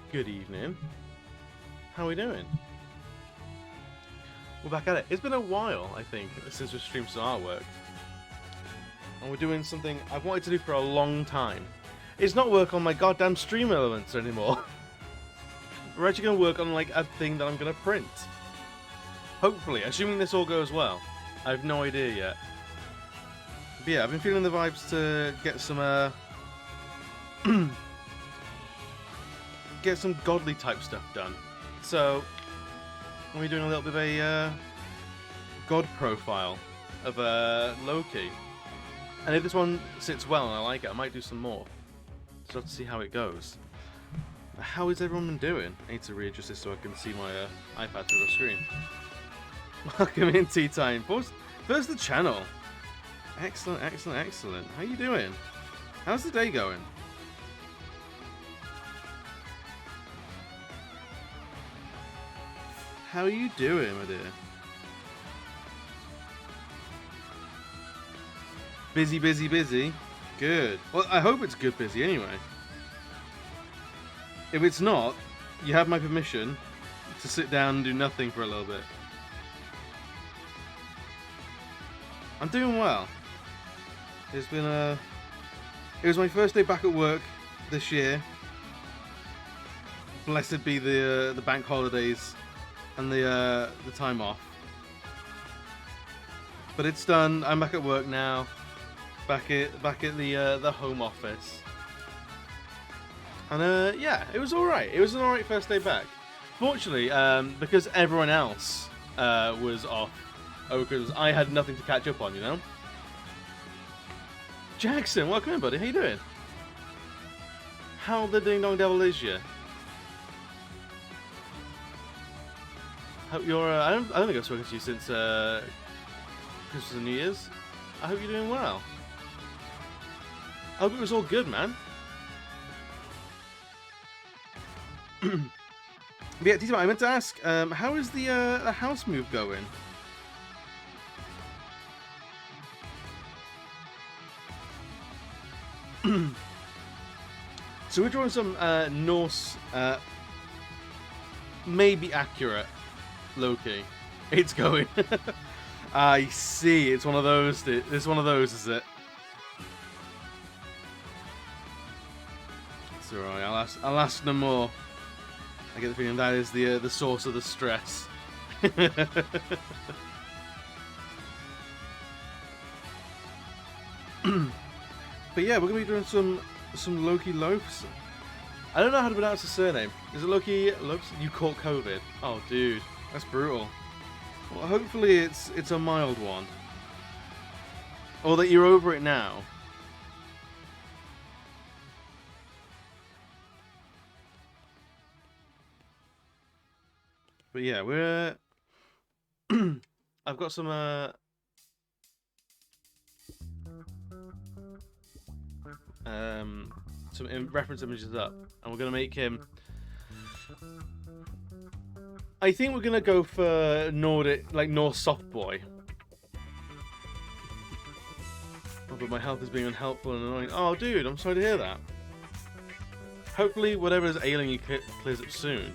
Good evening. How are we doing? We're back at it. It's been a while, I think, since we streamed some artwork. And we're doing something I've wanted to do for a long time. It's not work on my goddamn stream elements anymore. We're actually going to work on, like, a thing that I'm going to print. Hopefully, assuming this all goes well. I have no idea yet. But yeah, I've been feeling the vibes to get some, get some godly type stuff done. So, we're doing a little bit of a god profile of Loki. And if this one sits well and I like it, I might do some more. So let's see how it goes. How is everyone been doing? I need to readjust this so I can see my iPad through the screen. Welcome in, Tea Time. First the channel. Excellent, excellent, excellent. How you doing? How's the day going? How are you doing, my dear? Busy, busy, busy. Good. Well, I hope it's good busy anyway. If it's not, you have my permission to sit down and do nothing for a little bit. I'm doing well. It's been it was my first day back at work this year. Blessed be the bank holidays and the time off. But it's done. I'm back at work now. Back at the home office. And yeah, it was alright. It was an alright first day back. Fortunately, because everyone else was off, because I had nothing to catch up on, you know? Jackson, welcome in, buddy. How you doing? How the ding dong devil is you? Hope you're. I don't think I've spoken to you since Christmas and New Year's. I hope you're doing well. I hope it was all good, man. But yeah, Tita, I meant to ask, how is the house move going? So we're drawing some Norse, maybe accurate Loki. It's going. I see. It's one of those. It's one of those, is it? It's alright. I'll ask no more. I get the feeling that is the source of the stress. But yeah, we're gonna be doing some Loki loafs. I don't know how to pronounce his surname. Is it Loki loafs? You caught COVID? Oh, dude, that's brutal. Well, hopefully it's a mild one, or that you're over it now. But yeah, we're. I've got some reference images up, and we're gonna make him. I think we're gonna go for Nordic, like Norse softboi. Oh, but my health is being unhelpful and annoying. Oh, dude, I'm sorry to hear that. Hopefully, whatever is ailing you clears up soon.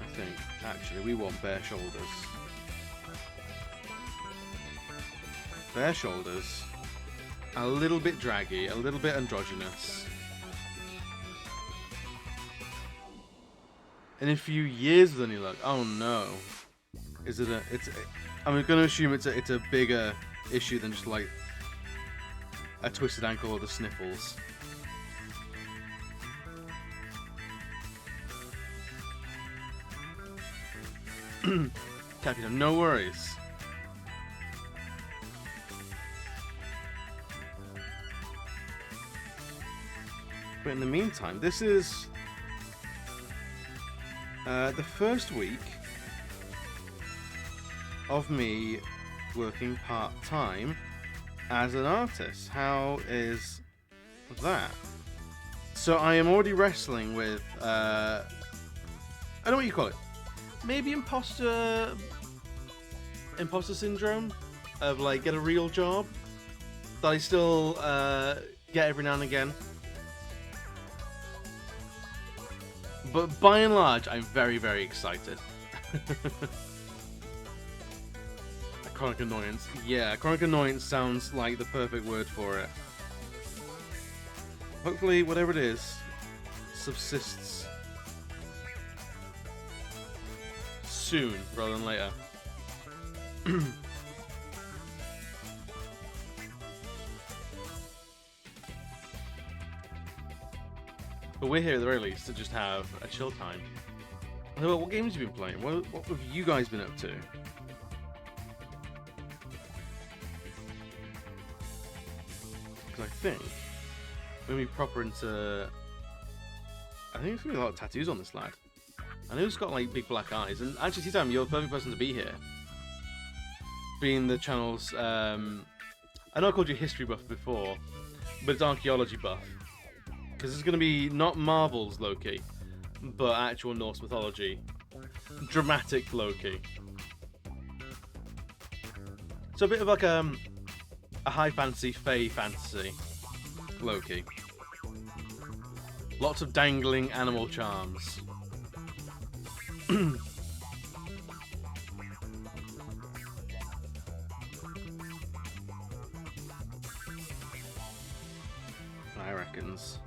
I think actually we want bare shoulders. Bare shoulders. A little bit draggy, a little bit androgynous. In a few years with any luck. Oh no. Is it a I'm gonna assume it's a bigger issue than just like a twisted ankle or the sniffles. Captain, no worries. But in the meantime, this is the first week of me working part-time as an artist. How is that? So I am already wrestling with, I don't know what you call it. Maybe imposter syndrome? of like get a real job that I still get every now and again. But by and large, I'm very, very excited. A chronic annoyance. Yeah, chronic annoyance sounds like the perfect word for it. Hopefully, whatever it is, subsists soon rather than later. But we're here at the very least to just have a chill time. What games have you been playing? What have you guys been up to? Because I think when we proper into... I think there's going to be a lot of tattoos on this lad. I know he's got like big black eyes. And actually, T-Time, you're the perfect person to be here. Being the channel's... I know I called you history buff before, but it's archaeology buff. Because it's going to be not Marvel's Loki, but actual Norse mythology. Dramatic Loki. So a bit of like a high fantasy, fae fantasy Loki. Lots of dangling animal charms. I reckons.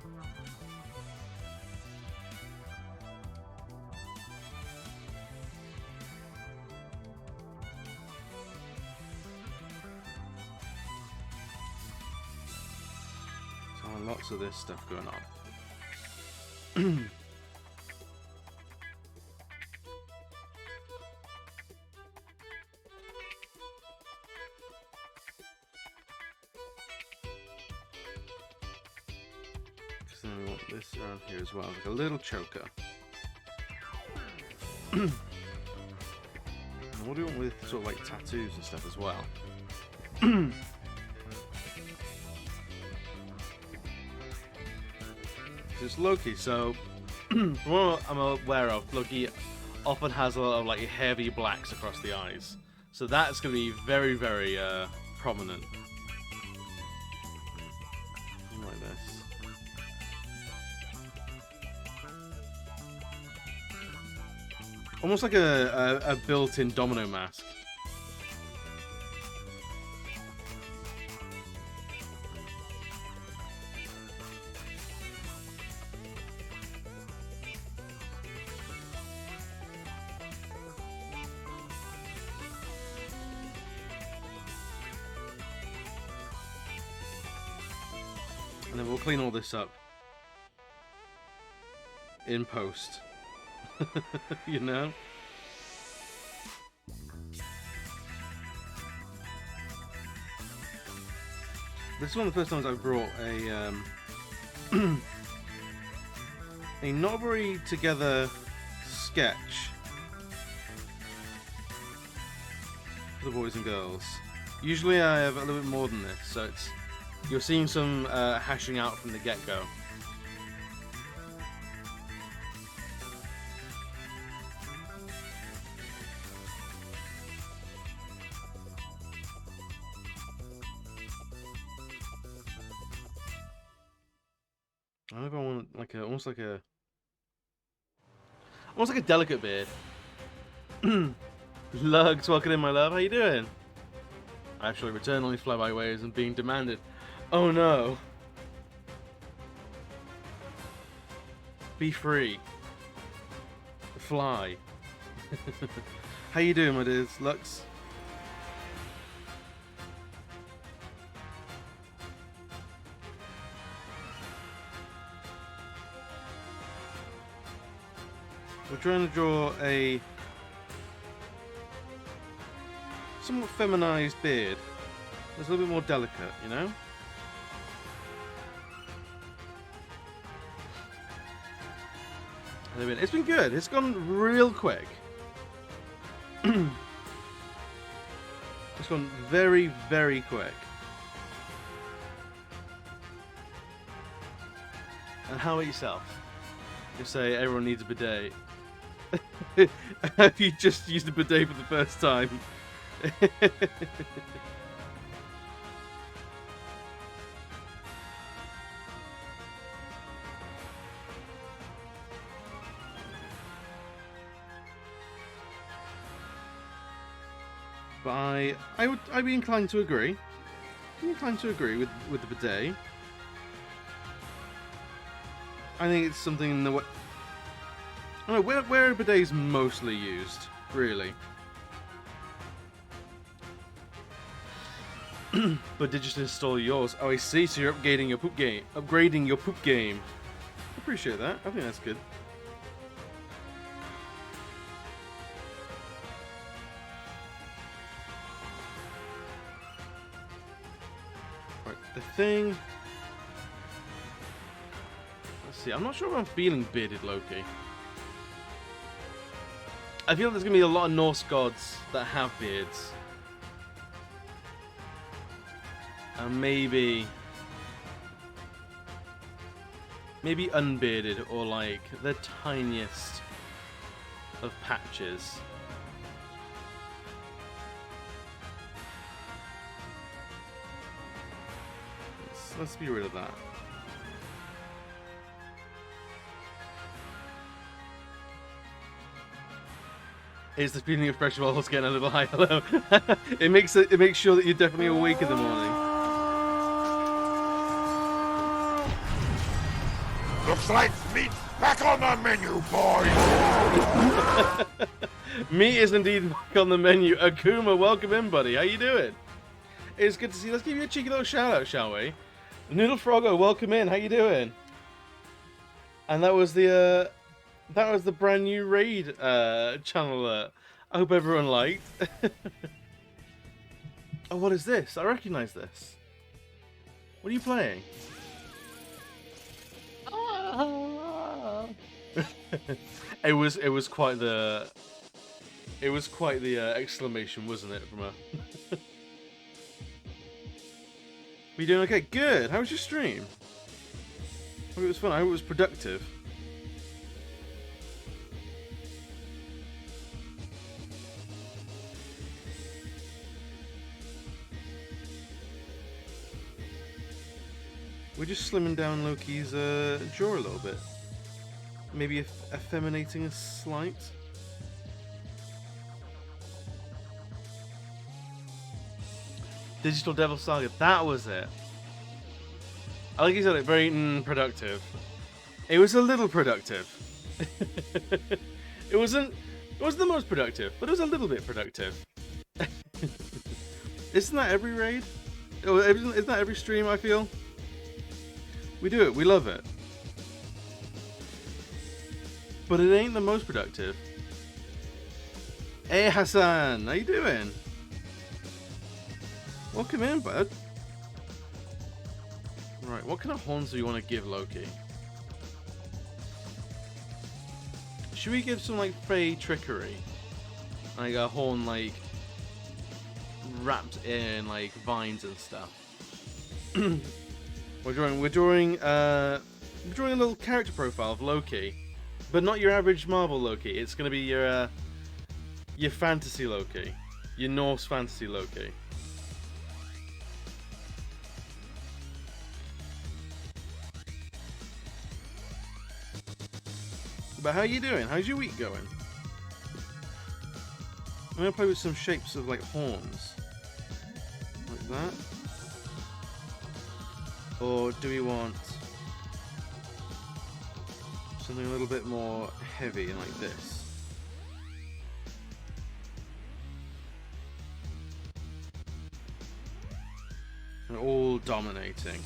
Lots of this stuff going on. So we want this around here as well, like a little choker. And what do we want with sort of like tattoos and stuff as well? It's Loki, so from what I'm aware of, Loki often has a lot of like heavy blacks across the eyes, so that's going to be very, very prominent. Like this. Almost like a built-in domino mask. And then we'll clean all this up in post. You know? This is one of the first times I've brought a not very together sketch for the boys and girls. Usually I have a little bit more than this, so it's you're seeing some hashing out from the get-go. I don't know if I want like almost like a delicate beard. Lugs, welcome in, my love. How you doing? I actually return on these flyby waves and being demanded. Oh no! Be free. Fly. How you doing, my dears? Lux? We're trying to draw a somewhat feminized beard. It's a little bit more delicate, you know? It's been good. It's gone real quick. It's gone very, very quick. And how about yourself? You say everyone needs a bidet. Have you just used a bidet for the first time? but I'd be inclined to agree. I'm inclined to agree with the bidet. I think it's something in the way. I don't know where are bidets mostly used, really. But did you just install yours? Oh, I see. So you're upgrading your poop game. Upgrading your poop game. I appreciate that. I think that's good. Right, the thing. Let's see. I'm not sure if I'm feeling bearded Loki. I feel like there's gonna be a lot of Norse gods that have beards. And maybe unbearded, or like the tiniest of patches. Let's be rid of that. It's the feeling of fresh walls getting a little high. Hello. It makes sure that you're definitely awake in the morning. Looks like meat's back on the menu, boys! Meat is indeed back on the menu. Akuma, welcome in, buddy. How you doing? It's good to see you. Let's give you a cheeky little shout out, shall we? Noodle Froggo, welcome in. How you doing? And that was the brand new raid channel alert. I hope everyone liked. Oh, what is this? I recognize this. What are you playing? It was quite the exclamation, wasn't it, from a You doing okay? Good. How was your stream? I hope it was fun. I hope it was productive. We're just slimming down Loki's jaw a little bit. Maybe effeminating a slight. Digital Devil Saga, that was it. I like you said it, very productive. It was a little productive. It wasn't the most productive, but it was a little bit productive. Isn't that every raid? Isn't that every stream, I feel? We do it, we love it. But it ain't the most productive. Hey Hassan, how you doing? Welcome in, bud. Right, what kind of horns do you want to give Loki? Should we give some like fey trickery? Like a horn like wrapped in like vines and stuff. We're drawing a little character profile of Loki. But not your average Marvel Loki. It's gonna be your fantasy Loki. Your Norse fantasy Loki. But how you doing? How's your week going? I'm gonna play with some shapes of like horns. Like that. Or do we want something a little bit more heavy like this? And all dominating.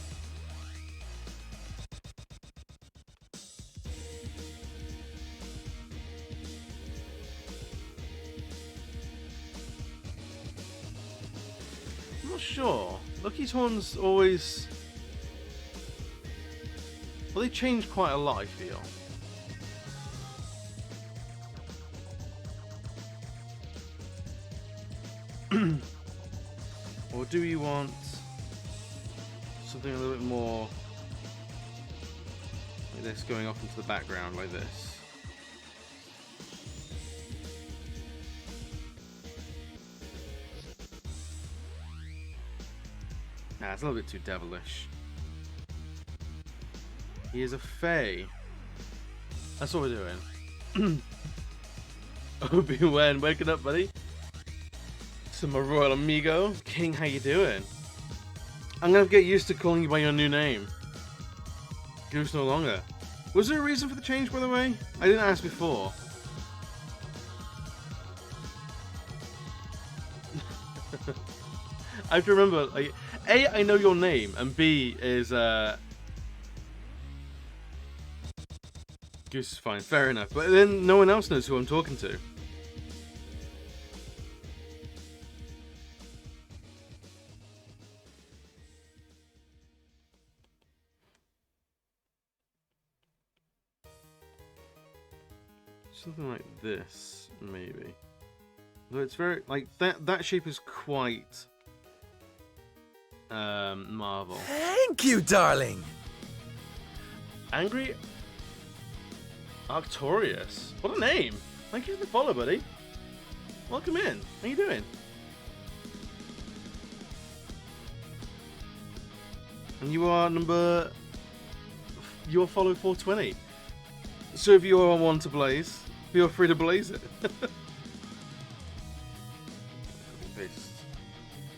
I'm not sure. Loki's horns always... Well, they change quite a lot, I feel. Or do we want something a little bit more like this going off into the background like this? Nah, it's a little bit too devilish. He is a fae. That's what we're doing. Obi-Wan, waking up, buddy. So my royal amigo, King, how you doing? I'm gonna get used to calling you by your new name. Goose no longer. Was there a reason for the change, by the way? I didn't ask before. I have to remember, like, A, I know your name, and B is, Goose is fine, fair enough. But then no one else knows who I'm talking to. Something like this, maybe. Though it's very, like, that shape is quite, Marvel. Thank you, darling. Angry Arctorius. What a name. Thank you for the follow, buddy. Welcome in. How you doing? And you are you are follow 420. So if you are one to blaze, feel free to blaze it. Paste.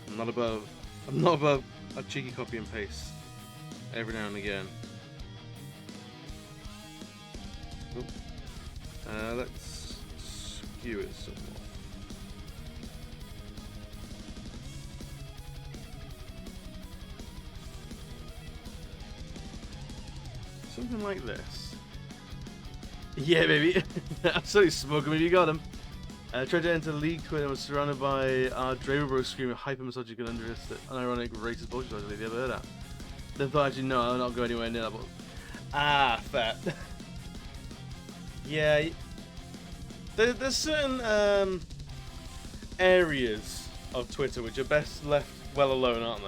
I'm not above a cheeky copy and paste every now and again. Oop. Let's skew it some more. Something like this. Yeah, baby. Absolutely smoking him. You got him. Tried to enter League when I was surrounded by our Draver Bros screaming hyper misogynical and unironic racist bullshit. Have you ever heard that? Then thought, actually, no, I'll not go anywhere near that. But... Ah, fair. Yeah. There's certain areas of Twitter which are best left well alone, aren't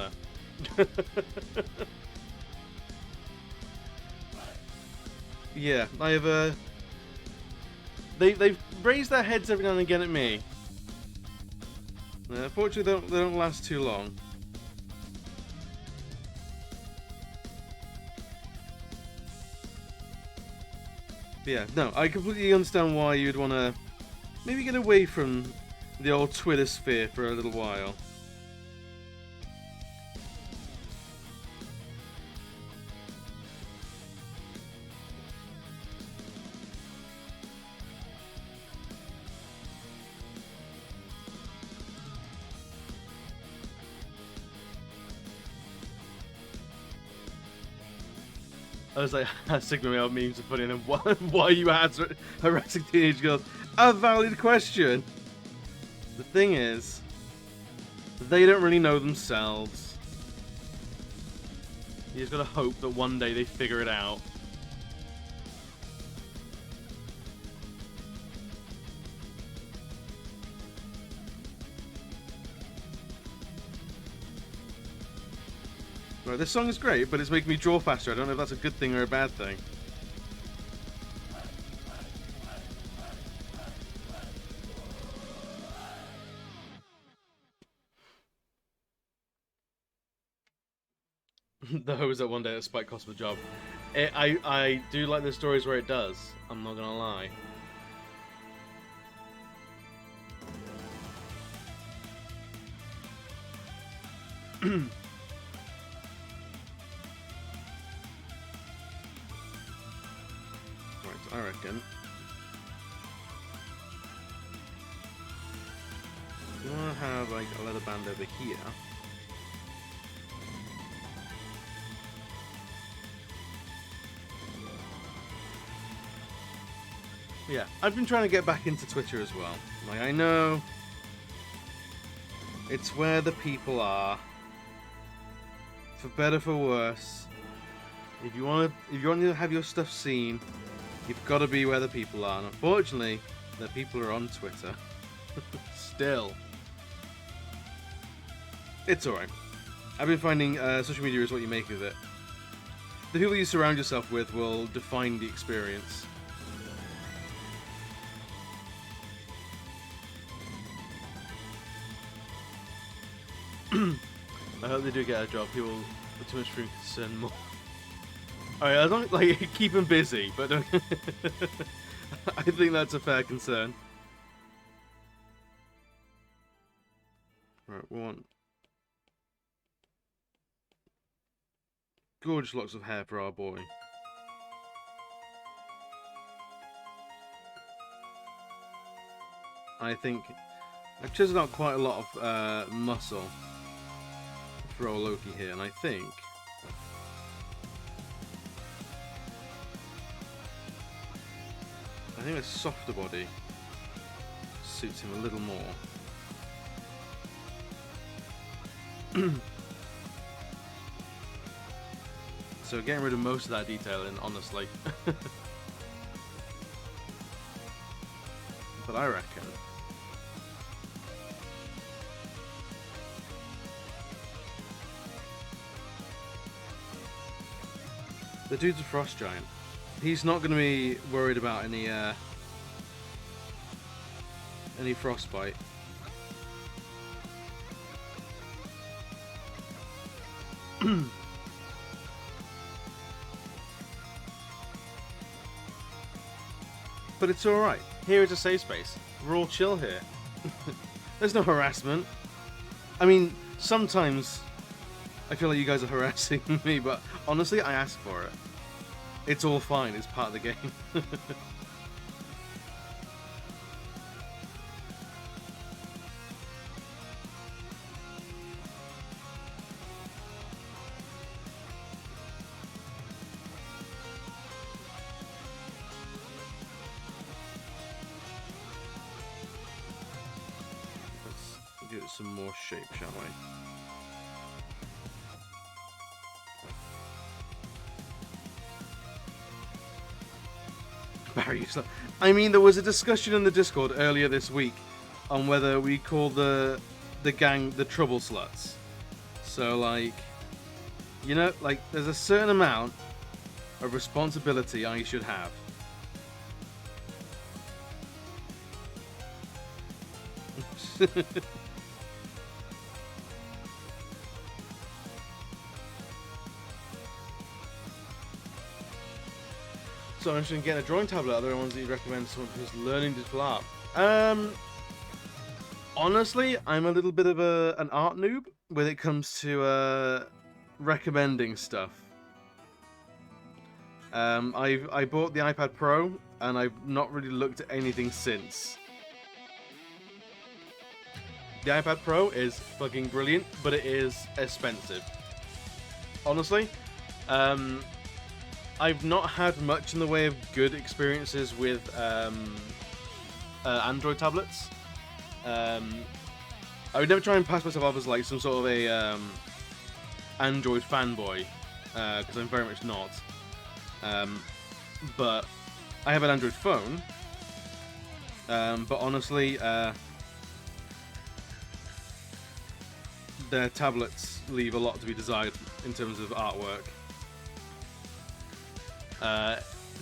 there? Yeah, I have they've raised their heads every now and again at me. Unfortunately, they don't last too long. But yeah, no, I completely understand why you'd want to maybe get away from the old Twitter sphere for a little while. I was like, Sigma Male memes are putting in why you harassing teenage girls. A valid question. The thing is, they don't really know themselves. You just gotta hope that one day they figure it out. Right, this song is great, but it's making me draw faster. I don't know if that's a good thing or a bad thing. The hose that one day that Spike cost him a job. I do like the stories where it does. I'm not gonna lie. I reckon. You want to have like a leather band over here. Yeah, I've been trying to get back into Twitter as well. Like, I know it's where the people are. For better, for worse. If you want to have your stuff seen, you've got to be where the people are. And unfortunately, the people are on Twitter. Still. It's alright. I've been finding social media is what you make of it. The people you surround yourself with will define the experience. I hope they do get a job. People with too much food concern more. Alright, I don't like keep them busy, but don't I think that's a fair concern. Right, we want gorgeous locks of hair for our boy. I think I've chiseled out quite a lot of muscle for old Loki here, and I think a softer body suits him a little more. So getting rid of most of that detailing, honestly. But I reckon the dude's a frost giant. He's not going to be worried about any frostbite. But it's alright. Here is a safe space. We're all chill here. There's no harassment. I mean, sometimes I feel like you guys are harassing me, but honestly, I asked for it. It's all fine. It's part of the game. Let's give it some more shape, shall we? I mean, there was a discussion in the Discord earlier this week on whether we call the gang the Trouble Sluts. So, like, you know, like, there's a certain amount of responsibility I should have. So I'm interested in getting a drawing tablet. Are there ones that you'd recommend to someone who's learning digital art? Honestly, I'm a little bit of an art noob when it comes to recommending stuff. I bought the iPad Pro and I've not really looked at anything since. The iPad Pro is fucking brilliant, but it is expensive. Honestly, I've not had much in the way of good experiences with Android tablets. I would never try and pass myself off as like some sort of a Android fanboy, because I'm very much not. But I have an Android phone. But honestly, their tablets leave a lot to be desired in terms of artwork.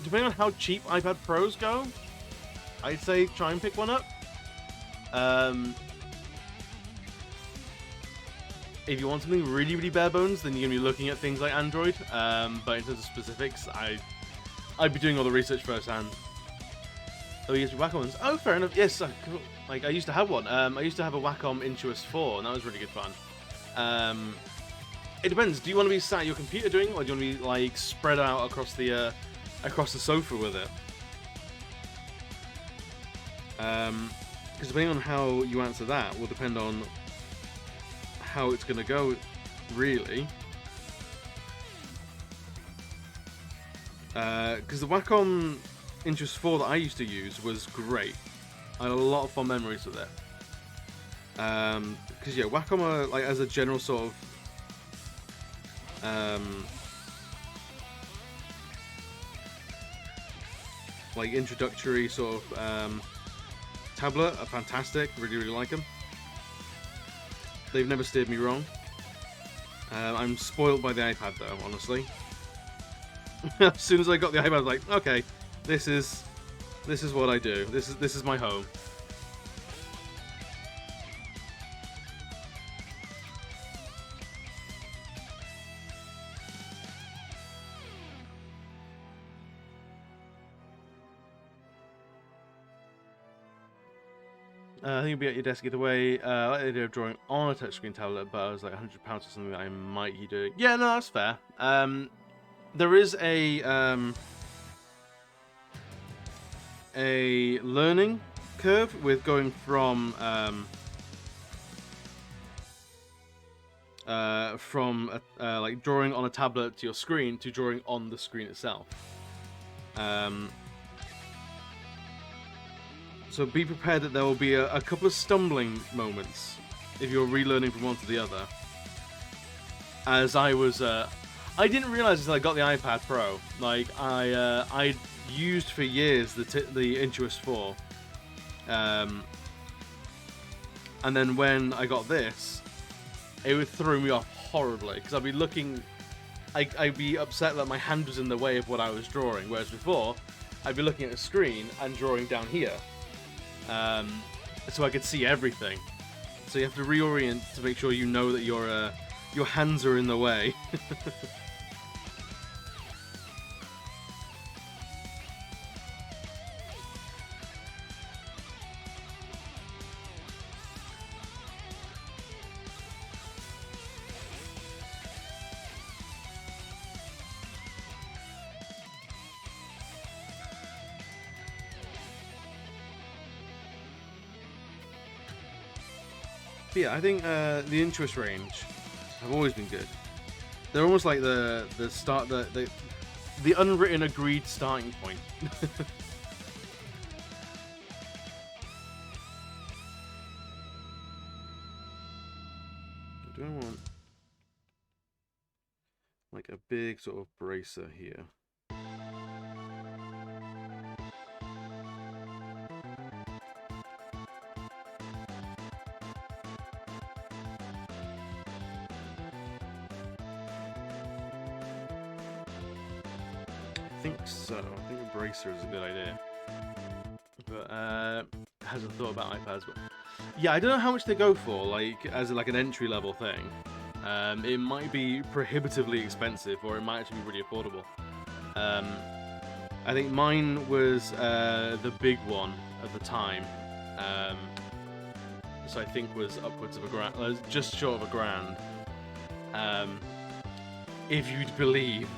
Depending on how cheap iPad Pros go, I'd say try and pick one up. If you want something really, really bare bones, then you're going to be looking at things like Android. But in terms of specifics, I'd be doing all the research firsthand. Oh, you used to be Wacom ones. Oh, fair enough. Yes, like I used to have one. I used to have a Wacom Intuos 4, and that was really good fun. It depends. Do you want to be sat at your computer doing it, or do you want to be like spread out across the sofa with it? Because depending on how you answer that will depend on how it's going to go, really. Because the Wacom Intuos 4 that I used to use was great. I had a lot of fun memories with it. Because yeah, Wacom are, like, as a general sort of like introductory sort of tablet are fantastic. Really, really like them. They've never steered me wrong. I'm spoiled by the iPad though, honestly. As soon as I got the iPad, I was like, okay, this is what I do. This is my home. I think you'll be at your desk either way. I like the idea of drawing on a touchscreen tablet, but I was like £100 or something that I might be doing. Yeah, no, that's fair. There is a learning curve with going from like drawing on a tablet to your screen to drawing on the screen itself. So be prepared that there will be a couple of stumbling moments if you're relearning from one to the other. As I was, I didn't realize until I got the iPad Pro. Like I used for years the Intuos 4, and then when I got this, it would throw me off horribly because I'd be looking, I'd be upset that my hand was in the way of what I was drawing. Whereas before, I'd be looking at the screen and drawing down here. So I could see everything. So you have to reorient to make sure you know that your hands are in the way. But yeah, I think the Intuos range have always been good. They're almost like the unwritten agreed starting point. Do I want like a big sort of bracer here? I think so. I think a bracer is a good idea. But hasn't thought about iPads. But yeah, I don't know how much they go for, like as like an entry level thing. It might be prohibitively expensive, or it might actually be really affordable. I think mine was the big one at the time. So I think was upwards of £1,000, just short of £1,000. If you'd believe.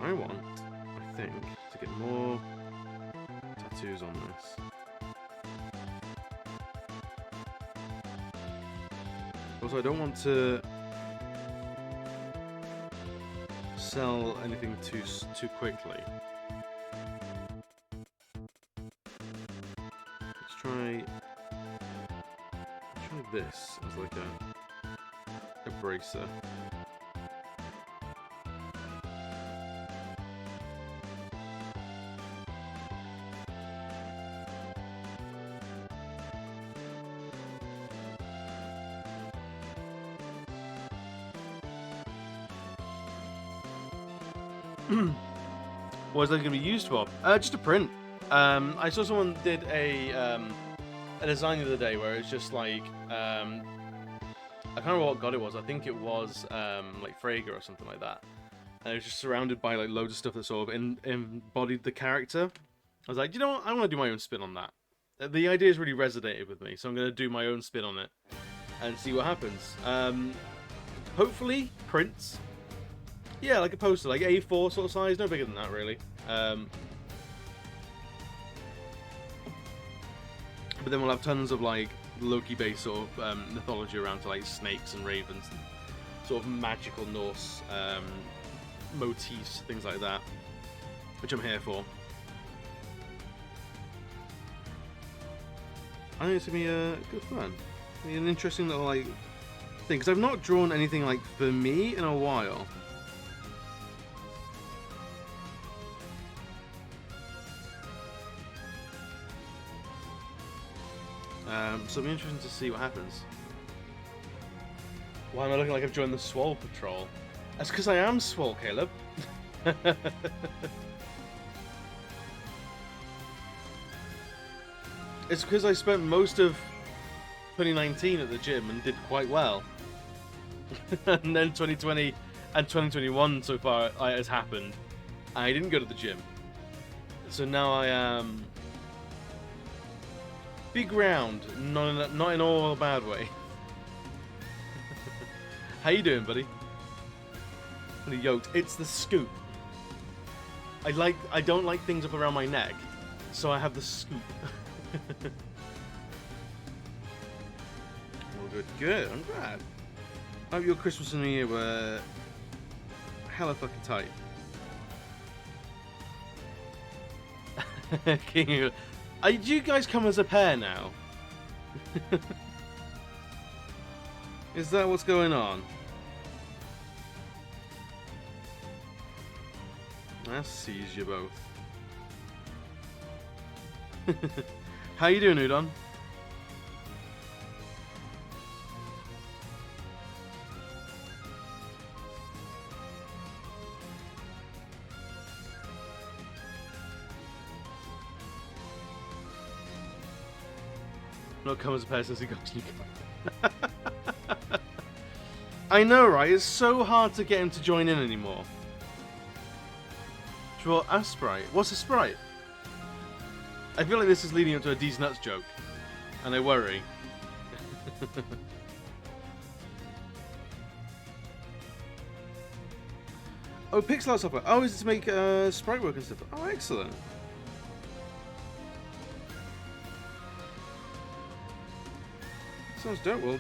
I want, I think, to get more tattoos on this. Also, I don't want to sell anything too quickly. Let's try this as like a bracer. What is that going to be used for? Just a print. I saw someone did a design the other day where it's just like I can't remember what god it was. I think it was like Frege or something like that. And it was just surrounded by like loads of stuff that sort of embodied the character. I was like, you know what? I want to do my own spin on that. The idea's really resonated with me, so I'm going to do my own spin on it and see what happens. Hopefully, prints. Yeah, like a poster, like A4 sort of size, no bigger than that, really. But then we'll have tons of like Loki-based sort of mythology around, to like snakes and ravens, and sort of magical Norse motifs, things like that, which I'm here for. I think it's gonna be good fun. It'll be an interesting little like thing, because I've not drawn anything like for me in a while. So it'll be interesting to see what happens. Why am I looking like I've joined the Swole Patrol? That's because I am Swole, Caleb. It's because I spent most of 2019 at the gym and did quite well. And then 2020 And 2021 so far has happened. I didn't go to the gym. So now I am big round, not in all a bad way. How you doing, buddy? The yoked. It's the scoop. I don't like things up around my neck, so I have the scoop. All good, good. I'm glad. I hope your Christmas and New Year were hella fucking tight. Do you guys come as a pair now? Is that what's going on? That sees you both. How you doing, Udon? Not come as a pair since he got to you. I know, right? It's so hard to get him to join in anymore. Draw a sprite. What's a sprite? I feel like this is leading up to a D's Nuts joke, and I worry. Oh, pixel art software. Oh, is it to make sprite work and stuff? Oh, excellent. Sounds dope. Well,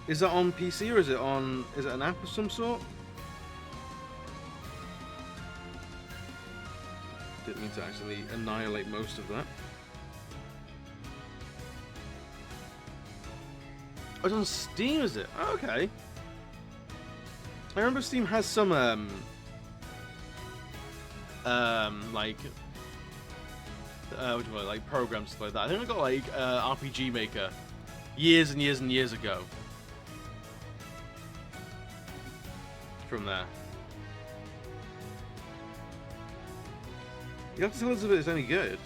is that on PC or is it an app of some sort? Didn't mean to actually annihilate most of that. Oh, it's on Steam, is it? Oh, okay. I remember Steam has some like what do you call it, like programs stuff like that. I think I got like RPG Maker years and years and years ago from there. You have to tell us if it's any good.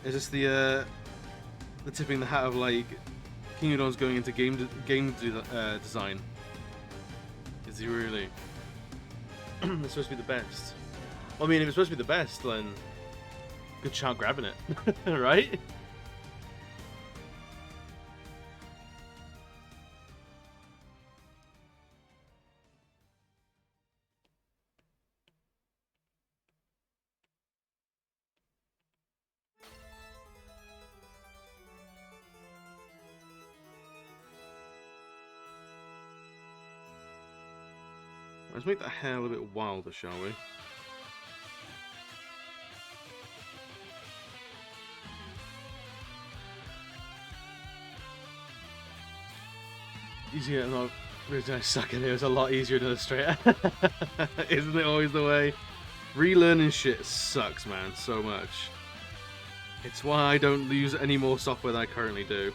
Is this the tipping the hat of like King Udon's going into game design? Is he really? It's supposed to be the best. Well, I mean, if it's supposed to be the best, then good shot grabbing it, right? Let's make that hair a little bit wilder, shall we? Easier, not really. I suck at it. It was a lot easier to illustrate. Isn't it always the way? Relearning shit sucks, man, so much. It's why I don't use any more software than I currently do.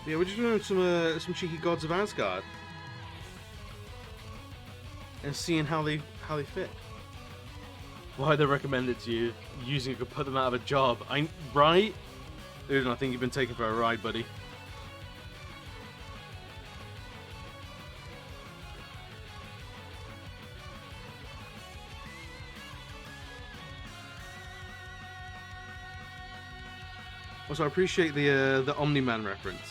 Yeah, we're just doing some cheeky gods of Asgard and seeing how they fit. Why they recommend it to you? Using it could put them out of a job. Right? Dude, I think you've been taken for a ride, buddy. Also, I appreciate the Omni-Man reference.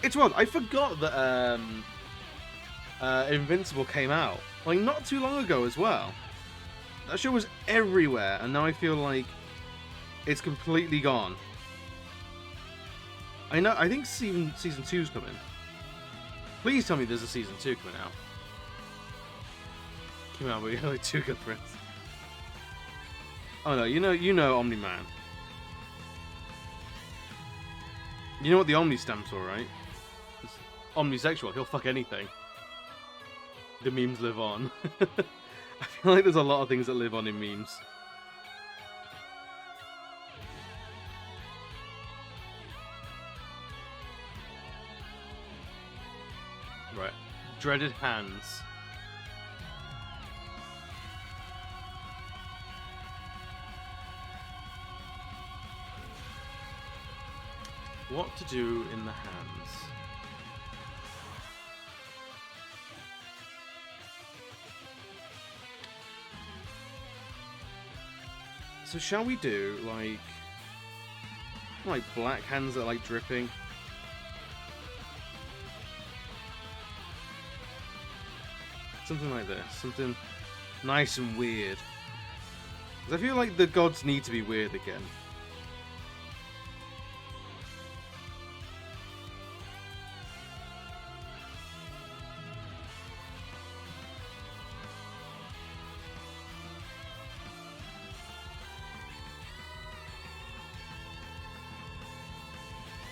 It's wild. I forgot that Invincible came out like not too long ago as well. That show was everywhere, and now I feel like it's completely gone. I know. I think season 2's coming. Please tell me there's a season 2 coming out. Came out, but you're like two good friends. Oh no, you know Omni-Man. You know what the Omni stands for, right? It's omnisexual, he'll fuck anything. The memes live on. I feel like there's a lot of things that live on in memes. Right. Dreaded hands. What to do in the hands? So shall we do like black hands that are like dripping? Something like this. Something nice and weird. Because I feel like the gods need to be weird again.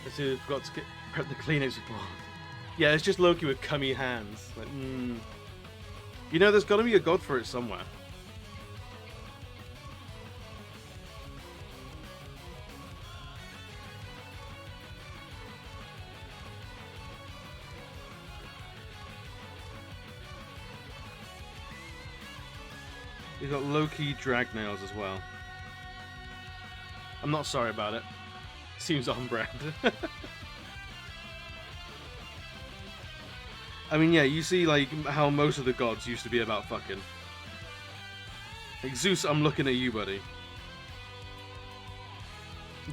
I see, I forgot to prep the Kleenex before. Yeah, it's just Loki with cummy hands. Like, You know, there's got to be a god for it somewhere. You've got Loki drag nails as well. I'm not sorry about it. Seems on brand. I mean, yeah, you see, like, how most of the gods used to be about fucking. Like, Zeus, I'm looking at you, buddy.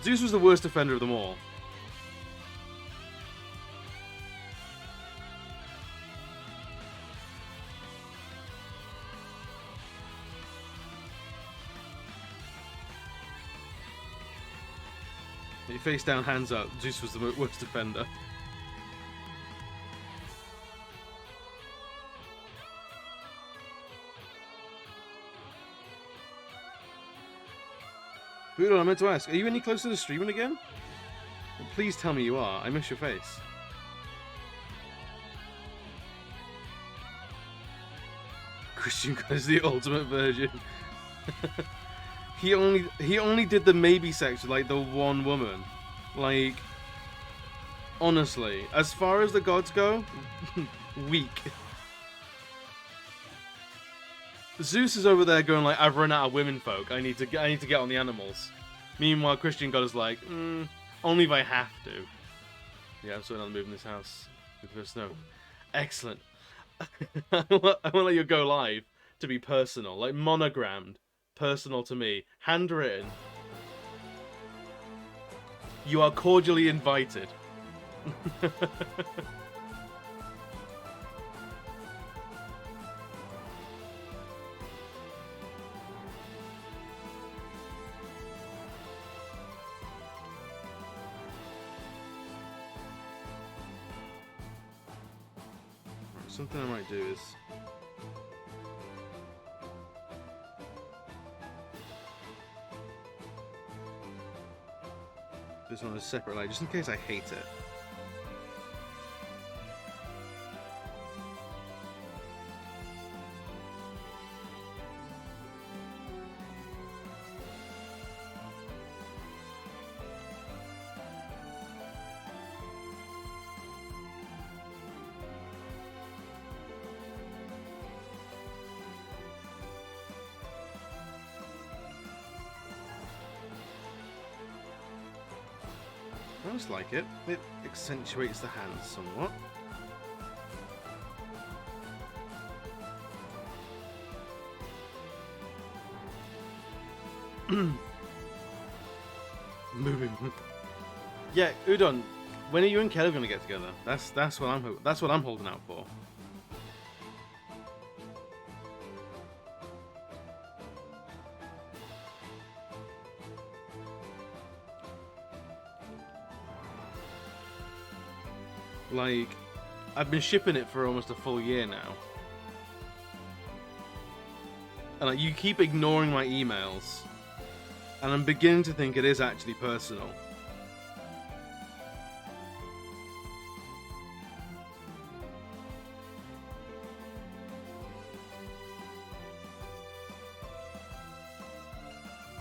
Zeus was the worst offender of them all. You face down, hands up. Zeus was the worst offender. Boodle, I meant to ask, are you any closer to streaming again? Please tell me you are. I miss your face. Christian is the ultimate virgin. He only did the maybe sex with like the one woman. Like, honestly, as far as the gods go, weak. Zeus is over there going like, I've run out of women folk. I need to get on the animals. Meanwhile, Christian God is like, only if I have to. Yeah, I'm sorting on moving this house with the snow. Excellent. I want to let you go live to be personal, like monogrammed. Personal to me, handwritten. You are cordially invited. Something I might do is this one is separate, like, just in case I hate it. I just like it. It accentuates the hands somewhat. Moving. Yeah, Udon. When are you and Kelly gonna get together? That's what I'm holding out for. Like, I've been shipping it for almost a full year now. And like, you keep ignoring my emails. And I'm beginning to think it is actually personal.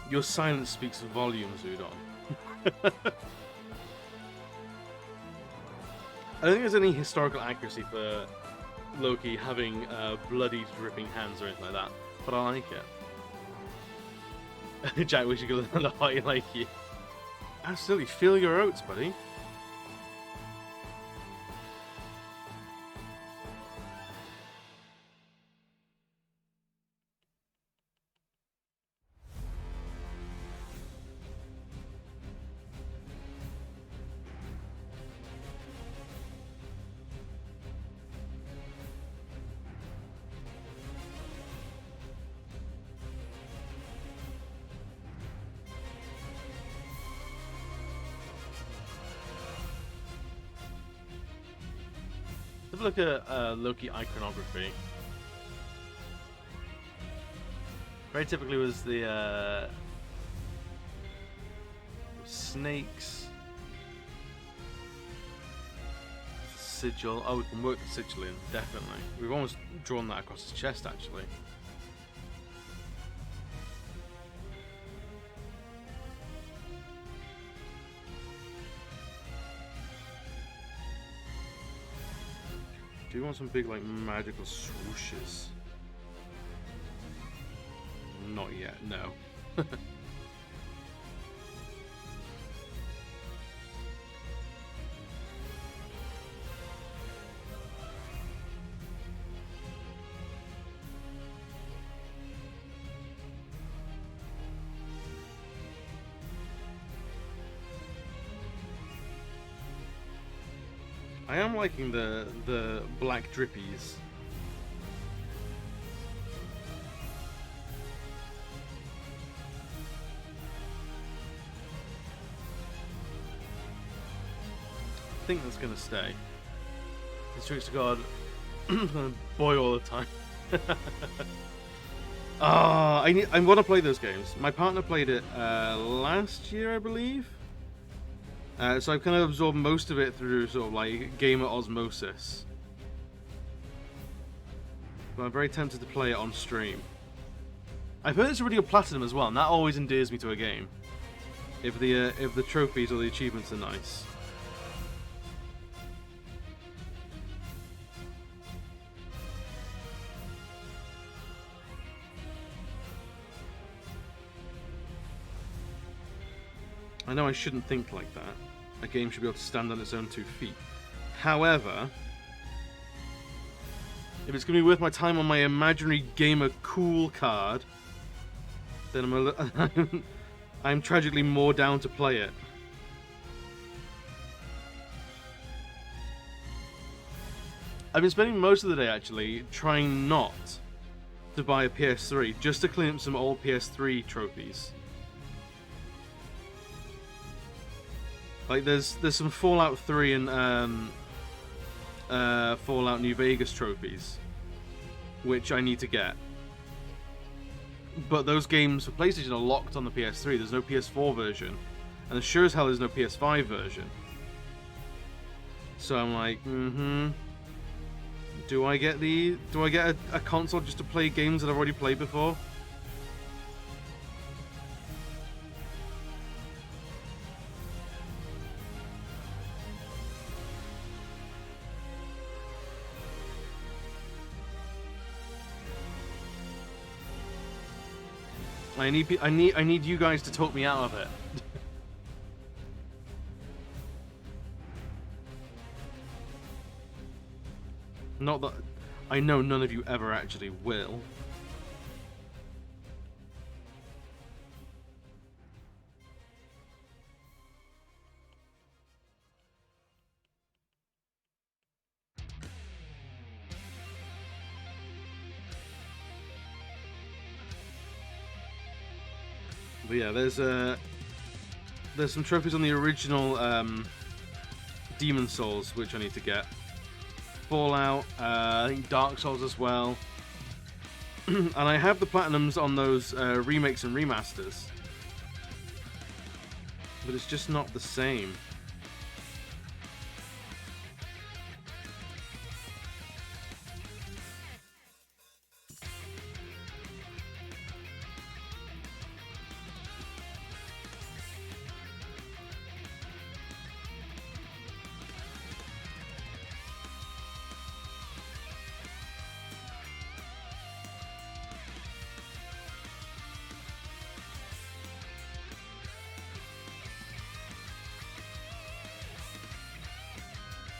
Your silence speaks volumes, Udon. I don't think there's any historical accuracy for Loki having bloody, dripping hands or anything like that, but I like it. Jack, we should go to the high like you. Absolutely, feel your oats, buddy. Have a look at Loki iconography. Very typically was the snakes, sigil. Oh, we can work the sigil in, definitely. We've almost drawn that across his chest, actually. Do you want some big, like, magical swooshes? Not yet, no. I am liking the black drippies. I think that's gonna stay. This tricks to God, I'm gonna boy all the time. I want to play those games. My partner played it last year, I believe. So I've kind of absorbed most of it through sort of like gamer osmosis. But I'm very tempted to play it on stream. I've heard it's a really good platinum as well, and that always endears me to a game. If the trophies or the achievements are nice. I know I shouldn't think like that. A game should be able to stand on its own 2 feet. However, if it's going to be worth my time on my imaginary gamer cool card, then I'm tragically more down to play it. I've been spending most of the day actually trying not to buy a PS3, just to clean up some old PS3 trophies. Like there's some Fallout 3 and Fallout New Vegas trophies, which I need to get. But those games for PlayStation are locked on the PS3. There's no PS4 version, and sure as hell there's no PS5 version. So I'm like, do I get a console just to play games that I've already played before? I need you guys to talk me out of it. Not that I know none of you ever actually will. But yeah, there's some trophies on the original Demon Souls which I need to get. Fallout, I think Dark Souls as well. And I have the platinums on those remakes and remasters. But it's just not the same.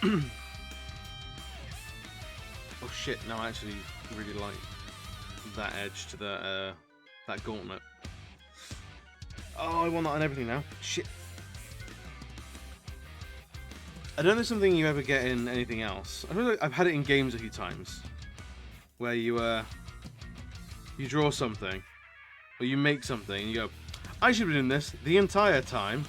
Oh shit! No, I actually really like that edge to the that gauntlet. Oh, I want that on everything now. Shit. I don't know if it's something you ever get in anything else. I feel like I've had it in games a few times, where you draw something, or you make something, and you go, I should be doing this the entire time.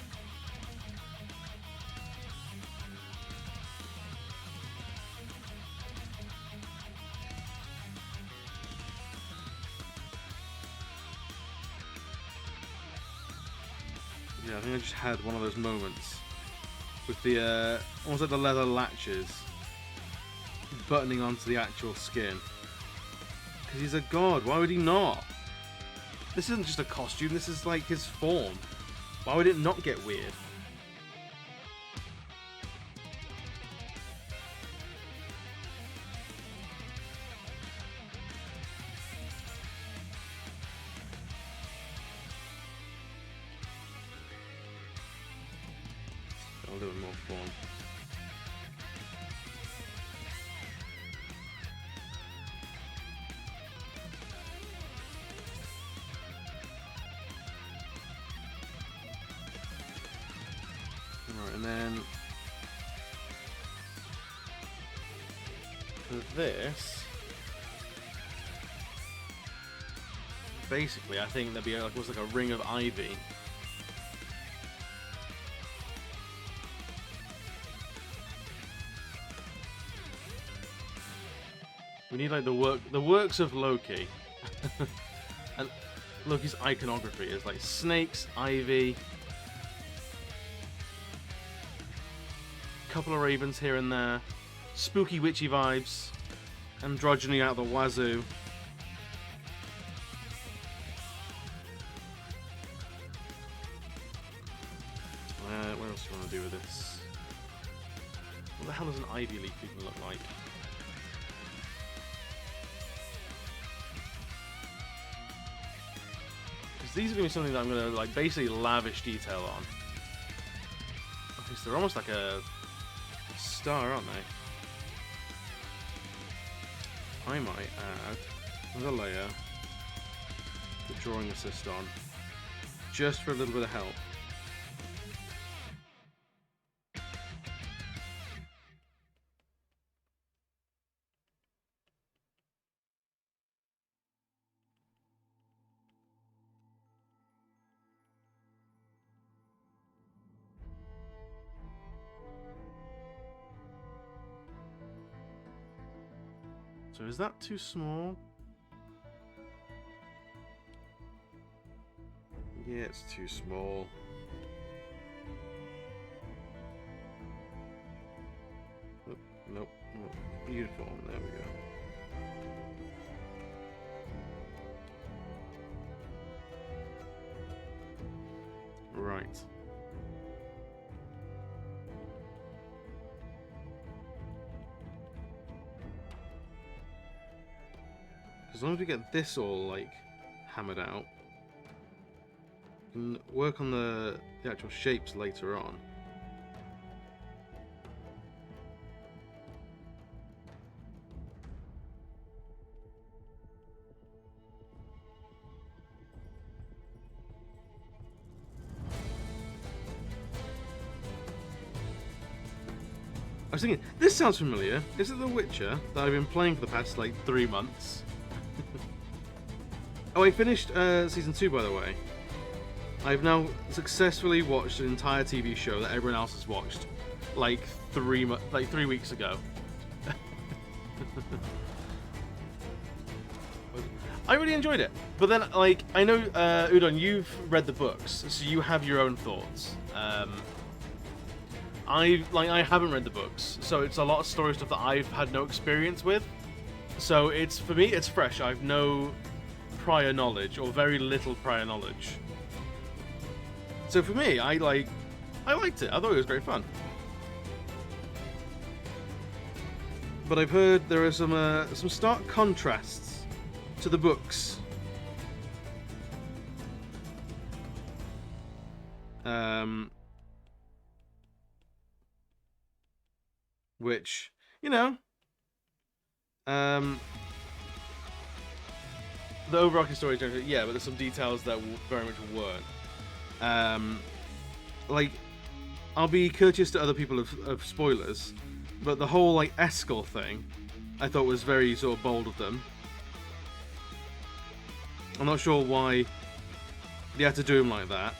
Yeah, I think I just had one of those moments with the almost like the leather latches buttoning onto the actual skin. Because he's a god, why would he not? This isn't just a costume, this is like his form. Why would it not get weird? A little more form. Right, and then for this, basically, I think there'd be almost like a ring of ivy. We need like the works of Loki, and Loki's iconography is like snakes, ivy, couple of ravens here and there, spooky witchy vibes, androgyny out the wazoo. What else do you want to do with this? What the hell does an ivy leaf even look like? These are going to be something that I'm going to like basically lavish detail on. Okay, so they're almost like a star, aren't they? I might add another layer with drawing assist on, just for a little bit of help. So is that too small? Yeah, it's too small. Oh, nope, nope. Beautiful. There we go. Right. As long as we get this all like hammered out, we can work on the actual shapes later on. I was thinking, this sounds familiar. Is it The Witcher that I've been playing for the past like 3 months? Oh, I finished season 2, by the way. I've now successfully watched an entire TV show that everyone else has watched, like 3 weeks ago. I really enjoyed it, but then like I know Udon, you've read the books, so you have your own thoughts. I haven't read the books, so it's a lot of story stuff that I've had no experience with. So it's, for me, it's fresh. I've no prior knowledge, or very little prior knowledge. So for me, I liked it. I thought it was great fun. But I've heard there are some stark contrasts to the books. which, you know, the overarching story, yeah, but there's some details that very much weren't. Like, I'll be courteous to other people of spoilers, but the whole, like, Eskel thing, I thought was very sort of bold of them. I'm not sure why they had to do him like that.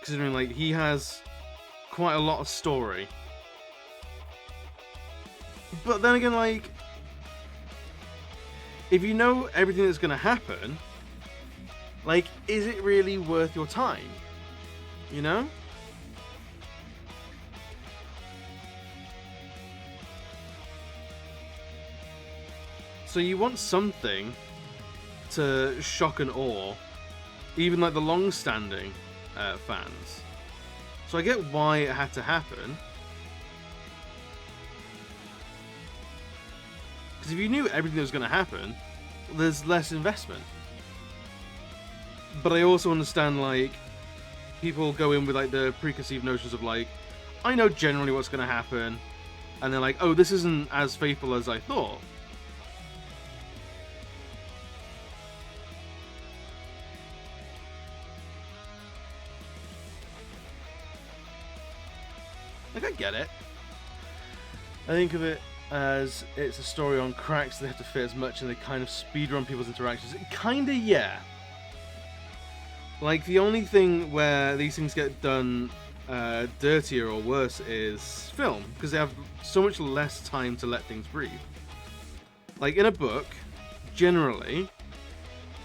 Considering, like, he has quite a lot of story. But then again, like, if you know everything that's going to happen, like, is it really worth your time? You know? So you want something to shock and awe, even like the long-standing fans. So I get why it had to happen. Because if you knew everything that was going to happen, there's less investment. But I also understand, like, people go in with, like, the preconceived notions of, like, I know generally what's going to happen, and they're like, oh, this isn't as faithful as I thought. Like, I get it. I think of it as it's a story on cracks, they have to fit as much, and they kind of speedrun people's interactions. Kinda, yeah. Like, the only thing where these things get done dirtier or worse is film, because they have so much less time to let things breathe. Like, in a book, generally,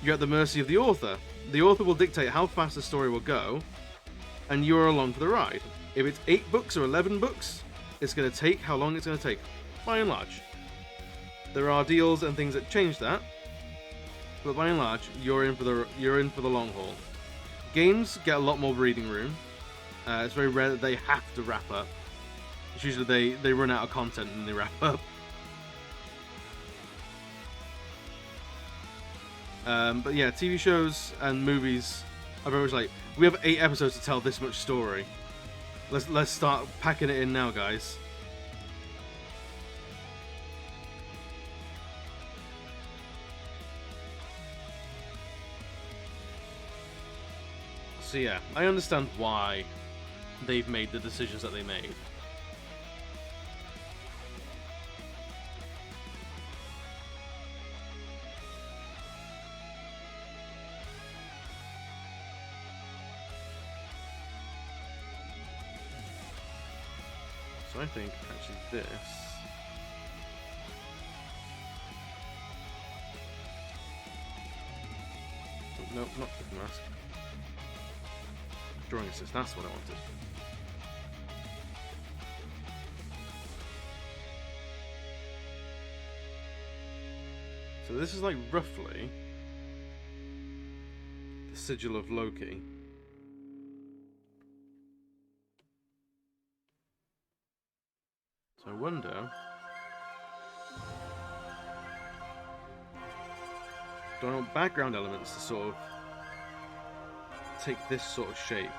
you're at the mercy of the author. The author will dictate how fast the story will go, and you're along for the ride. If it's 8 books or 11 books, it's going to take how long it's going to take, by and large. There are deals and things that change that, but by and large, you're in for the long haul. Games get a lot more breathing room. It's very rare that they have to wrap up. It's usually they run out of content and they wrap up. But yeah, TV shows and movies are very much like, we have 8 episodes to tell this much story. Let's start packing it in now, guys. So yeah, I understand why they've made the decisions that they made. So I think actually this. Oh, no, not the mask. Drawing assist, that's what I wanted. So this is like roughly the sigil of Loki. So I wonder, do I want background elements to sort of take this sort of shape?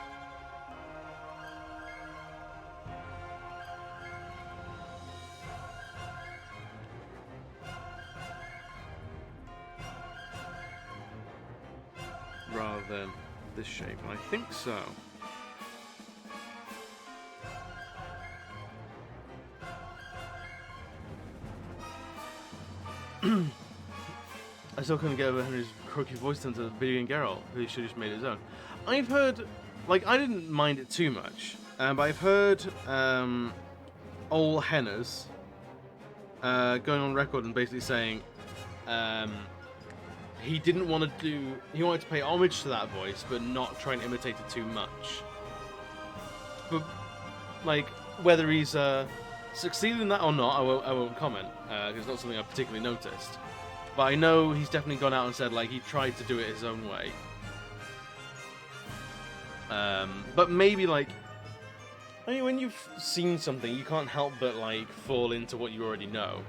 Rather than this shape, and I think so. I still couldn't get over Henry's croaky voice into video game Geralt, who he should have just made his own. I've heard, like, I didn't mind it too much, but I've heard Ole Henners going on record and basically saying he didn't want to do, he wanted to pay homage to that voice, but not try and imitate it too much. But, like, whether he's succeeded in that or not, I won't comment, because it's not something I've particularly noticed. But I know he's definitely gone out and said, like, he tried to do it his own way. But maybe, like, I mean, when you've seen something, you can't help but, like, fall into what you already know.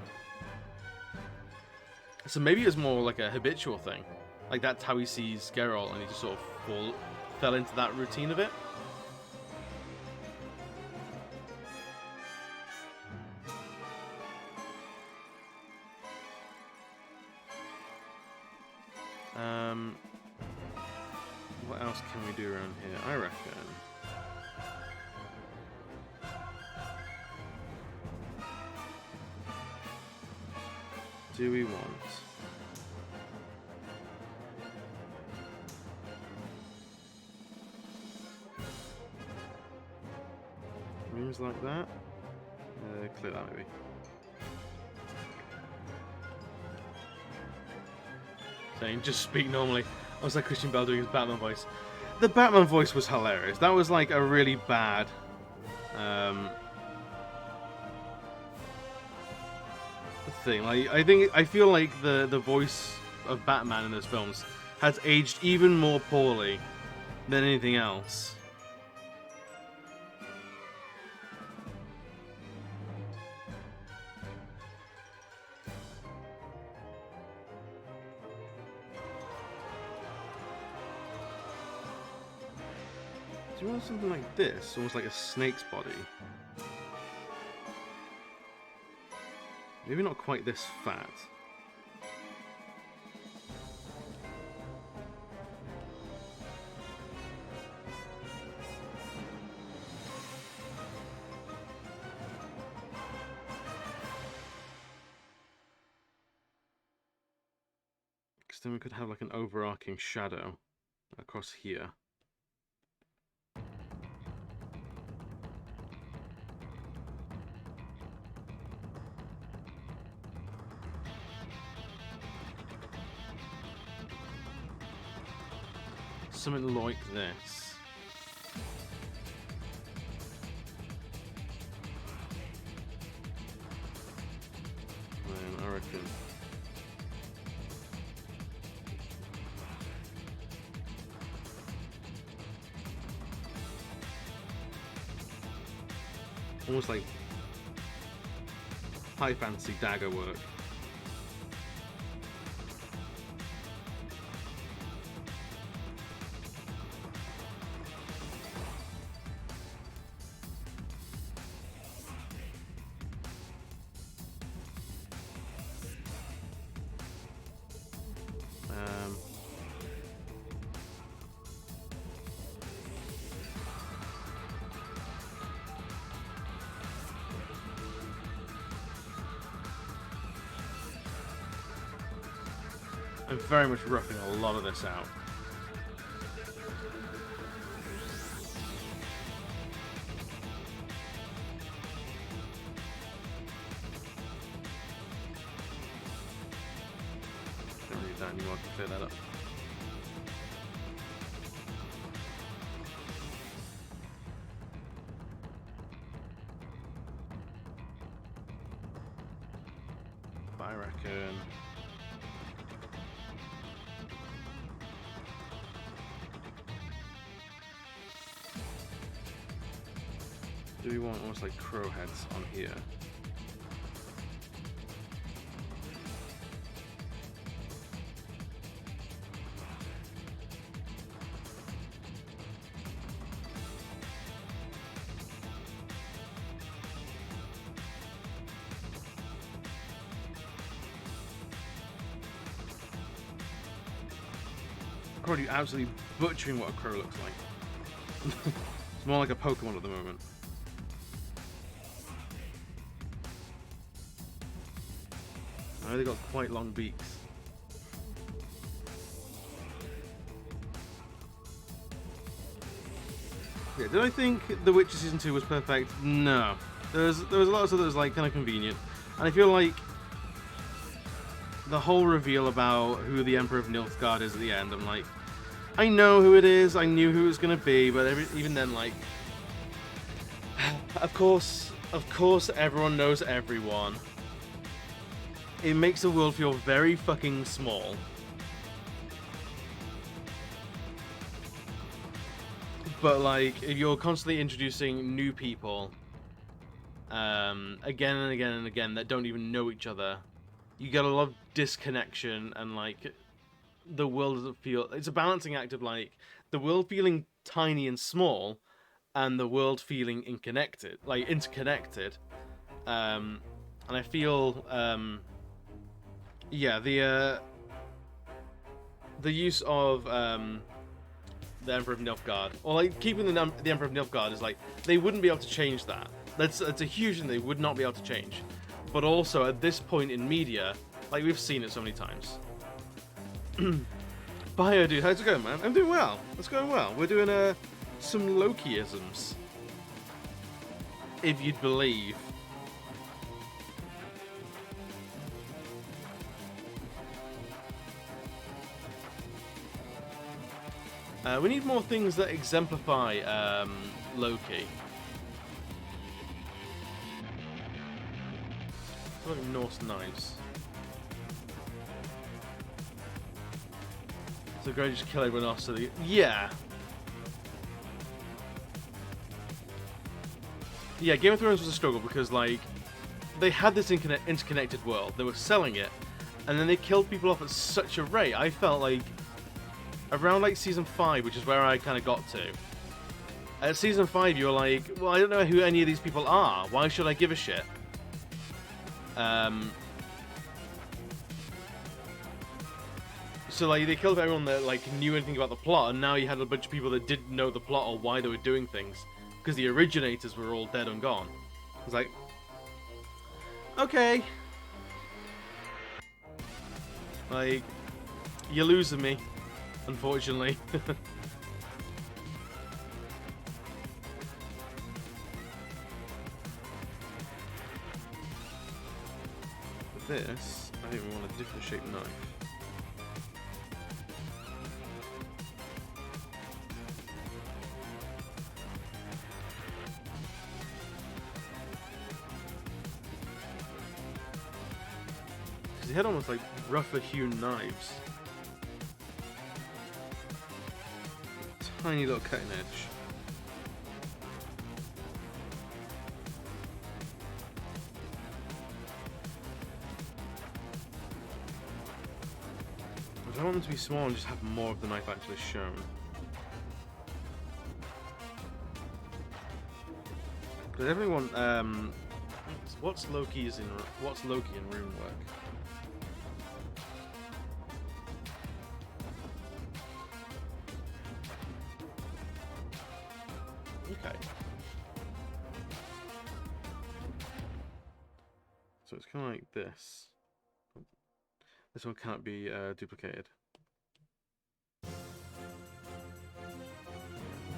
So maybe it's more like a habitual thing. Like, that's how he sees Geralt, and he just sort of fell into that routine of it. What else can we do around here? I reckon. Do we want? Rooms like that? Clear that maybe. Saying just speak normally. I was like Christian Bale doing his Batman voice. The Batman voice was hilarious. That was like a really bad thing. Like I feel like the voice of Batman in those films has aged even more poorly than anything else. Do you want something like this? Almost like a snake's body. Maybe not quite this fat. Because then we could have like an overarching shadow across here. Something like this. I reckon. Almost like high fantasy dagger work. I'm very much roughing a lot of this out. Don't need that anymore to clear that up. But I reckon... do we want almost like crow heads on here? Already absolutely butchering what a crow looks like. It's more like a Pokemon at the moment. I know they got quite long beaks. Yeah, did I think The Witcher Season 2 was perfect? No. There was a lot of stuff that was like kind of convenient. And I feel like the whole reveal about who the Emperor of Nilfgaard is at the end, I'm like, I know who it is, I knew who it was going to be, but even then, like, of course everyone knows everyone. It makes the world feel very fucking small. But like, if you're constantly introducing new people, again and again and again, that don't even know each other, you get a lot of disconnection, and like, the world doesn't feel... It's a balancing act of like, the world feeling tiny and small, and the world feeling interconnected. And I feel... yeah, the the use of the Emperor of Nilfgaard, or like keeping the Emperor of Nilfgaard, is like they wouldn't be able to change that. That's a huge thing they would not be able to change. But also at this point in media, like we've seen it so many times. Bio dude, how's it going, man? I'm doing well. It's going well. We're doing some Lokiisms, if you'd believe. We need more things that exemplify Loki. Like Norse knives. So go just kill everyone else. So yeah. Yeah, Game of Thrones was a struggle because like they had this interconnected world. They were selling it, and then they killed people off at such a rate. I felt like around like season 5, which is where I kind of got to. At season 5, you were like, well, I don't know who any of these people are. Why should I give a shit? So like they killed everyone that like knew anything about the plot, and now you had a bunch of people that didn't know the plot or why they were doing things because the originators were all dead and gone. It's like, okay, like you're losing me, unfortunately. This, I think we want a different shaped knife. Because he had almost like rougher hewn knives. Tiny little cutting edge. I want them to be small and just have more of the knife actually shown. Because everyone, what's Loki in rune work? Okay. So it's kind of like this. This one can't be duplicated.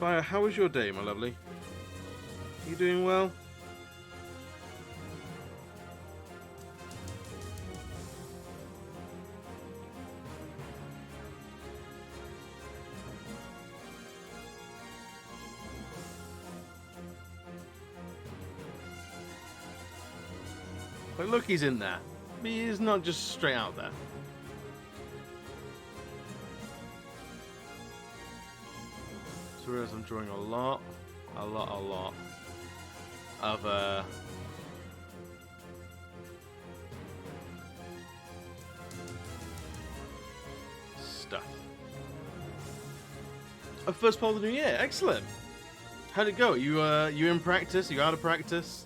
Fire, how was your day, my lovely? You doing well? But look, he's in there. He's not just straight out there. So whereas I'm drawing a lot of stuff. A first poll of the new year, excellent. How'd it go? You in practice? You out of practice?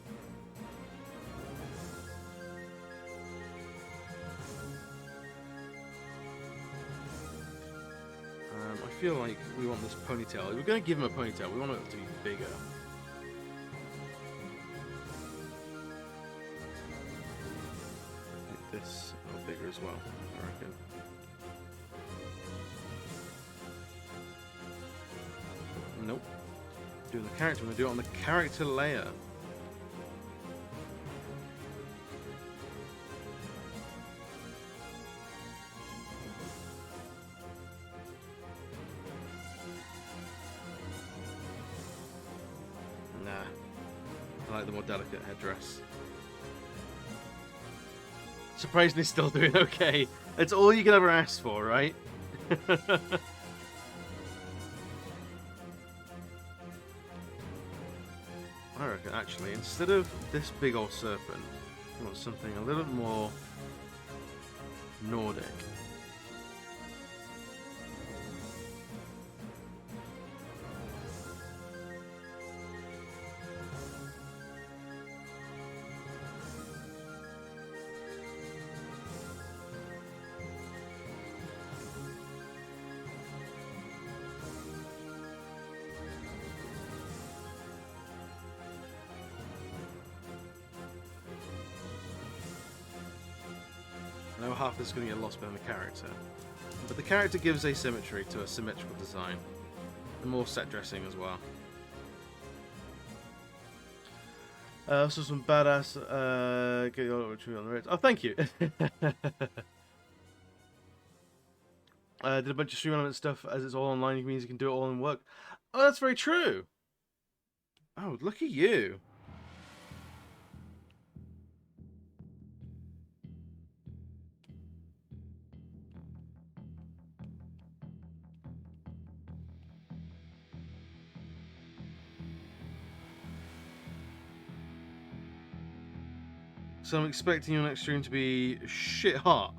I feel like we want this ponytail. We're going to give him a ponytail. We want it to be bigger. Like this, or bigger as well, I reckon. Nope. Do the character. I'm going to do it on the character layer. I like the more delicate headdress. Surprisingly still doing okay. That's all you can ever ask for, right? I reckon actually, instead of this big old serpent, I want something a little bit more Nordic. half this is going to get lost behind the character. But the character gives asymmetry to a symmetrical design. And more set dressing as well. Also some badass get your tree on the red. Oh, thank you. Did a bunch of stream element stuff as it's all online. It means you can do it all in work. Oh, that's very true. Oh, look at you. So I'm expecting your next stream to be shit hot.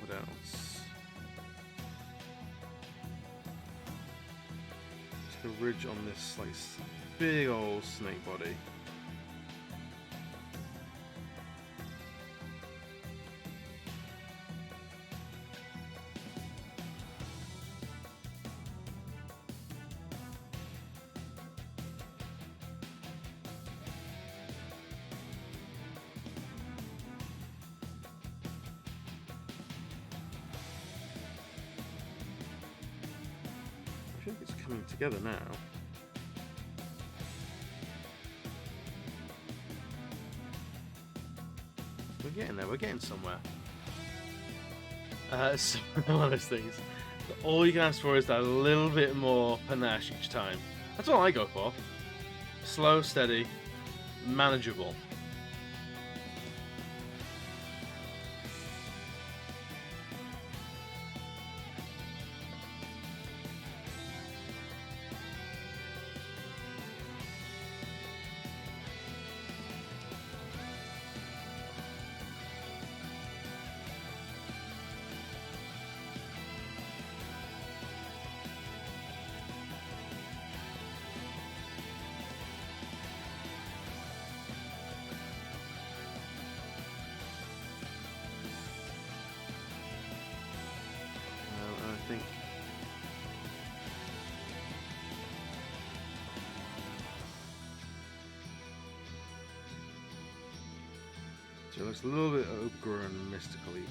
What else? Just a ridge on this like big old snake body. I think it's coming together now. We're getting there, we're getting somewhere. It's one of those things. All you can ask for is that little bit more panache each time. That's all I go for. Slow, steady, manageable. So it looks a little bit overgrown and mystical even.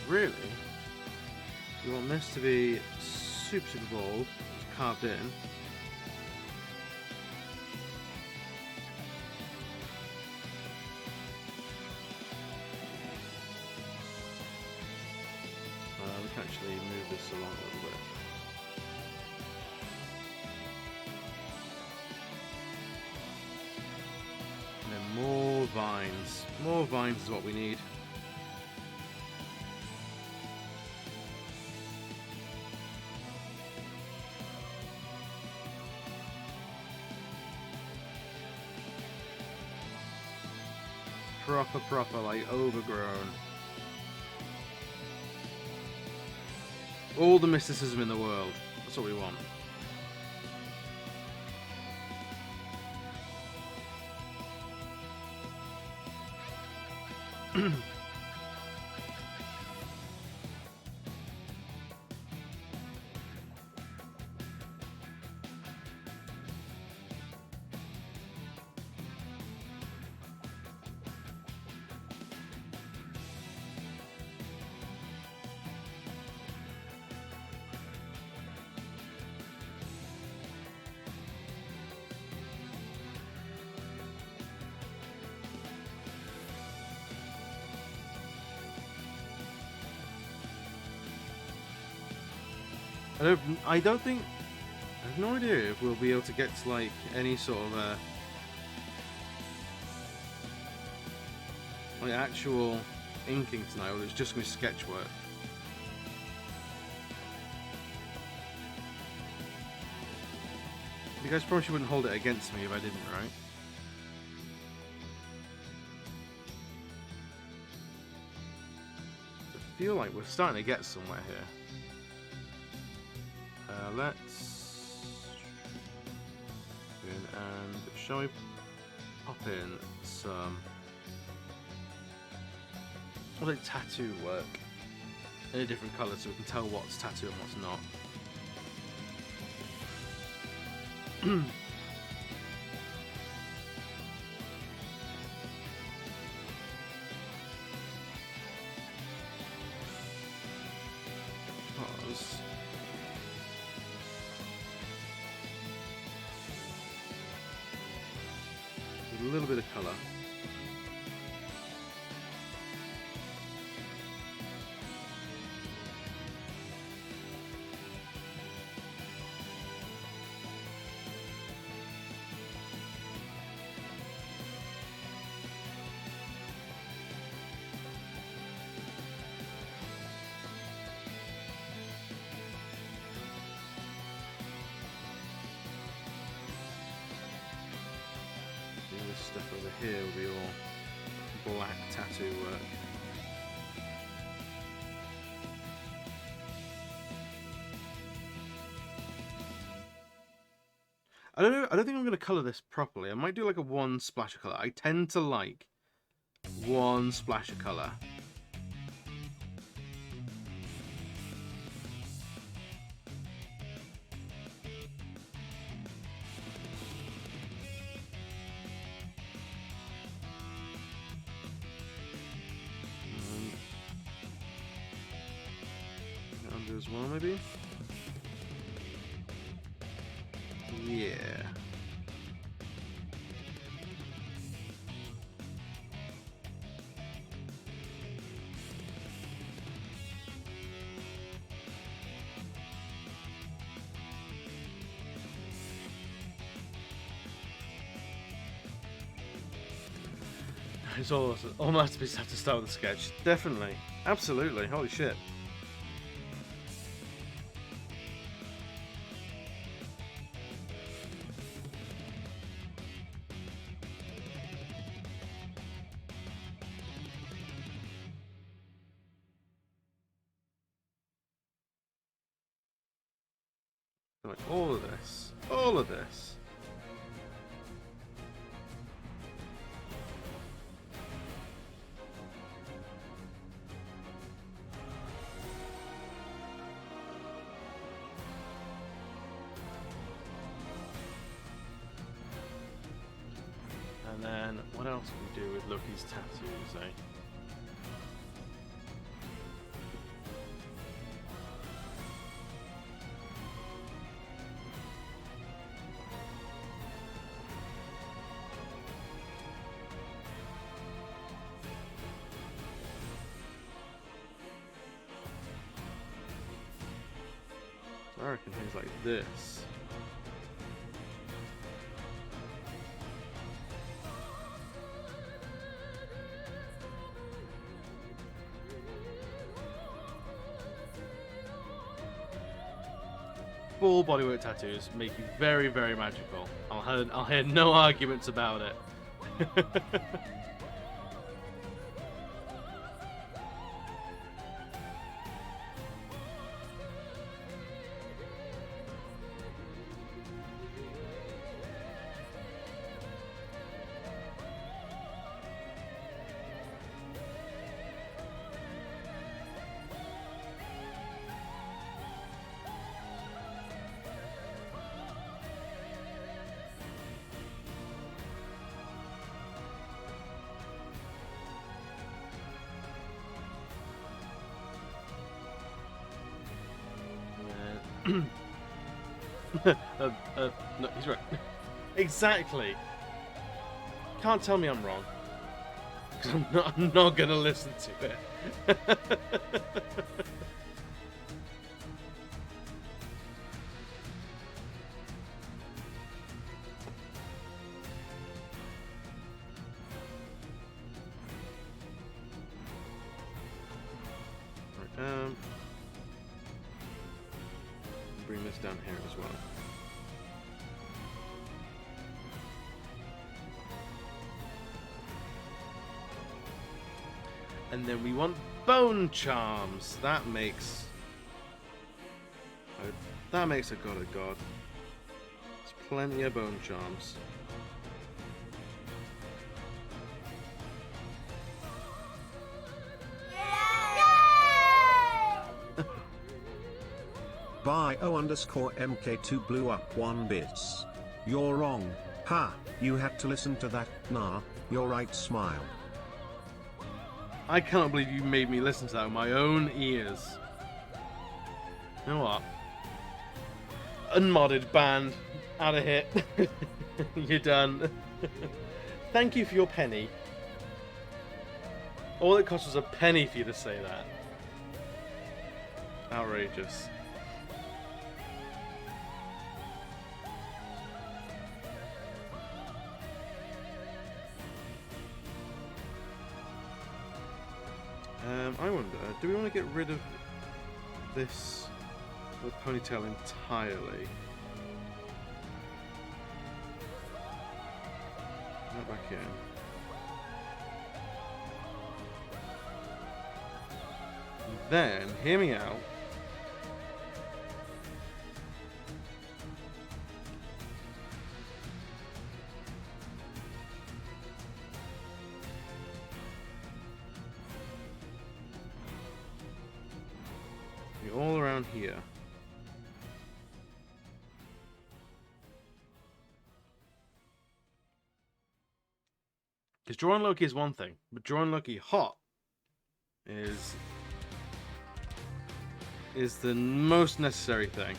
Really? You want this to be super bold, carved in. We can actually move this along a little bit. And then more vines. More vines is what we need. Proper, like, overgrown. All the mysticism in the world. That's what we want. I don't think. I have no idea if we'll be able to get to like any sort of like actual inking tonight, or it's just gonna be sketch work. You guys probably wouldn't hold it against me if I didn't, right? feel like we're starting to get somewhere here. Let's go in and shall we pop in some like tattoo work in a different colour so we can tell what's tattoo and what's not. A little bit of colour. This stuff over here will be all black tattoo work. I don't know. I don't think I'm going to colour this properly. I might do like a one splash of colour. I tend to like one splash of colour. Under as well, maybe. Yeah. It's all masterpiece have to start with a sketch. Definitely. Absolutely. Holy shit. Like all of this. All of this. And then, what else can we do with Loki's tattoos, eh? I reckon things like this. Full bodywork tattoos make you very, very magical. I'll hear no arguments about it. No, he's right. Exactly. Can't tell me I'm wrong. Because I'm not gonna listen to it. Right, bring this down here as well. And then we want bone charms. That makes a god a god. There's plenty of bone charms. 𝘽𝙍𝙐𝙎_MK2 blew up 1 bits. You're wrong. Ha, you had to listen to that. Nah, you're right, smile. I can't believe you made me listen to that with my own ears. You know what? Unmodded band. Out of here. You're done. Thank you for your penny. All it cost was a penny for you to say that. Outrageous. I wonder, do we want to get rid of this ponytail entirely? Not back in. And then, hear me out. All around here. Because drawing Loki is one thing, but drawing Loki hot is the most necessary thing.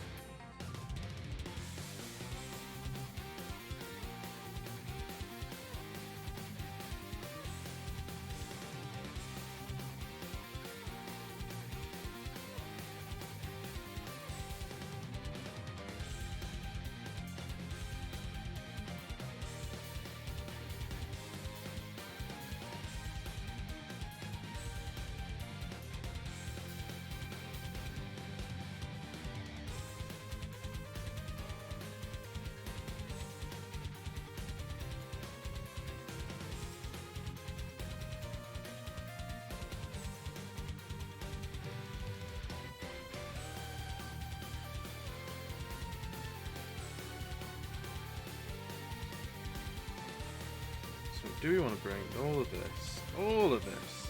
Do we want to bring all of this,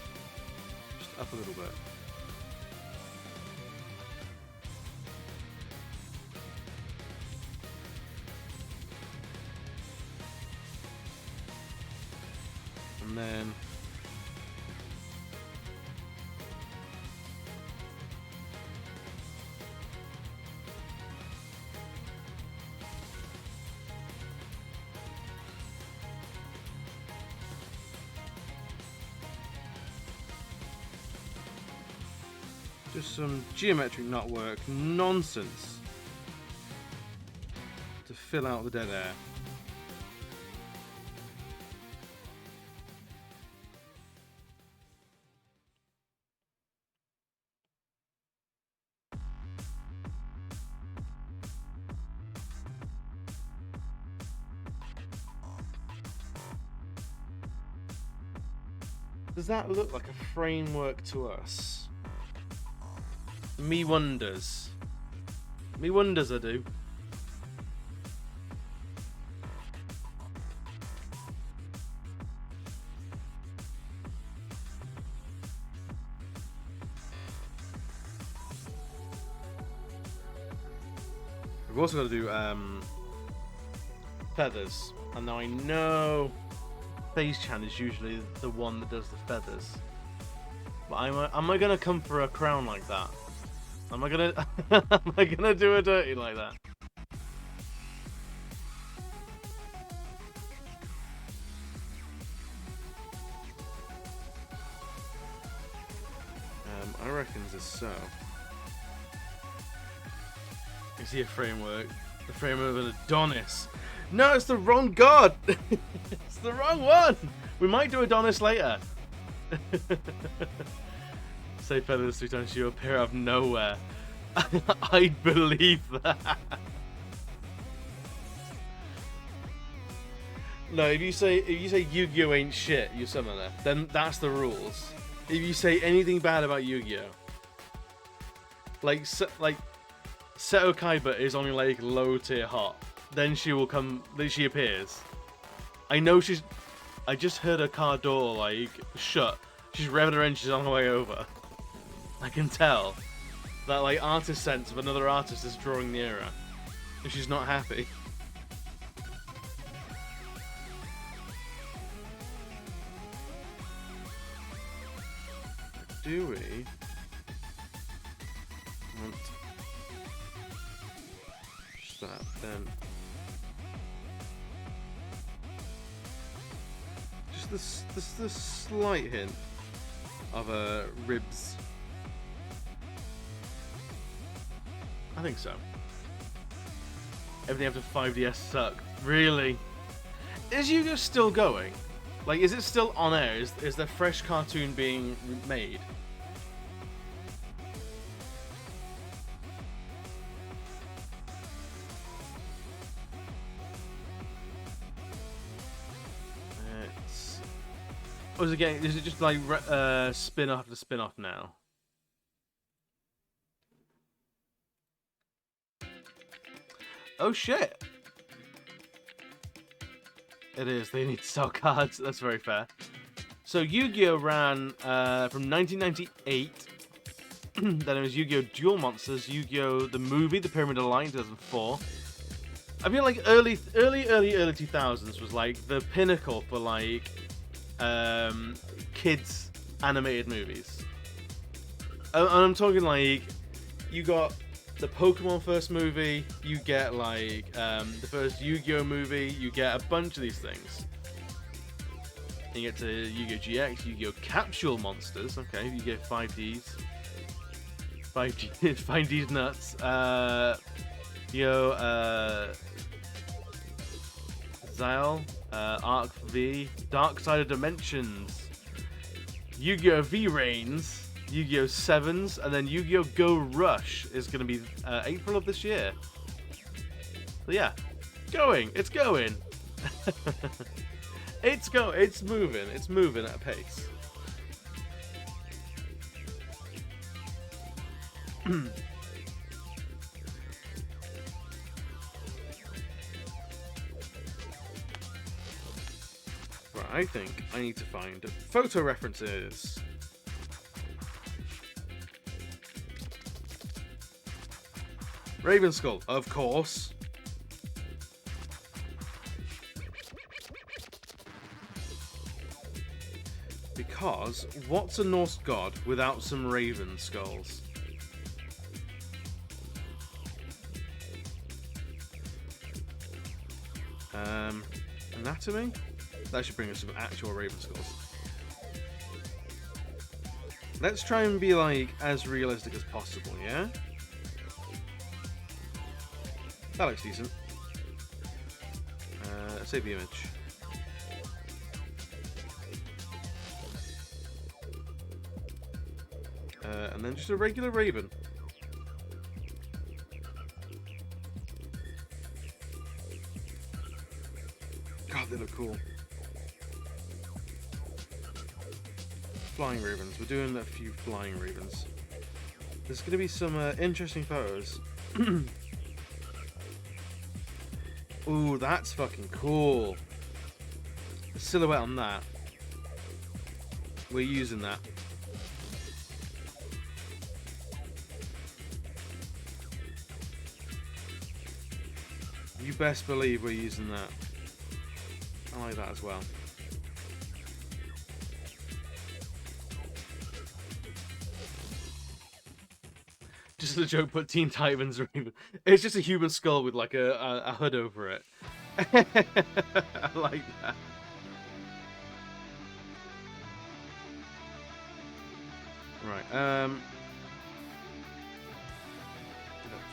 just up a little bit? And then just some geometric knotwork nonsense to fill out the dead air. Does that look like a framework to us? Me wonders. Me wonders I do. We've also got to do feathers. And now I know Chan is usually the one that does the feathers. But am I gonna come for a crown like that? Am I gonna do a dirty like that? I reckon it's so. Is he a framework? The framework of an Adonis. No, it's the wrong god! It's the wrong one! We might do Adonis later. Say feathers 3 times, you appear out of nowhere. I believe that. No, if you say Yu-Gi-Oh ain't shit, you summoner, then that's the rules. if you say anything bad about Yu-Gi-Oh, like Seto Kaiba is only like low tier hot, then she will come. Then she appears. I know she's. I just heard her car door like shut. She's revving her engine on her way over. I can tell that like artist sense of another artist is drawing near her, and she's not happy. Do we want that then? Just the slight hint of ribs. I think so. Everything after 5DS sucked. Really? Is Yu-Gi-Oh still going? Like, is it still on air? Is there fresh cartoon being made? Or is it just like spin-off after spin-off now? Oh shit! It is. They need to sell cards. That's very fair. So Yu-Gi-Oh ran from 1998. Then it was Yu-Gi-Oh! Duel Monsters, Yu-Gi-Oh! The movie, The Pyramid of Light, 2004. I feel like early 2000s was like the pinnacle for like kids animated movies. And I'm talking like you got the Pokemon first movie, you get like the first Yu-Gi-Oh movie, you get a bunch of these things. You get to Yu-Gi-Oh! GX, Yu-Gi-Oh! Capsule Monsters, okay, you get 5Ds. 5D's nuts. Zyl, Arc V, Dark Side of Dimensions, Yu-Gi-Oh! V-Rains, Yu-Gi-Oh! 7s, and then Yu-Gi-Oh! Go Rush is going to be April of this year. So yeah, it's going. It's moving at a pace. Right, I think I need to find photo references. Ravenskull, of course. Because what's a Norse god without some raven skulls? Anatomy? That should bring us some actual raven skulls. Let's try and be like as realistic as possible, yeah? That looks decent. Save the image. And then just a regular raven. God, they look cool. Flying ravens. We're doing a few flying ravens. There's going to be some interesting photos. Ooh, that's fucking cool. The silhouette on that. We're using that. You best believe we're using that. I like that as well. Just a joke, put Teen Titans Raven. It's just a human skull with like a hood over it. I like that. Right, that's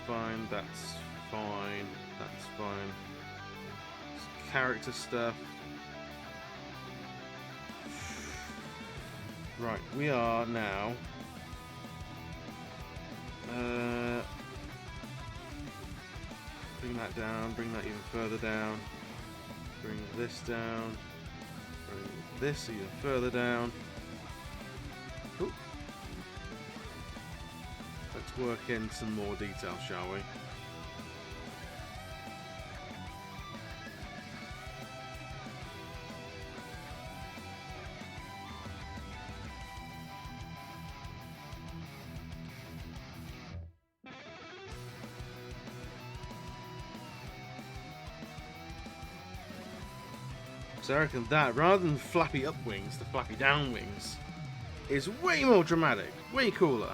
fine, that's fine, that's fine. It's character stuff. Right, we are now. Bring that down, bring that even further down. Bring this down. Bring this even further down. work in some more detail, shall we? So I reckon that, rather than flappy up wings, the flappy down wings is way more dramatic, way cooler.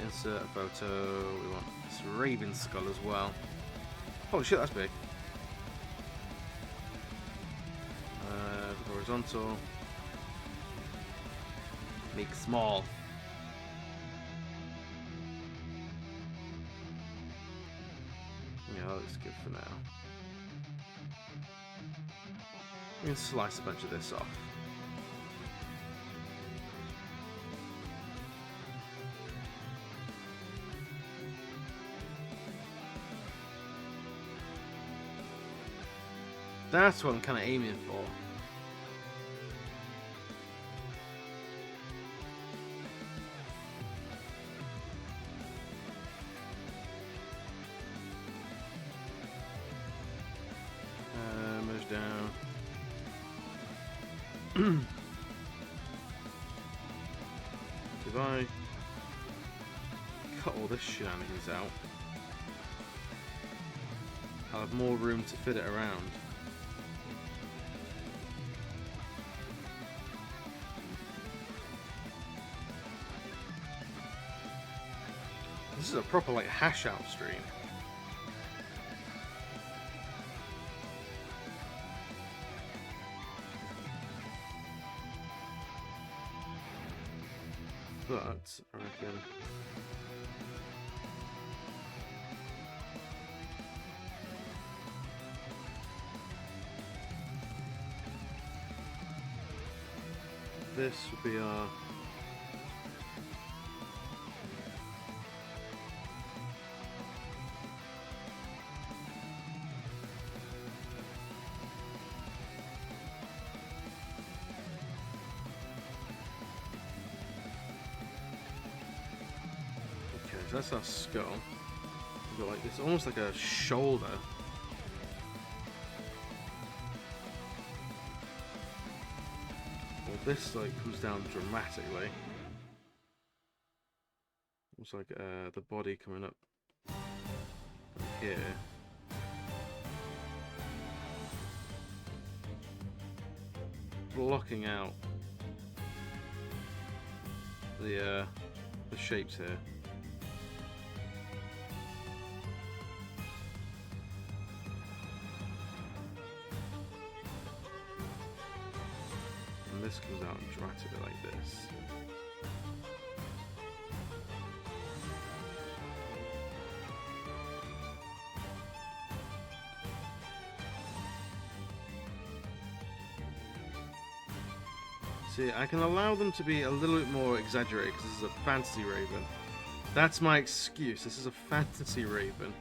Insert a photo. We want this raven skull as well. Holy shit, that's big. Horizontal. Make small. Yeah, that looks good for now. We can slice a bunch of this off. That's what I'm kind of aiming for. Merge down. If I cut all this shenanigans out, I'll have more room to fit it around. This is a proper like hash out stream. But I reckon this would be our that's our skull. We've got like it's almost like a shoulder. Well, this like comes down dramatically. Looks like the body coming up from here. Blocking out the shapes here. This comes out dramatically like this. See, I can allow them to be a little bit more exaggerated because this is a fantasy raven. That's my excuse. This is a fantasy raven.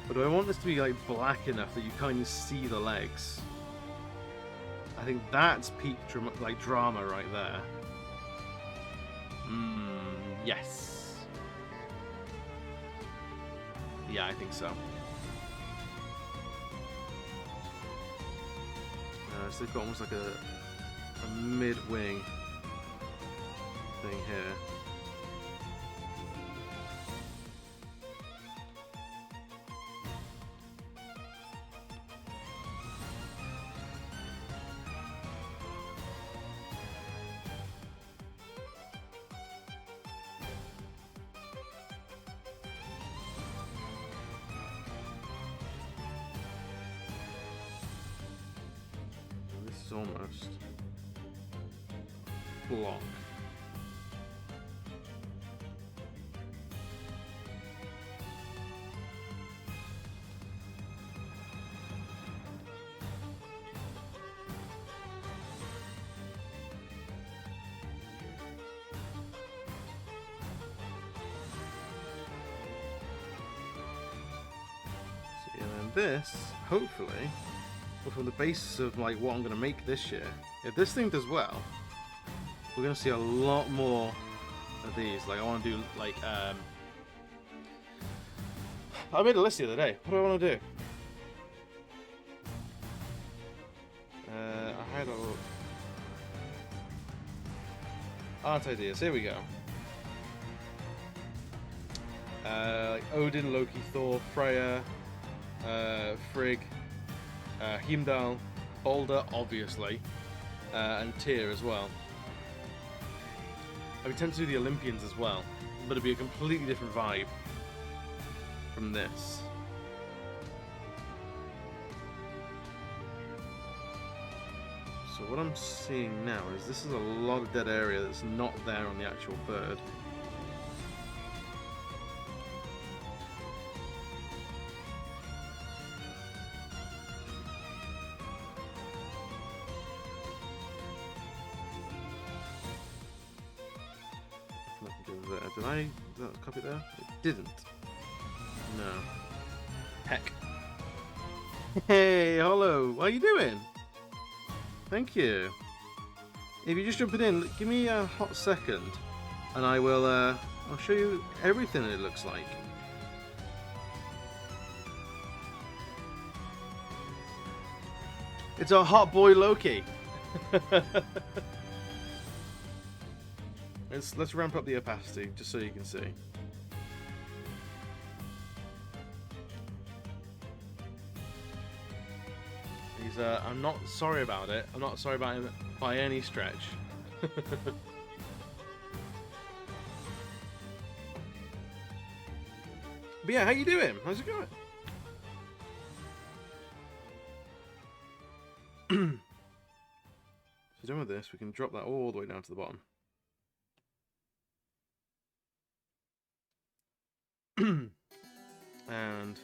But do I want this to be like black enough that you kind of see the legs? I think that's peak drama right there. Yes. Yeah, I think so. So they've got almost like a mid-wing thing here. Almost block. this, hopefully, will form the basis of like what I'm going to make this year. If this thing does well, we're going to see a lot more of these. Like I want to do like I made a list the other day. What do I want to do? I had a art ideas. Here we go. Like Odin, Loki, Thor, Freya, Frigg, Heimdall, Balder, obviously, and Tyr as well. I would tend to do the Olympians as well, but it'd be a completely different vibe from this. So what I'm seeing now is this is a lot of dead area that's not there on the actual bird. Did that copy there? It didn't. No. Heck. Hey, hello. What are you doing? Thank you. If you're just jumping in, give me a hot second, and I will. I'll show you everything it looks like. It's our hot boy Loki. Let's ramp up the opacity just so you can see. I'm not sorry about it. I'm not sorry about him by any stretch. But yeah, how you doing? How's it going? So done with this, we can drop that all the way down to the bottom. And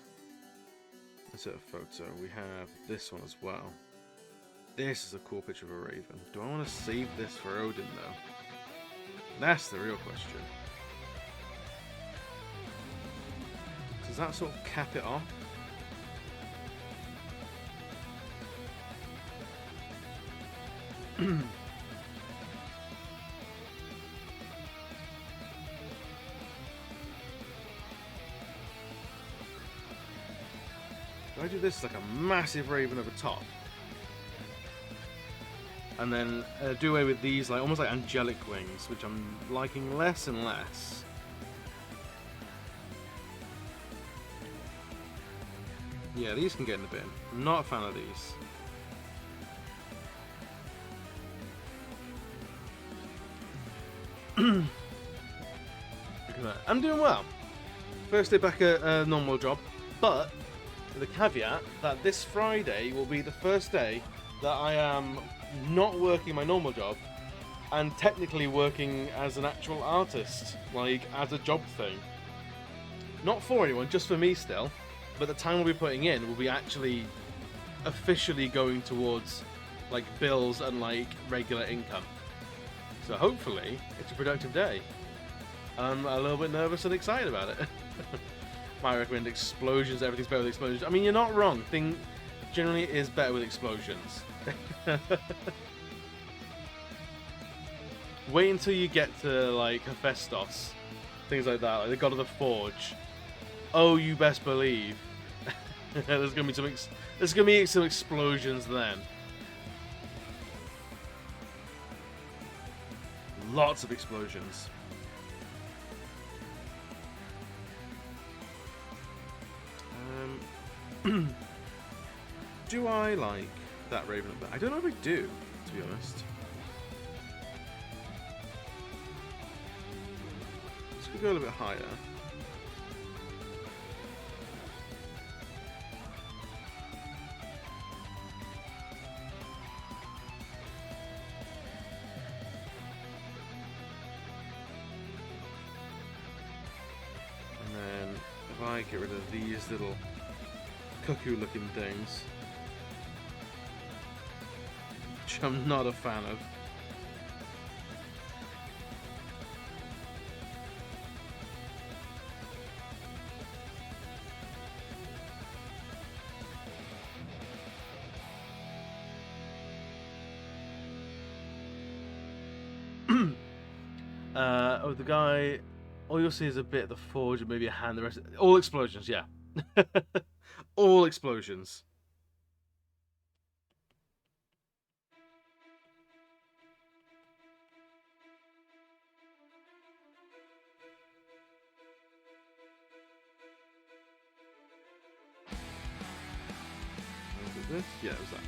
insert a photo. We have this one as well. This is a cool picture of a raven. Do I want to save this for Odin though? That's the real question. Does that sort of cap it off? I do this like a massive raven over top, and then do away with these like almost like angelic wings, which I'm liking less and less. Yeah, these can get in the bin. I'm not a fan of these. Look at that. I'm doing well. First day back at a normal job, but with the caveat that this Friday will be the first day that I am not working my normal job and technically working as an actual artist, like as a job thing. Not for anyone, just for me still, but the time we'll be putting in will be actually officially going towards like bills and like regular income. So hopefully it's a productive day. I'm a little bit nervous and excited about it. Might recommend explosions. Everything's better with explosions. I mean, you're not wrong. Thing generally is better with explosions. Wait until you get to like Hephaestus, things like that, like the god of the forge. Oh, you best believe there's gonna be some explosions then. Lots of explosions. Do I like that raven up there? I don't know if I do, to be honest. Let's go a little bit higher. And then if I get rid of these little cuckoo looking things, which I'm not a fan of. Oh, the guy. All you'll see is a bit of the forge and maybe a hand. The rest, all explosions. Yeah, all explosions. Was it this? Yeah, it was that.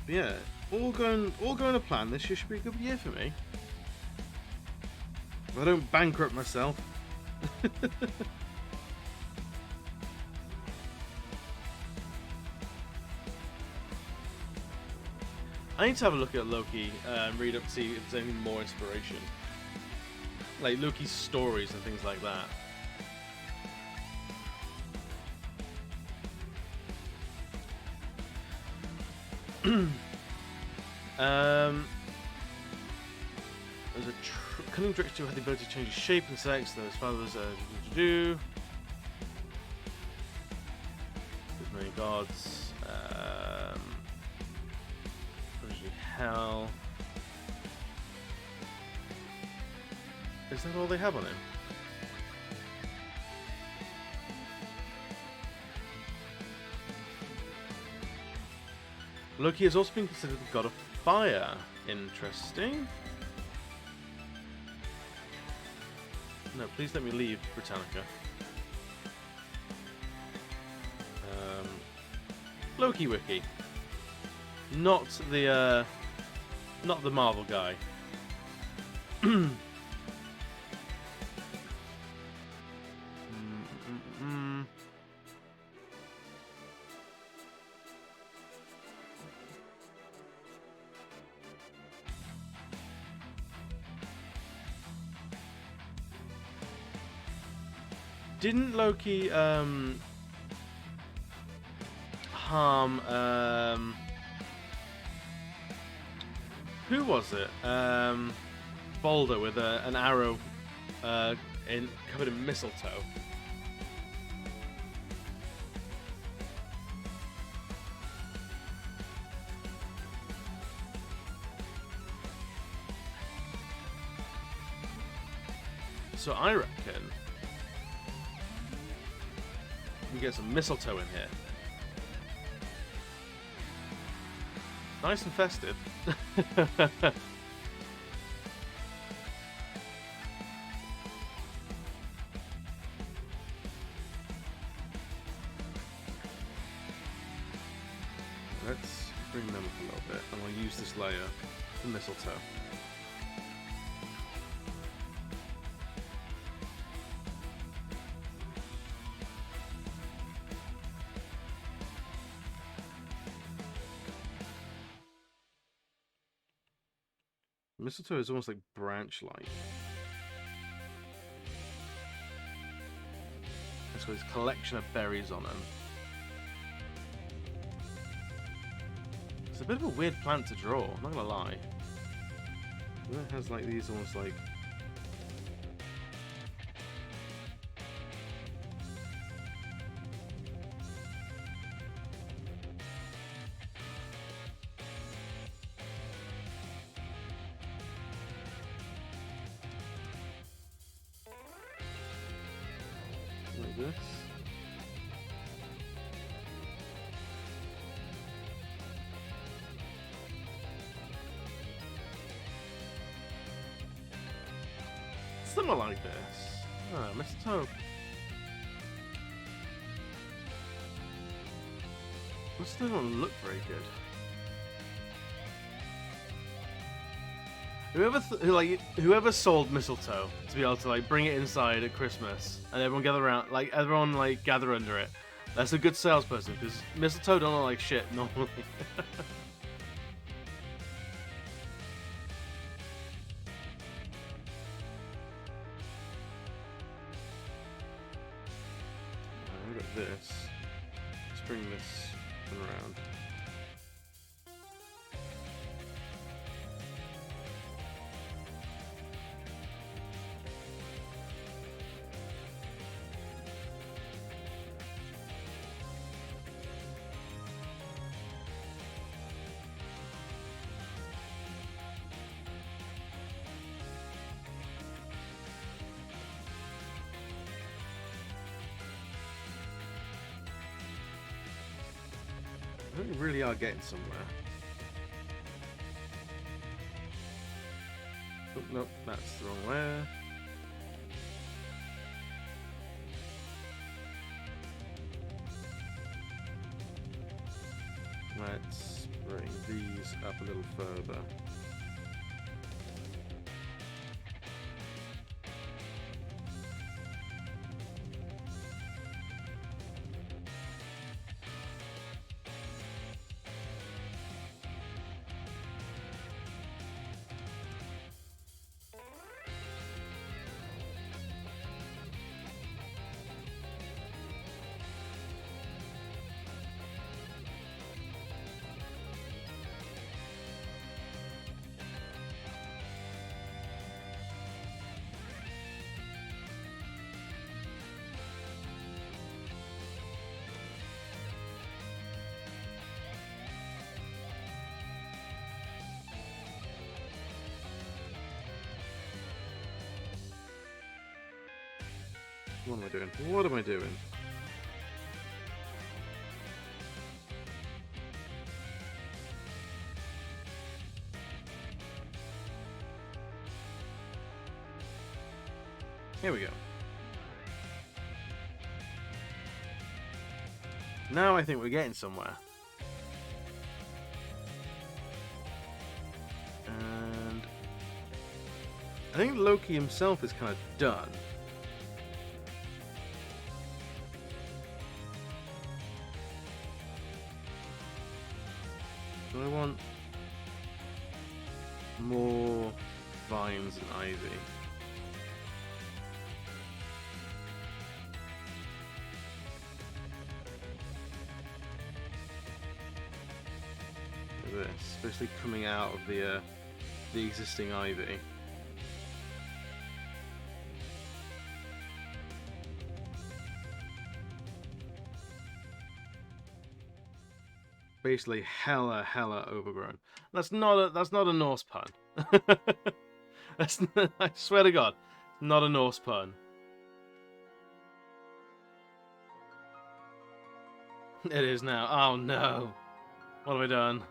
But yeah, all going to plan. This year should be a good year for me. If I don't bankrupt myself. I need to have a look at Loki and read up to see if there's any more inspiration. Like Loki's stories and things like that. There's a cunning trickster who had the ability to change his shape and sex, though his father was There's many gods. Originally hell. Is that all they have on him? Loki has also been considered the god of fire. Interesting. No, please let me leave Britannica. Loki wiki. Not the Marvel guy. Didn't Loki harm who was it? Boulder with an arrow covered in mistletoe. So I reckon we get some mistletoe in here. Nice and festive. Let's bring them up a little bit, and I'll use this layer for mistletoe. Mistletoe is almost like branch-like. It's got this collection of berries on them. It's a bit of a weird plant to draw, I'm not gonna lie. It has like these almost like... like this. Something like this. Ah, mistletoe. Mistletoe don't look very good. Whoever sold mistletoe to be able to like bring it inside at Christmas and everyone gather around, like everyone like gather under it. That's a good salesperson because mistletoe don't look like shit normally. Look at this. Let's bring this around. think we really are getting somewhere. Oh, nope, that's the wrong way. Let's bring these up a little further. What am I doing? What am I doing? Here we go. Now I think we're getting somewhere. And I think Loki himself is kind of done. So I want more vines and ivy. Look at this, especially coming out of the existing ivy. Basically, hella overgrown. That's not a Norse pun. I swear to God, not a Norse pun. It is now. Oh no! What have I done?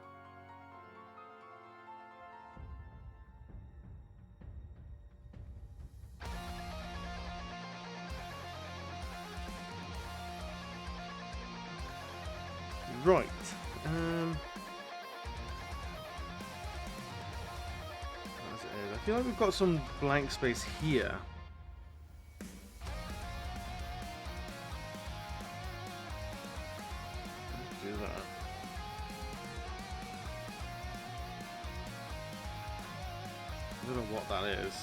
Right. I feel like we've got some blank space here. Let's do that. I don't know what that is.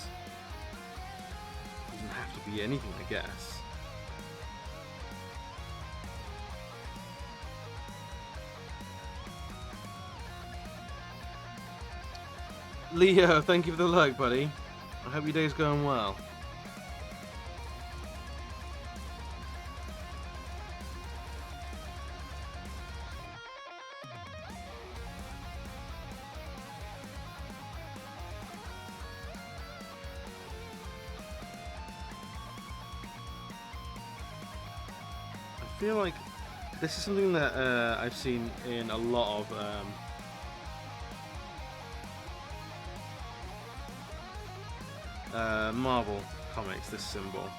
Doesn't have to be anything, I guess. Leo, thank you for the like, buddy. I hope your day's going well. I feel like this is something that I've seen in a lot of Marvel comics, this symbol.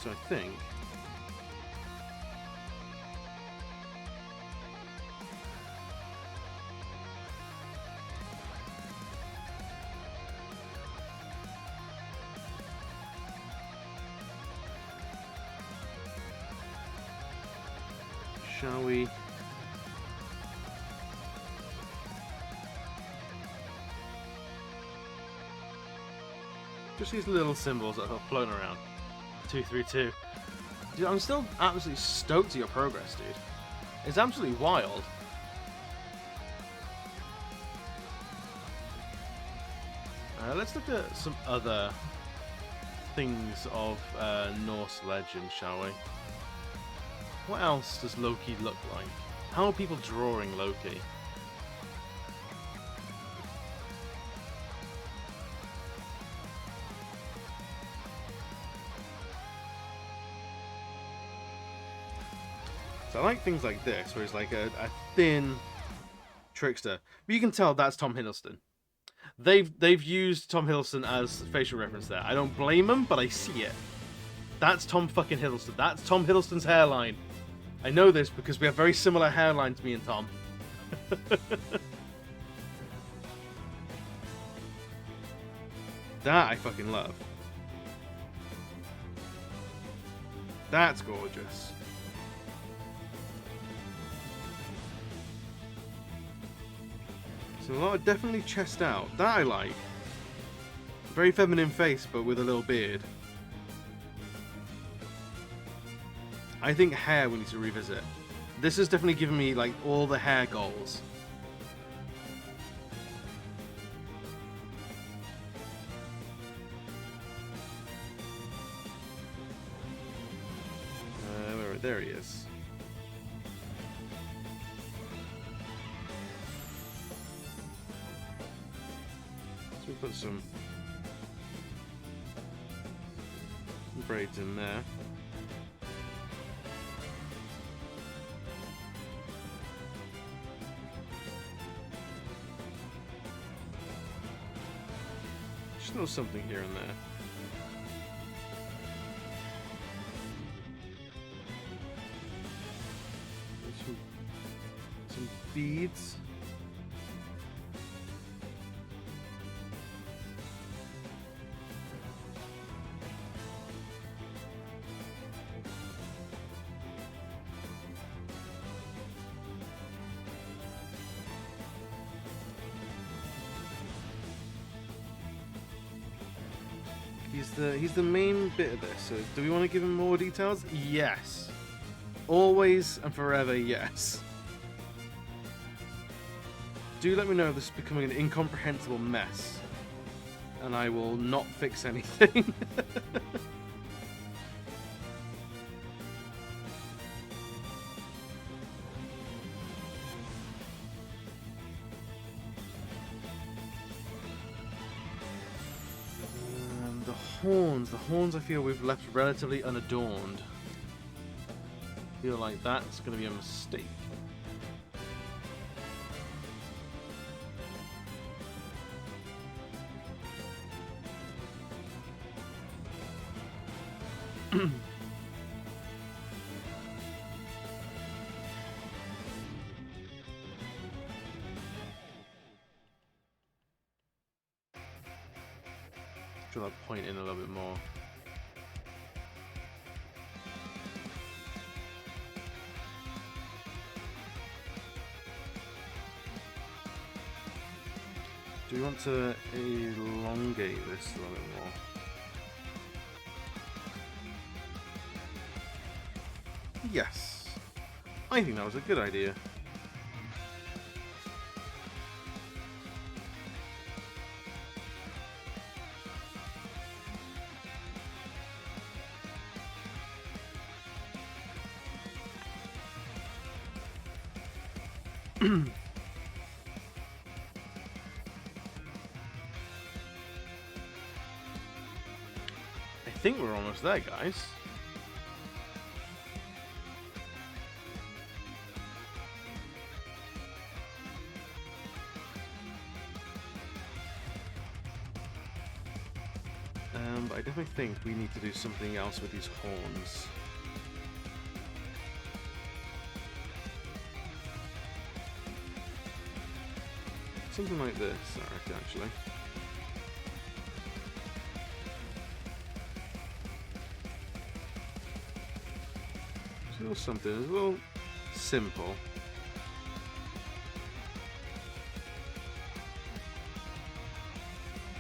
So I think shall we? Just these little symbols that are floating around. 232. Dude, I'm still absolutely stoked at your progress, dude. It's absolutely wild. Let's look at some other things of Norse legend, shall we? What else does Loki look like? How are people drawing Loki? So I like things like this, where it's like a thin trickster. But you can tell that's Tom Hiddleston. They've used Tom Hiddleston as facial reference there. I don't blame them, but I see it. That's Tom fucking Hiddleston. That's Tom Hiddleston's hairline. I know this because we have very similar hairlines, me and Tom. That I fucking love. That's gorgeous. So a lot of definitely chest out. That I like. Very feminine face, but with a little beard. I think hair we need to revisit. This has definitely given me like all the hair goals. There he is. So we put some braids in there. Just know something here and there. Some beads. He's the main bit of this. So do we want to give him more details? Yes. Always and forever, yes. Do let me know if this is becoming an incomprehensible mess, and I will not fix anything. The horns I feel we've left relatively unadorned. I feel like that's going to be a mistake. Draw that point in a little bit more. Do we want to elongate this a little bit more? Yes. I think that was a good idea. I think we're almost there, guys. But I definitely think we need to do something else with these horns. Something like this, I reckon, actually. A little something, it's a little simple.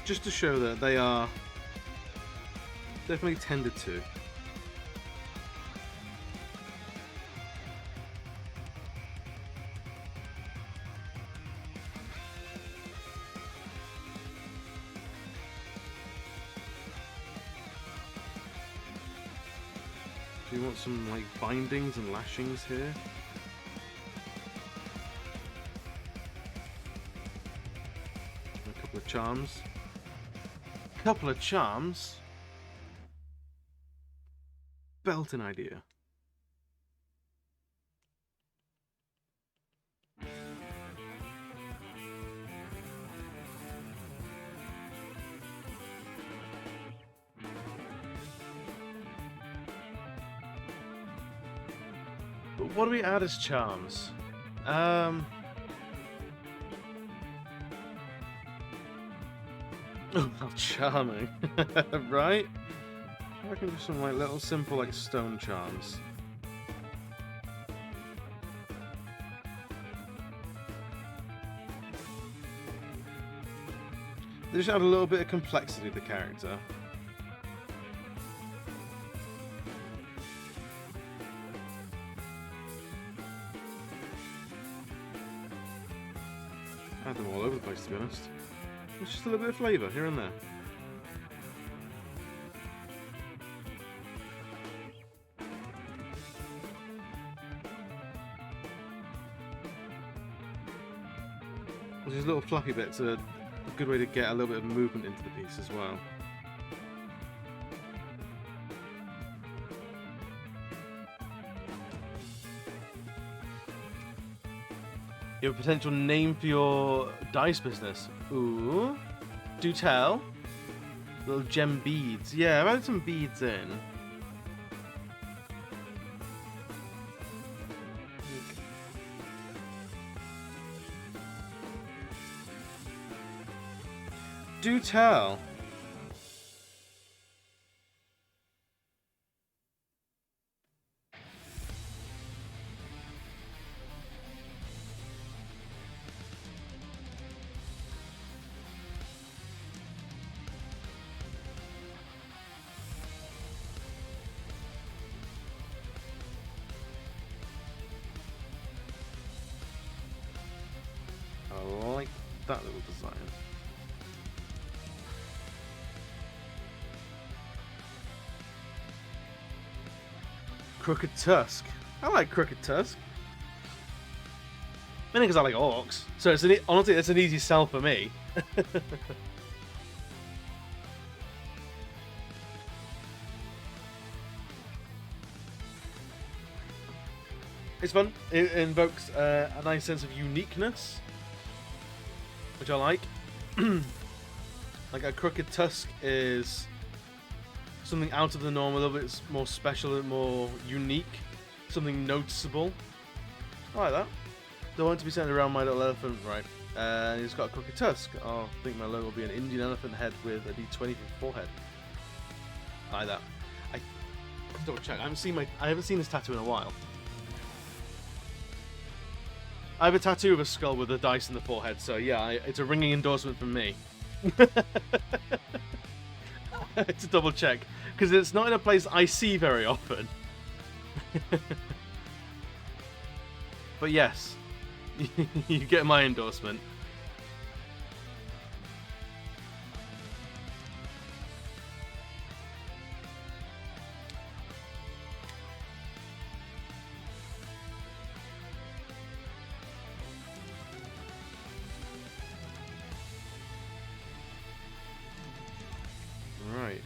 Just to show that they are definitely tended to. Do you want some like bindings and lashings here? A couple of charms. Couple of charms. Belting idea. But what do we add as charms? Oh, how charming. Right? I reckon do some like little simple like stone charms. They just add a little bit of complexity to the character. Add them all over the place, to be honest. It's just a little bit of flavour here and there. These little fluffy bits are a good way to get a little bit of movement into the piece as well. You have a potential name for your dice business. Ooh. Do tell. Little gem beads. Yeah, I've added some beads in. Do tell. I like that little design. Crooked Tusk. I like Crooked Tusk. Mainly because I like orcs. So it's honestly, it's an easy sell for me. It's fun. It invokes a nice sense of uniqueness, which I like. Like a Crooked Tusk is something out of the norm, a little bit more special and more unique, something noticeable. I like that. Don't want to be sent around my little elephant, right? He's got a Crooked Tusk. I think my logo will be an Indian elephant head with a D20 for forehead. I like that. I have to double check. I haven't seen this tattoo in a while. I have a tattoo of a skull with a dice in the forehead, so yeah, it's a ringing endorsement from me. To double check, because it's not in a place I see very often. But yes, you get my endorsement. Right,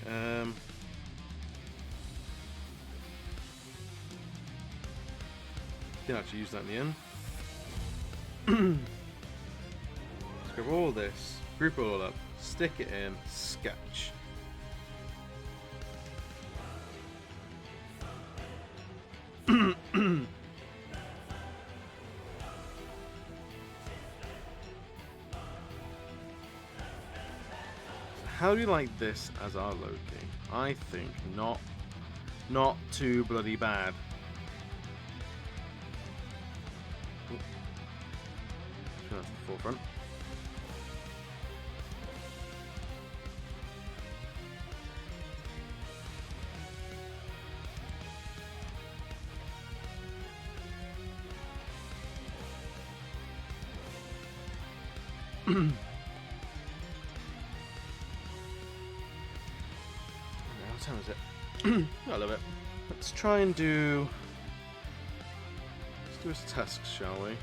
didn't actually use that in the end. Let's grab all this, group it all up, stick it in, sketch. How do you like this as our Loki? I think not too bloody bad. That's the forefront. What time is it? I love it. Let's try and do. Let's do his tasks, shall we?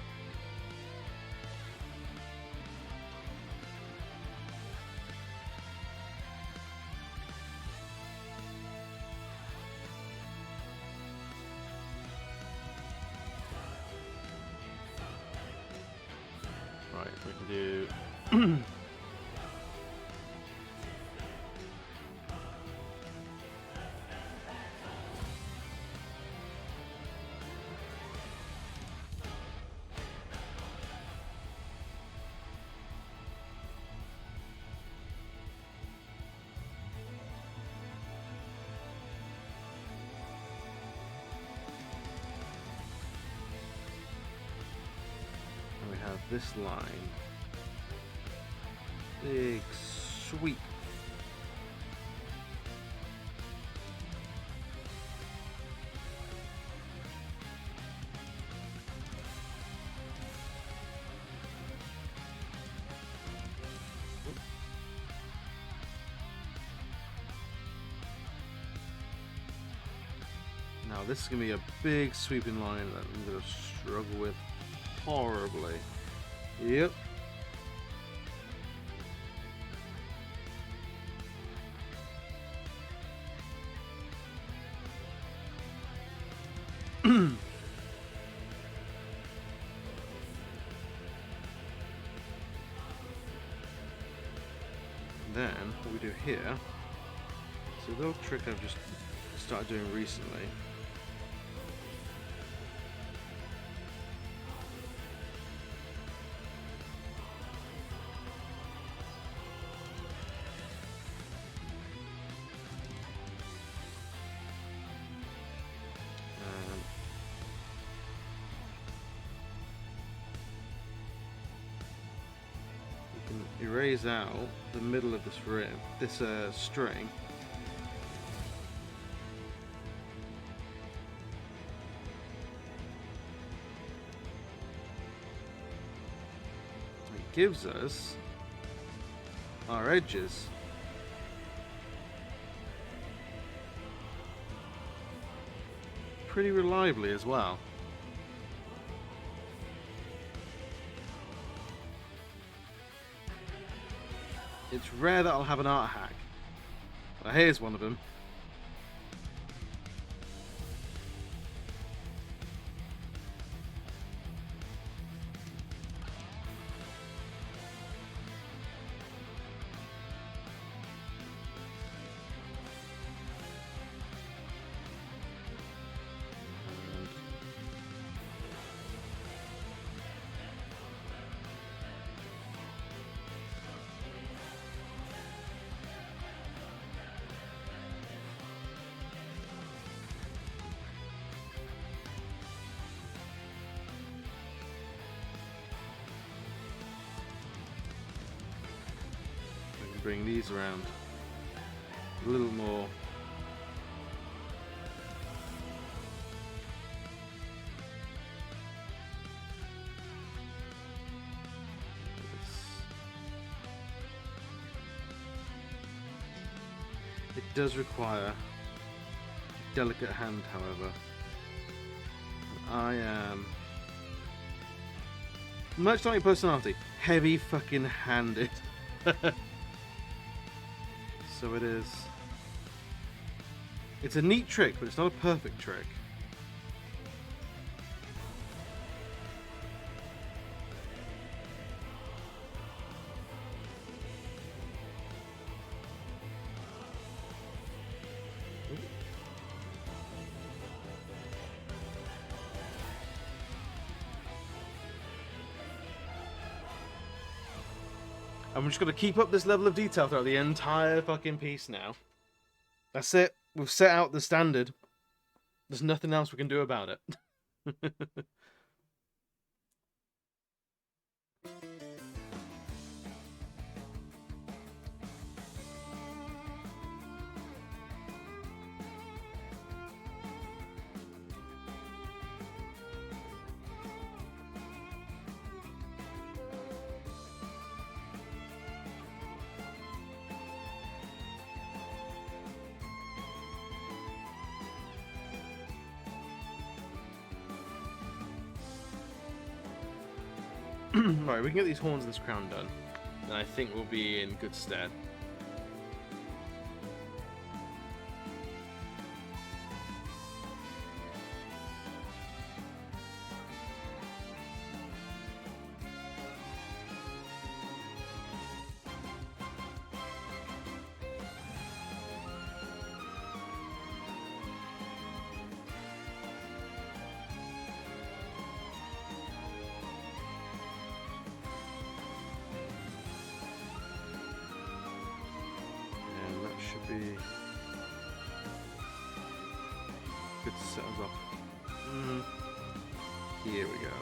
Right, we can do. this line. Big sweep. Now this is going to be a big sweeping line that I'm going to struggle with horribly. Yep. Then what we do here, so the little trick I've just started doing recently. Erase out the middle of this string, it gives us our edges. Pretty reliably as well. It's rare that I'll have an art hack. Well, here's one of them. Bring these around a little more. It does require a delicate hand, however. I am, much like my personality, heavy fucking handed. So it is. It's a neat trick, but it's not a perfect trick. I'm just going to keep up this level of detail throughout the entire fucking piece now. That's it. We've set out the standard. There's nothing else we can do about it. Right, we can get these horns and this crown done, and I think we'll be in good stead. Be good to set us off. Here we go.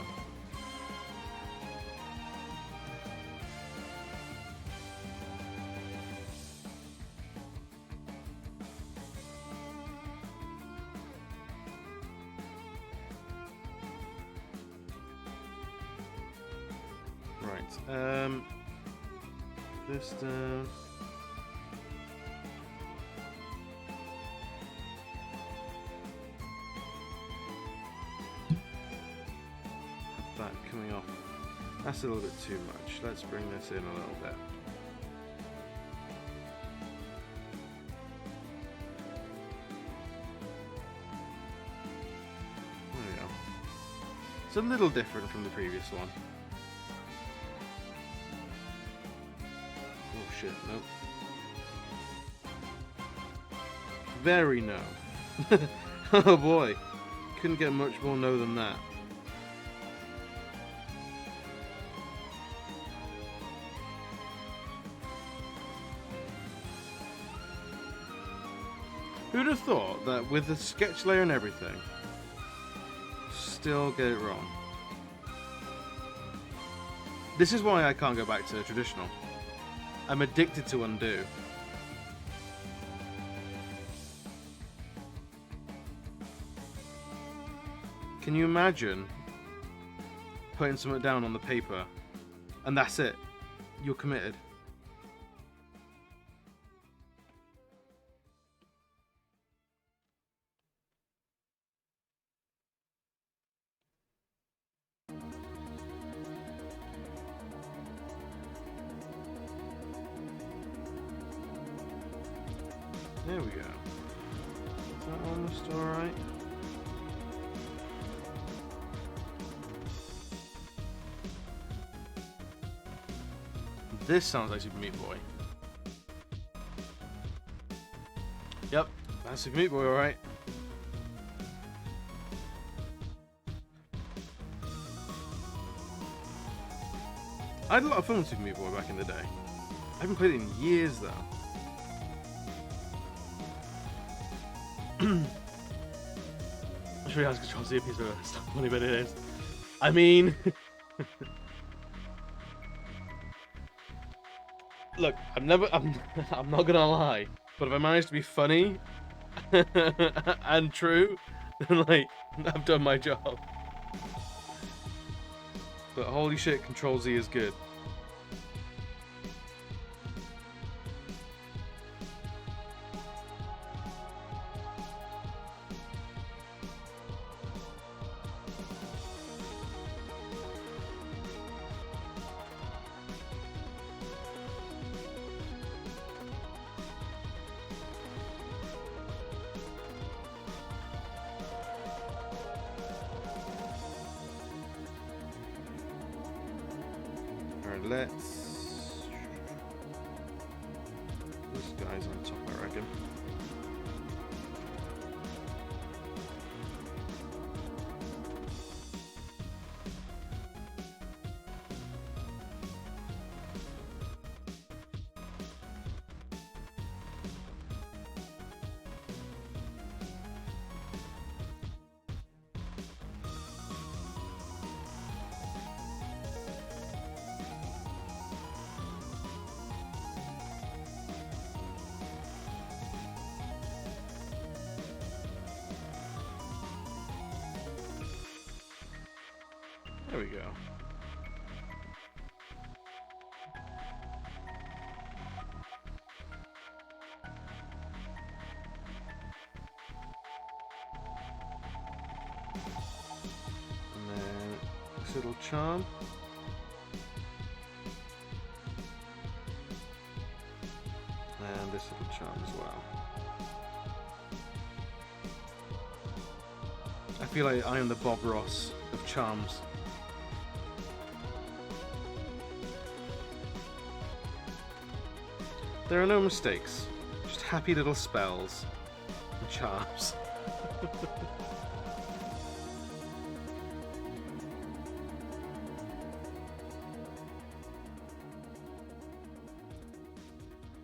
This down. Have that coming off. That's a little bit too much. Let's bring this in a little bit. There we go. It's a little different from the previous one. Oh shit, nope. Very no. Oh boy. Couldn't get much more no than that. Who'd have thought that with the sketch layer and everything, still get it wrong? This is why I can't go back to traditional. I'm addicted to undo. Can you imagine putting something down on the paper and that's it? You're committed. There we go. Is that almost alright? This sounds like Super Meat Boy. Yep, that's Super Meat Boy, alright. I had a lot of fun with Super Meat Boy back in the day. I haven't played it in years though. I'm sure he has Control Z piece of stuff funny, but it is. I mean, look, I'm not gonna lie, but if I manage to be funny and true, then like I've done my job. But holy shit, Control Z is good. Let's... This guy's on top, I reckon. There we go. And then this little charm. And this little charm as well. I feel like I am the Bob Ross of charms. There are no mistakes, just happy little spells and charms.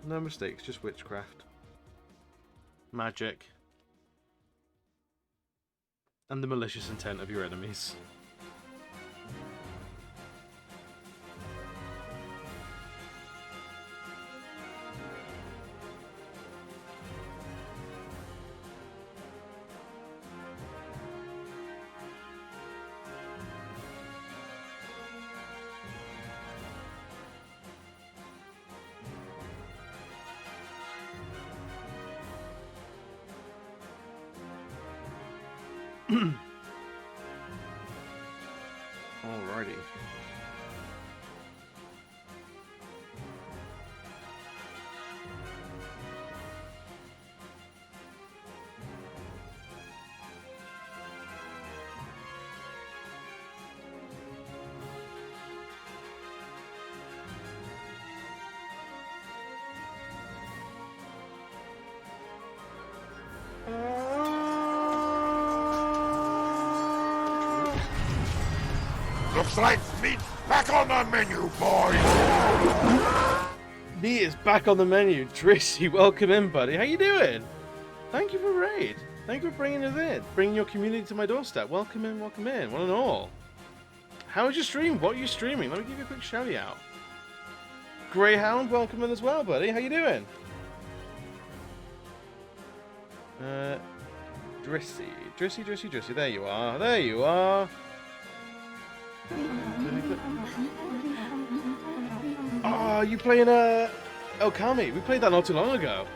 No mistakes, just witchcraft, magic, and the malicious intent of your enemies. Alrighty. Looks like meat's back on the menu, boys! Meat is back on the menu. 𝘽𝙍𝙎𝙃, welcome in, buddy. How you doing? Thank you for raid. Thank you for bringing us in. Bringing your community to my doorstep. Welcome in, one and all. How was your stream? What are you streaming? Let me give you a quick shout out. Greyhound, welcome in as well, buddy. How you doing? 𝘽𝙍𝙎𝙃. There you are. There you are. Oh, you playing 𝘽𝙍𝙎𝙃? We played that not too long ago.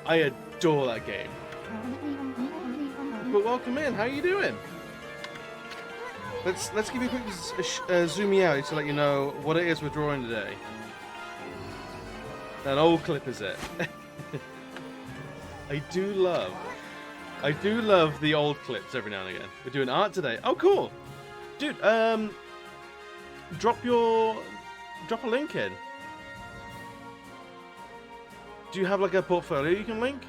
I adore that game. But welcome in. How you doing? Let's give you a quick zoomie out to let you know what it is we're drawing today. An old clip is it? I do love the old clips every now and again. We're doing art today. Oh, cool, dude. Drop a link in. Do you have like a portfolio you can link?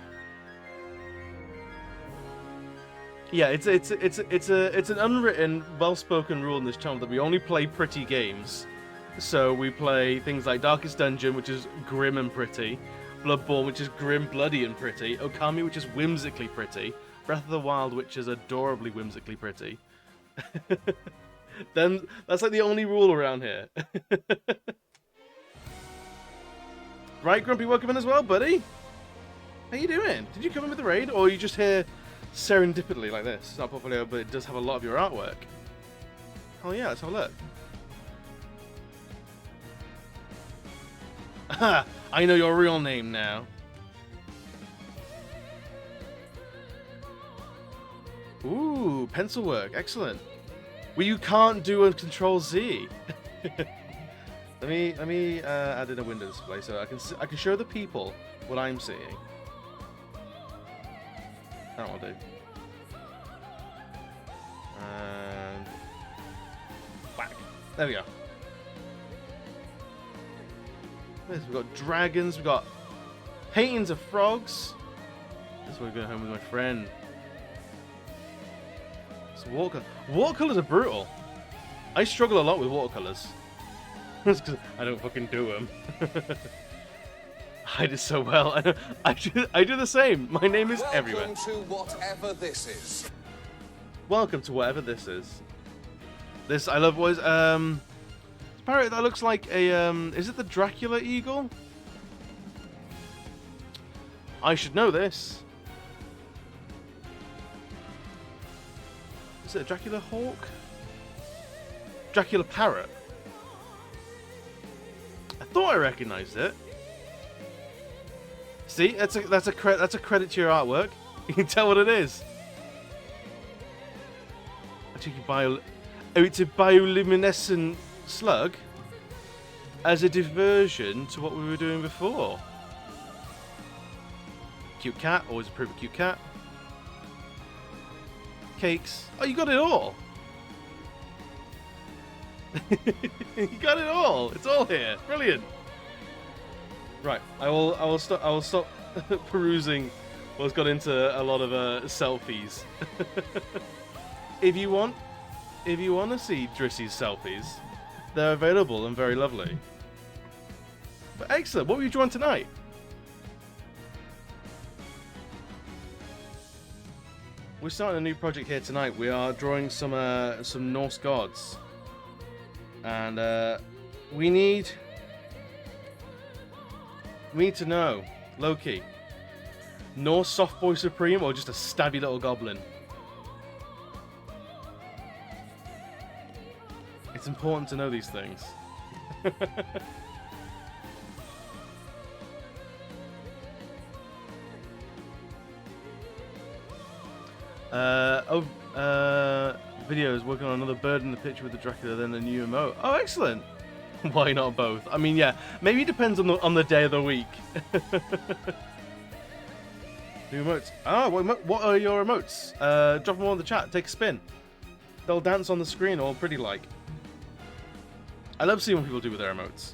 Yeah, it's an unwritten, well-spoken rule in this channel that we only play pretty games. So we play things like Darkest Dungeon, which is grim and pretty, Bloodborne, which is grim, bloody, and pretty, 𝘽𝙍𝙎𝙃, which is whimsically pretty, Breath of the Wild, which is adorably whimsically pretty. Then that's like the only rule around here. Right, Grumpy, welcome in as well, buddy. How you doing? Did you come in with the raid, or are you just here serendipitously like this? It's not a portfolio, but it does have a lot of your artwork. Oh yeah, let's have a look. Aha! I know your real name now. Ooh, pencil work, excellent. Well, you can't do a Control-Z. let me add in a window display so I can show the people what I'm seeing. That will do. And whack. There we go. We've got dragons. We've got paintings of frogs. This is where we're going home with my friend. Watercolors are brutal. I struggle a lot with watercolors. It's because I don't fucking do them. I did so well. I do the same. My name is everywhere. Welcome to whatever this is. Welcome to whatever this is. This I love boys. It's a parrot that looks like a is it the Dracula eagle? I should know this. Is it a Dracula hawk? Dracula parrot. I thought I recognized it. See, that's a credit to your artwork. You can tell what it is. Oh, it's a bioluminescent slug as a diversion to what we were doing before. Cute cat, always approve a cute cat. Cakes. Oh, you got it all. You got it all. It's all here. Brilliant. Right, I will stop perusing what's got into a lot of selfies. If you want to see Drissy's selfies, they're available and very lovely. But excellent. What were you drawing tonight? We're starting a new project here tonight. We are drawing some Norse gods, and we need to know, Loki, Norse softboi supreme or just a stabby little goblin? It's important to know these things. Videos working on another bird in the picture with the Dracula, then a new emote. Oh, excellent. Why not both? I mean, yeah, maybe it depends on the day of the week. New emotes. Ah, what are your emotes? Drop them all in the chat. Take a spin. They'll dance on the screen, all pretty like. I love seeing what people do with their emotes.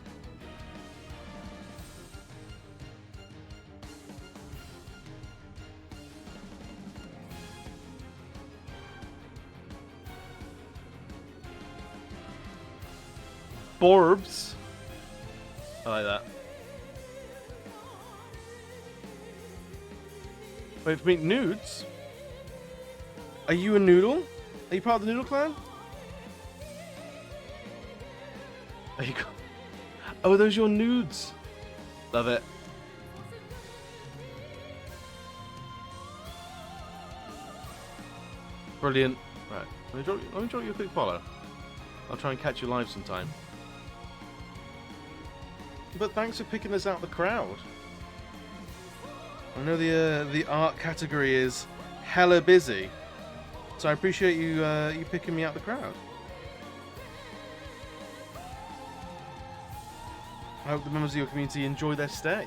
Borbs. I like that. Wait for me, nudes? Are you a noodle? Are you part of the noodle clan? Are you? Oh, are those your nudes? Love it. Brilliant. Right, let me drop you a quick follow. I'll try and catch you live sometime. But thanks for picking us out of the crowd. I know the art category is hella busy, so I appreciate you you picking me out of the crowd. I hope the members of your community enjoy their stay.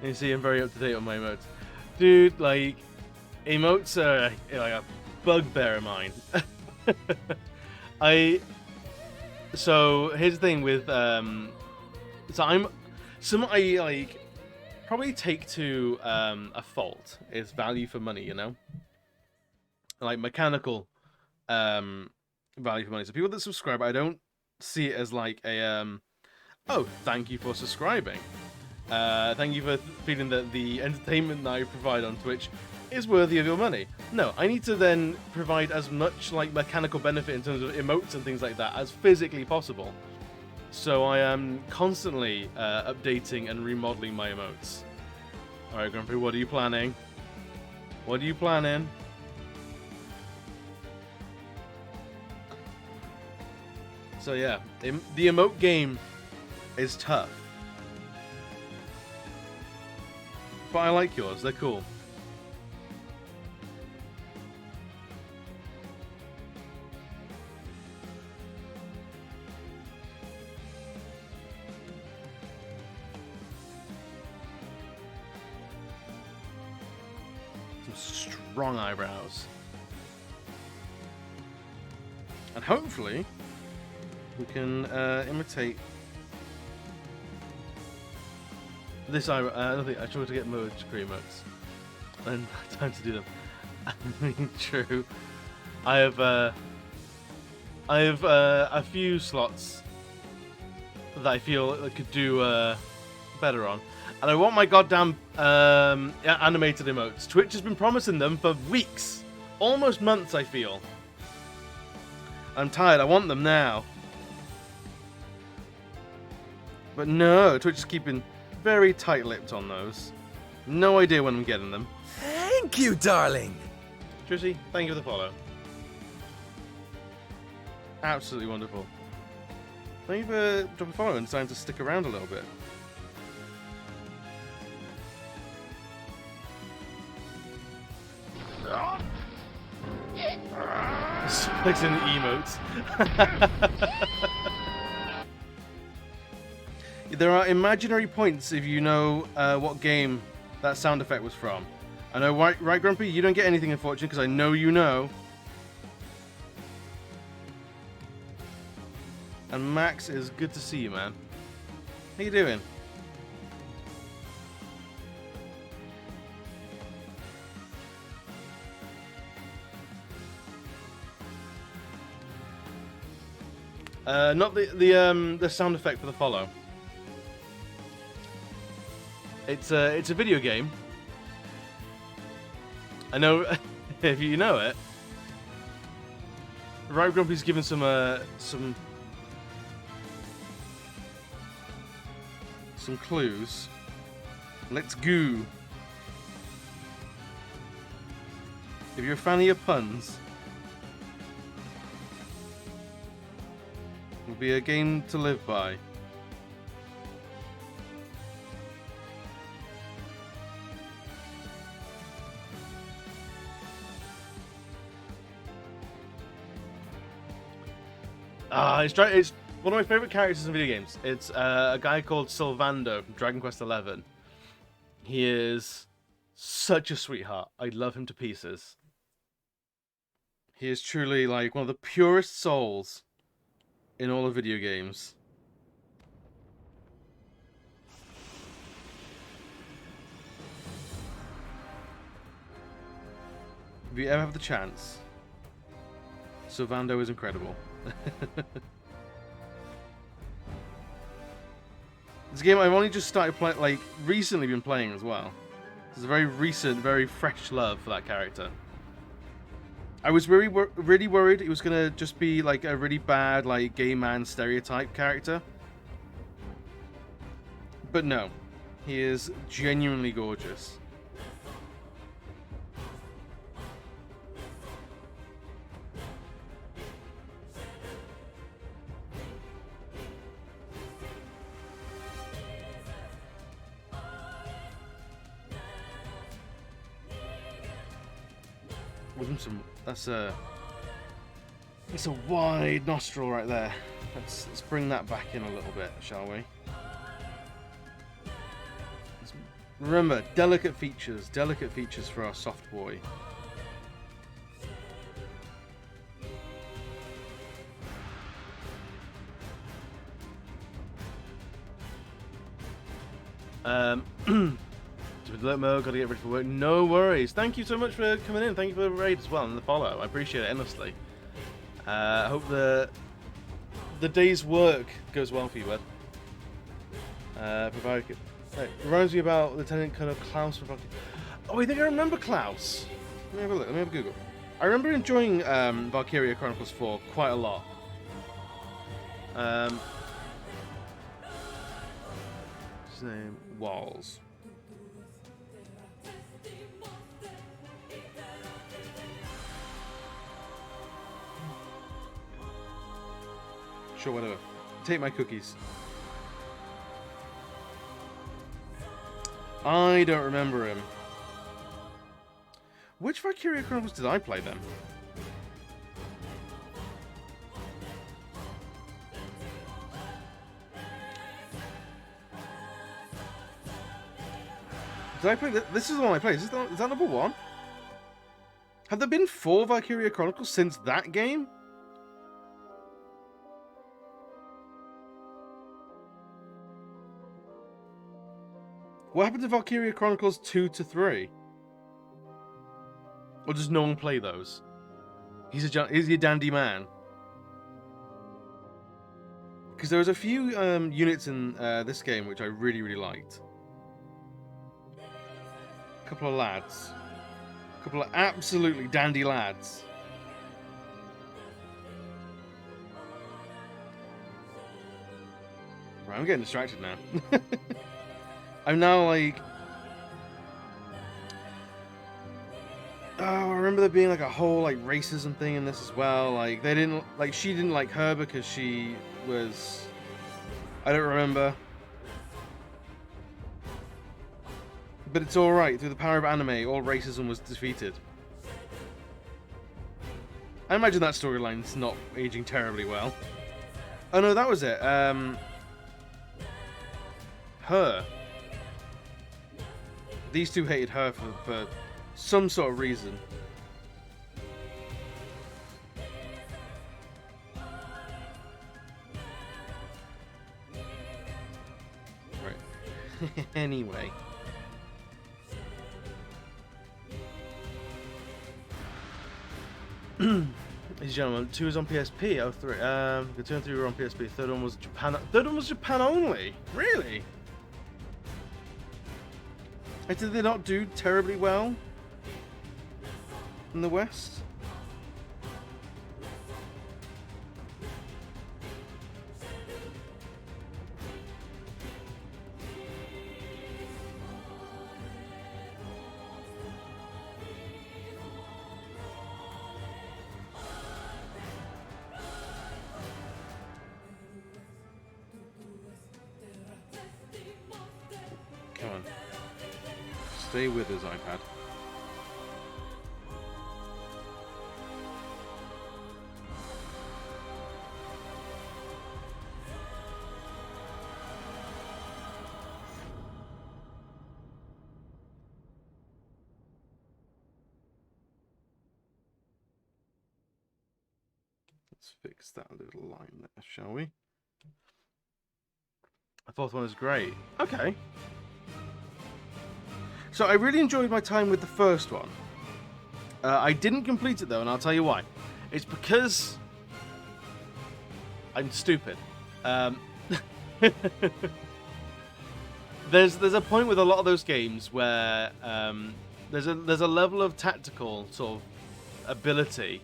And you see, I'm very up to date on my emotes, dude. Like, emotes are like a bugbear of mine. So here's the thing with so I like probably take to a fault is value for money, you know, like mechanical value for money. So people that subscribe, I don't see it as like a oh, thank you for subscribing, thank you for feeling that the entertainment that I provide on Twitch is worthy of your money. No, I need to then provide as much like mechanical benefit in terms of emotes and things like that as physically possible. So I am constantly updating and remodeling my emotes. Alright, Grumpy, what are you planning? What are you planning? So yeah, the emote game is tough. But I like yours, they're cool. Strong eyebrows. And hopefully we can imitate this eyebrow. I don't think I tried to get merge emotes and time to do them. I mean, true. I have a few slots that I feel I could do better on. And I want my goddamn animated emotes. Twitch has been promising them for weeks. Almost months, I feel. I'm tired. I want them now. But no, Twitch is keeping very tight-lipped on those. No idea when I'm getting them. Thank you, darling. Trissy, thank you for the follow. Absolutely wonderful. Thank you for dropping a follow and deciding to stick around a little bit. Like in emotes. There are imaginary points if you know what game that sound effect was from. I know, right, Grumpy? You don't get anything, unfortunately, because I know you know. And Max, is good to see you, man. How you doing? Not the sound effect for the follow. It's a video game. I know if you know it. Right, Grumpy's given some clues. Let's go. If you're a fan of your puns, it'll be a game to live by. It's one of my favorite characters in video games. It's a guy called Sylvando from Dragon Quest XI. He is such a sweetheart. I love him to pieces. He is truly like one of the purest souls in all of video games. If you ever have the chance, Sylvando is incredible. This game I've only just started playing, like recently been playing as well. It's a very recent, very fresh love for that character. I was really worried it was gonna just be like a really bad, like gay man stereotype character, but no, he is genuinely gorgeous. That's a wide nostril right there. Let's bring that back in a little bit, shall we? Remember, delicate features for our soft boy. Mo, gotta get ready for work. No worries. Thank you so much for coming in. Thank you for the raid as well and the follow. I appreciate it endlessly. I hope the day's work goes well for you, bud. It reminds me about Lieutenant Colonel Klaus from Valkyria. Oh, I think I remember Klaus. Let me have a look. Let me have a Google. I remember enjoying Valkyria Chronicles 4 quite a lot. His name Walls. Sure, whatever. Take my cookies. I don't remember him. Which Valkyria Chronicles did I play then? Did I play this? Is the one I played. Is that number 1? Have there been 4 Valkyria Chronicles since that game? What happened to Valkyria Chronicles 2 to 3? Or does no one play those? Is he a dandy man? Because there was a few units in this game which I really, really liked. A couple of lads. A couple of absolutely dandy lads. Right, I'm getting distracted now. I'm now like... Oh, I remember there being like a whole like racism thing in this as well. Like they didn't like she didn't like her because she was... I don't remember. But it's alright. Through the power of anime, all racism was defeated. I imagine that storyline's not aging terribly well. Oh no, that was it. Her. These two hated her for some sort of reason. Right. Anyway. Ladies and gentlemen, 2 is on PSP. Oh, 3. The 2 and 3 were on PSP. Third one was Japan. Third one was Japan only. Really? Did they not do terribly well in the West? Come on. Stay with us, iPad. Let's fix that little line there, shall we? The fourth one is great. Okay. So I really enjoyed my time with the first one. I didn't complete it though, and I'll tell you why. It's because I'm stupid. There's a point with a lot of those games where there's a level of tactical sort of ability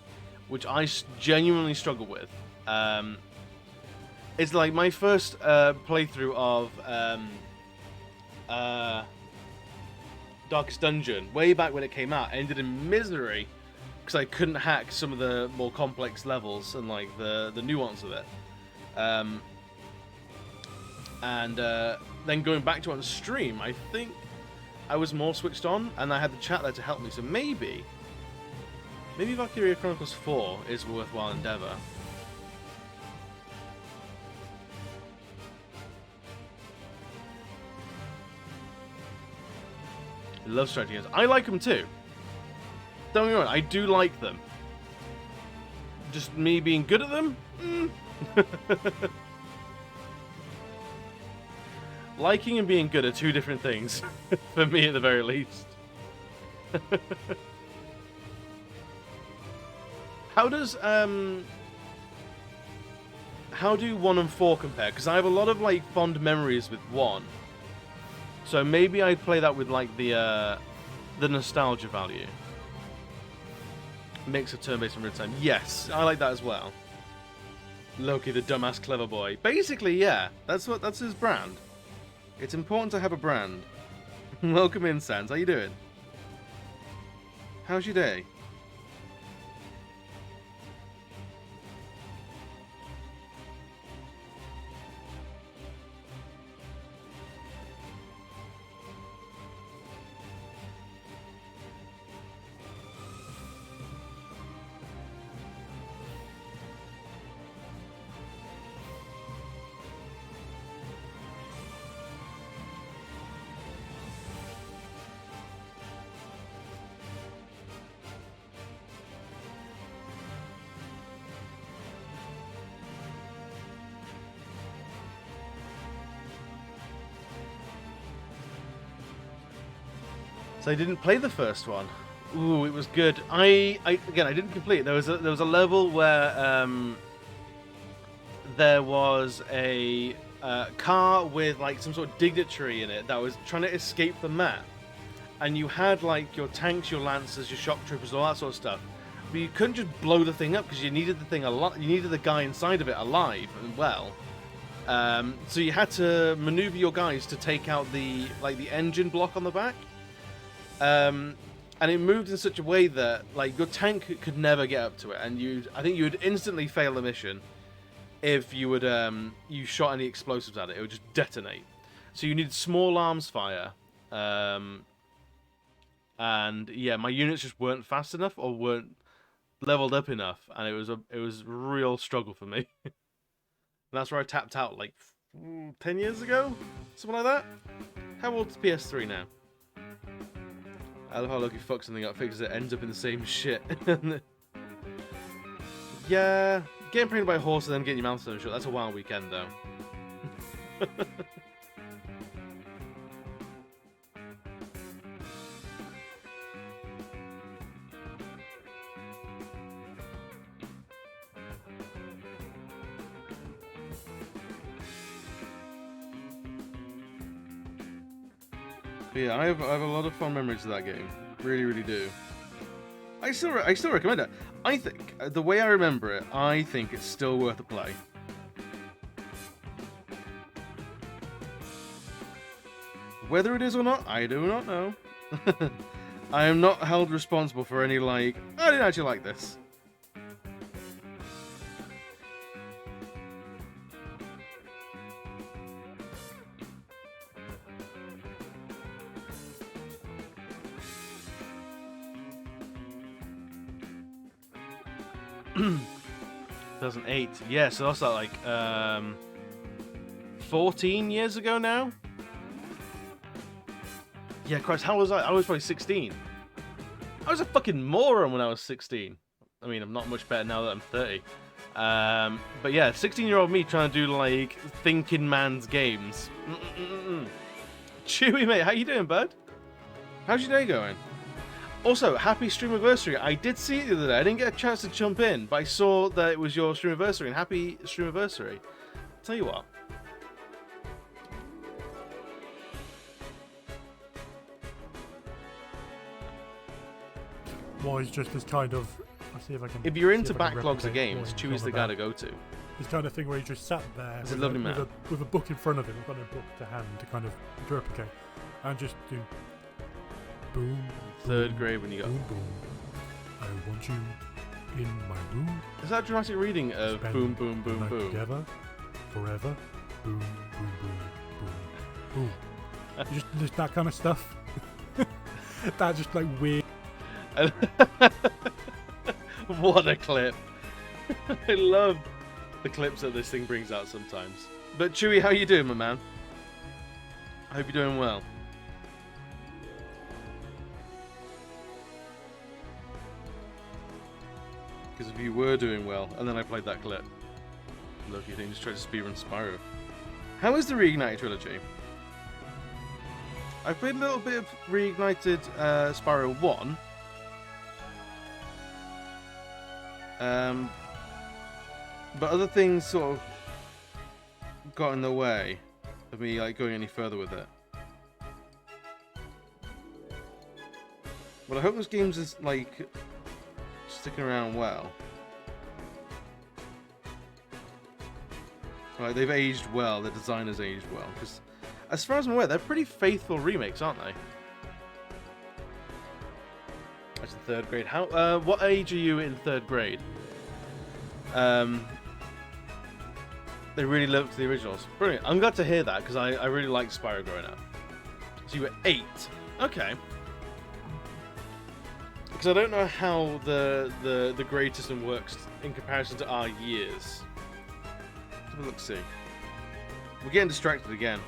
which I genuinely struggle with. It's like my first playthrough of Darkest Dungeon, way back when it came out, ended in misery because I couldn't hack some of the more complex levels and like the nuance of it. Then going back to it on stream, I think I was more switched on, and I had the chat there to help me. So maybe Valkyria Chronicles 4 is a worthwhile endeavor. I love strategy games. I like them too. Don't get me wrong, I do like them. Just me being good at them? Liking and being good are two different things. For me, at the very least. How do 1 and 4 compare? Because I have a lot of like fond memories with 1. So maybe I'd play that with like the nostalgia value. Mix of turn-based and real-time. Yes, I like that as well. Loki, the dumbass clever boy. Basically, yeah, that's his brand. It's important to have a brand. Welcome in, Sans. How you doing? How's your day? So I didn't play the first one. Ooh, it was good. I didn't complete it. There was a level where there was a car with like some sort of dignitary in it that was trying to escape the map, and you had like your tanks, your lancers, your shock troopers, all that sort of stuff. But you couldn't just blow the thing up because you needed the thing alive. You needed the guy inside of it alive and well. So you had to maneuver your guys to take out the engine block on the back. And it moved in such a way that like your tank could never get up to it, and I think you would instantly fail the mission if you would you shot any explosives at it. It would just detonate. So you needed small arms fire, and yeah, my units just weren't fast enough or weren't leveled up enough, and it was a real struggle for me. And that's where I tapped out like 10 years ago, something like that. How old's PS3 now? I love how Loki fucks something up, fixes it, ends up in the same shit. Yeah, getting pregnant by a horse and then getting your mouth sewn shut, that's a wild weekend though. But yeah, I have a lot of fond memories of that game. Really, really do. I still recommend it. I think, the way I remember it, I think it's still worth a play. Whether it is or not, I do not know. I am not held responsible for any, like, I didn't actually like this. Hmm. 2008. Yeah, so that's like 14 years ago now. Yeah, Christ, how was I? I was probably 16. I was a fucking moron when I was 16. I mean, I'm not much better now that I'm 30. But yeah, 16-year-old me trying to do like thinking man's games. Chewy, mate, how you doing, bud? How's your day going? Also, happy streamiversary. I did see it the other day. I didn't get a chance to jump in, but I saw that it was your streamiversary, and happy streamiversary. Tell you what. Well, he's just this kind of... I'll see if I can... If you're into see if I can backlogs of replicate games, what he's Chewy's the on guy about. to go to. This kind of thing where he just sat there He's a with, lovely man. with a book in front of him, I've got a book to hand to kind of replicate, and just do boom. Third boom, grade when you got... boom, boom. I want you in my room. Is that a dramatic reading of Spend boom, boom, the boom, night boom? Together, forever. Boom, boom, boom, boom, boom. just that kind of stuff. That just like weird. What a clip. I love the clips that this thing brings out sometimes. But Chewy, how you doing, my man? I hope you're doing well. Because if you were doing well, and then I played that clip. Loki thing just tried to speedrun Spyro. How is the Reignited trilogy? I played a little bit of Reignited Spyro 1. But other things sort of got in the way of me like going any further with it. But I hope this game's is like sticking around well. Right, they've aged well. The designers aged well because, as far as I'm aware, they're pretty faithful remakes, aren't they? That's in third grade. How? What age are you in third grade? They really lived up to the originals. Brilliant. I'm glad to hear that because I really liked Spyro growing up. So you were 8. Okay. Because I don't know how the grade system works in comparison to our years. Let's have a look, see. We're getting distracted again.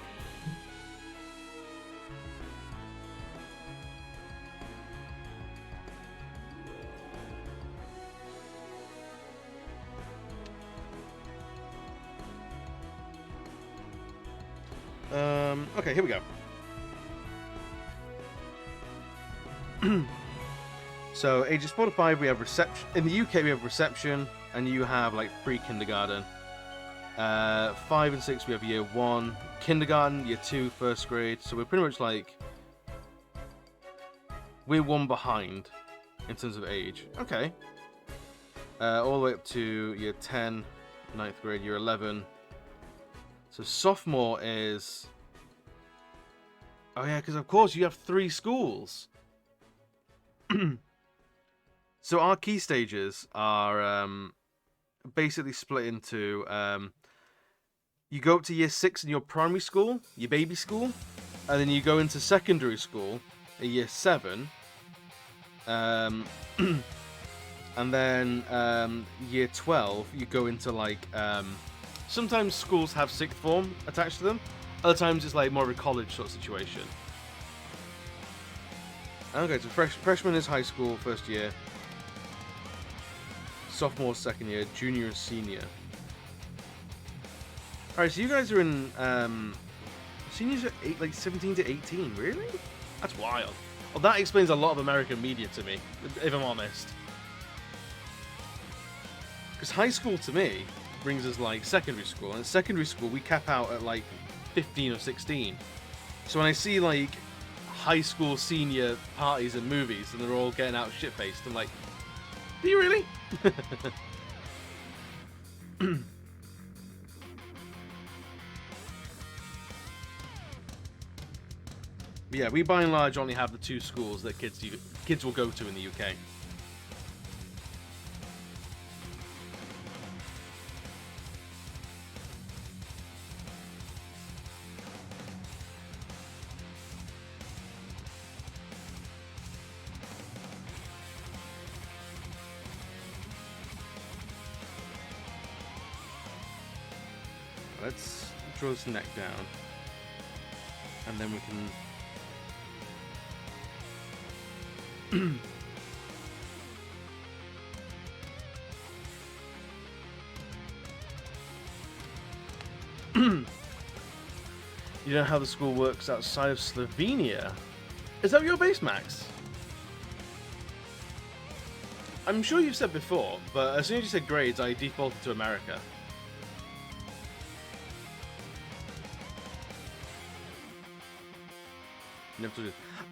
Okay, here we go. So, ages 4 to 5, we have reception. In the UK, we have reception, and you have like pre-kindergarten. 5 and 6, we have year 1, kindergarten, year 2, first grade. So we're pretty much like we're one behind in terms of age. Okay. All the way up to year 10, 9th grade, year 11. So sophomore is... Oh yeah, because of course you have 3 schools. So our key stages are basically split into... you go up to year 6 in your primary school, your baby school, and then you go into secondary school at year 7. And then year 12, you go into like... sometimes schools have sixth form attached to them. Other times it's like more of a college sort of situation. Okay, so freshman is high school, first year. Sophomore, second year. Junior and senior. Alright, so you guys are in... seniors are 17 to 18, really? That's wild. Well, that explains a lot of American media to me, if I'm honest. Because high school, to me, brings us like secondary school, and at secondary school we cap out at like 15 or 16. So when I see like high school senior parties and movies and they're all getting out shit-faced, I'm like, do you really? Yeah, we by and large only have the 2 schools that kids will go to in the UK. Let's draw this neck down, and then we can... You know how the school works outside of Slovenia? Is that your base, Max? I'm sure you've said before, but as soon as you said grades, I defaulted to America.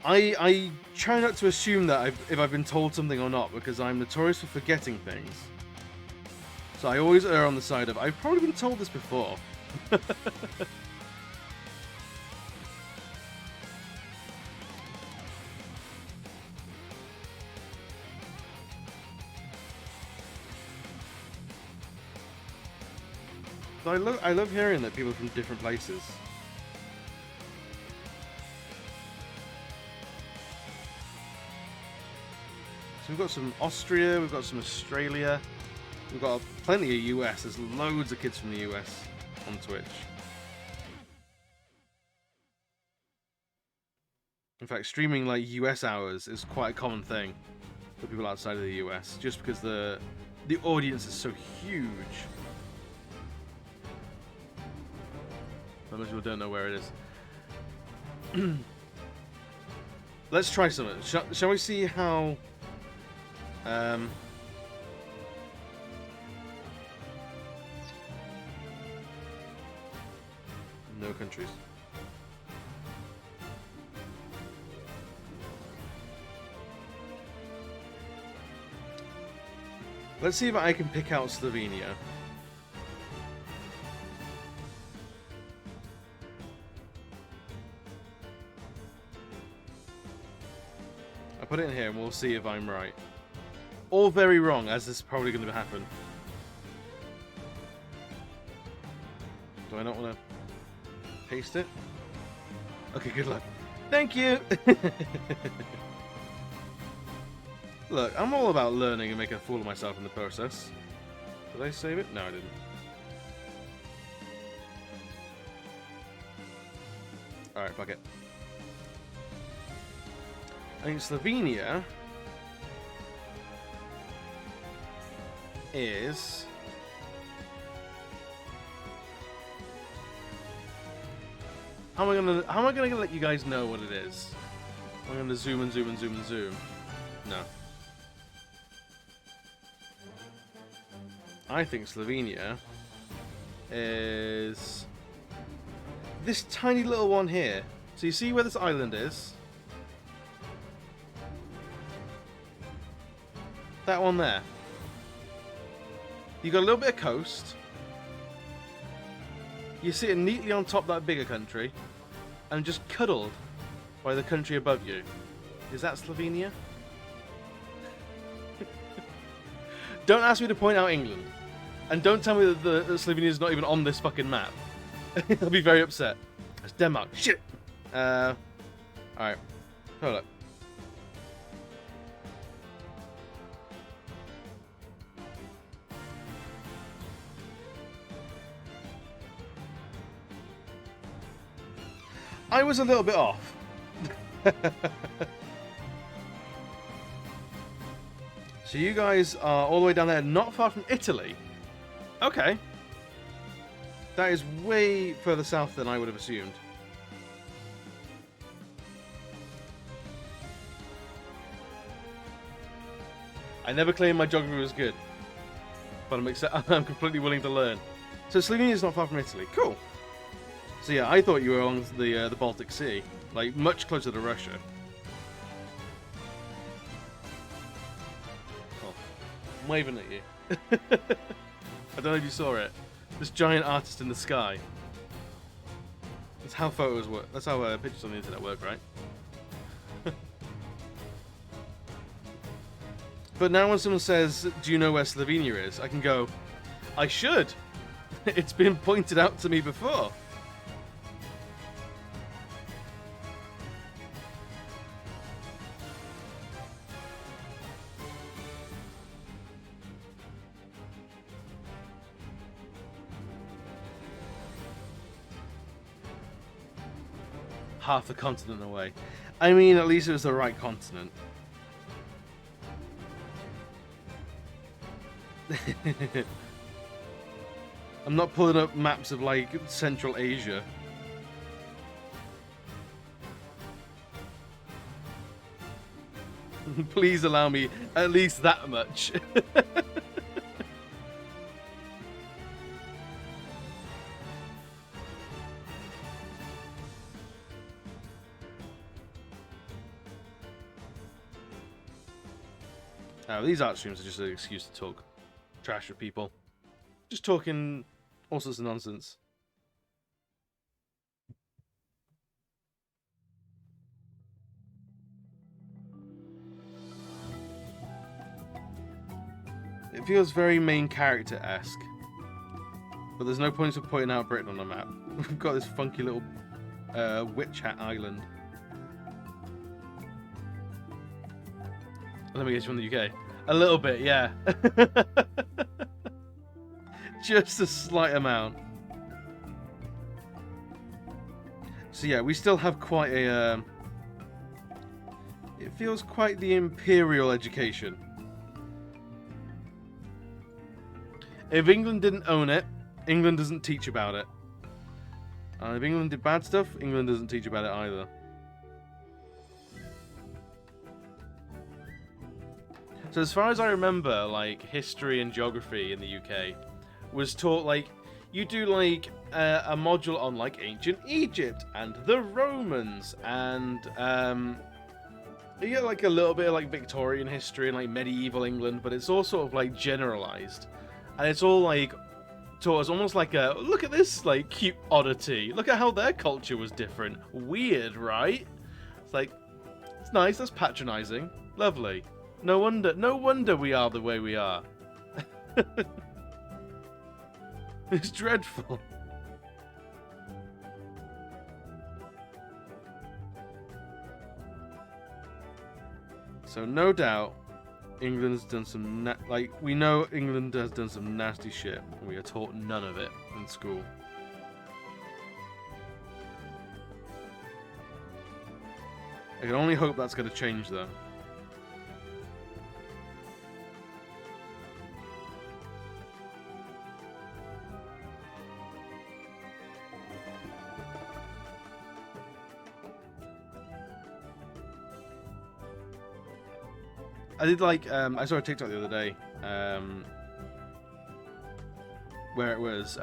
I try not to assume that if I've been told something or not, because I'm notorious for forgetting things. So I always err on the side of, I've probably been told this before. But I love hearing that people from different places. So we've got some Austria, we've got some Australia, we've got plenty of US. There's loads of kids from the US on Twitch. In fact, streaming like US hours is quite a common thing for people outside of the US, just because the audience is so huge. Most people don't know where it is. Let's try something. Shall we see how... No countries. Let's see if I can pick out Slovenia. I put it in here and we'll see if I'm right. Or very wrong, as this is probably going to happen. Do I not want to paste it? Okay, good luck. Thank you! Look, I'm all about learning and making a fool of myself in the process. Did I save it? No, I didn't. Alright, fuck it. I think Slovenia is... How am I gonna let you guys know what it is? I'm gonna zoom and zoom and zoom and zoom. No. I think Slovenia is this tiny little one here. So you see where this island is? That one there. You got a little bit of coast. You sit neatly on top of that bigger country, and just cuddled by the country above you. Is that Slovenia? Don't ask me to point out England. And don't tell me that Slovenia is not even on this fucking map. I'll be very upset. It's Denmark. Shit! Alright. Hold up. I was a little bit off. So you guys are all the way down there, not far from Italy. Okay. That is way further south than I would have assumed. I never claimed my geography was good, but I'm completely willing to learn. So Slovenia is not far from Italy. Cool. So yeah, I thought you were along the Baltic Sea, like much closer to Russia. Oh, I'm waving at you. I don't know if you saw it. This giant artist in the sky. That's how photos work. That's how pictures on the internet work, right? But now when someone says, do you know where Slovenia is? I can go, I should. It's been pointed out to me before. Half the continent away. I mean, at least it was the right continent. I'm not pulling up maps of, like, Central Asia. Please allow me at least that much. These art streams are just an excuse to talk trash with people. Just talking all sorts of nonsense. It feels very main character-esque. But there's no point of pointing out Britain on the map. We've got this funky little witch hat island. Let me guess, you're from the UK. A little bit, yeah. Just a slight amount. So yeah, we still have quite a... it feels quite the imperial education. If England didn't own it, England doesn't teach about it. And if England did bad stuff, England doesn't teach about it either. So as far as I remember, like, history and geography in the UK was taught, like, you do, like, a module on, like, ancient Egypt and the Romans and, you get, like, a little bit of, like, Victorian history and, like, medieval England, but it's all sort of, like, generalized. And it's all, like, taught as almost like a, look at this, like, cute oddity. Look at how their culture was different. Weird, right? It's like, it's nice, that's patronizing. Lovely. No wonder we are the way we are. It's dreadful. So no doubt, England's done some we know England has done some nasty shit. And we are taught none of it in school. I can only hope that's going to change, though. I did like, I saw a TikTok the other day, where it was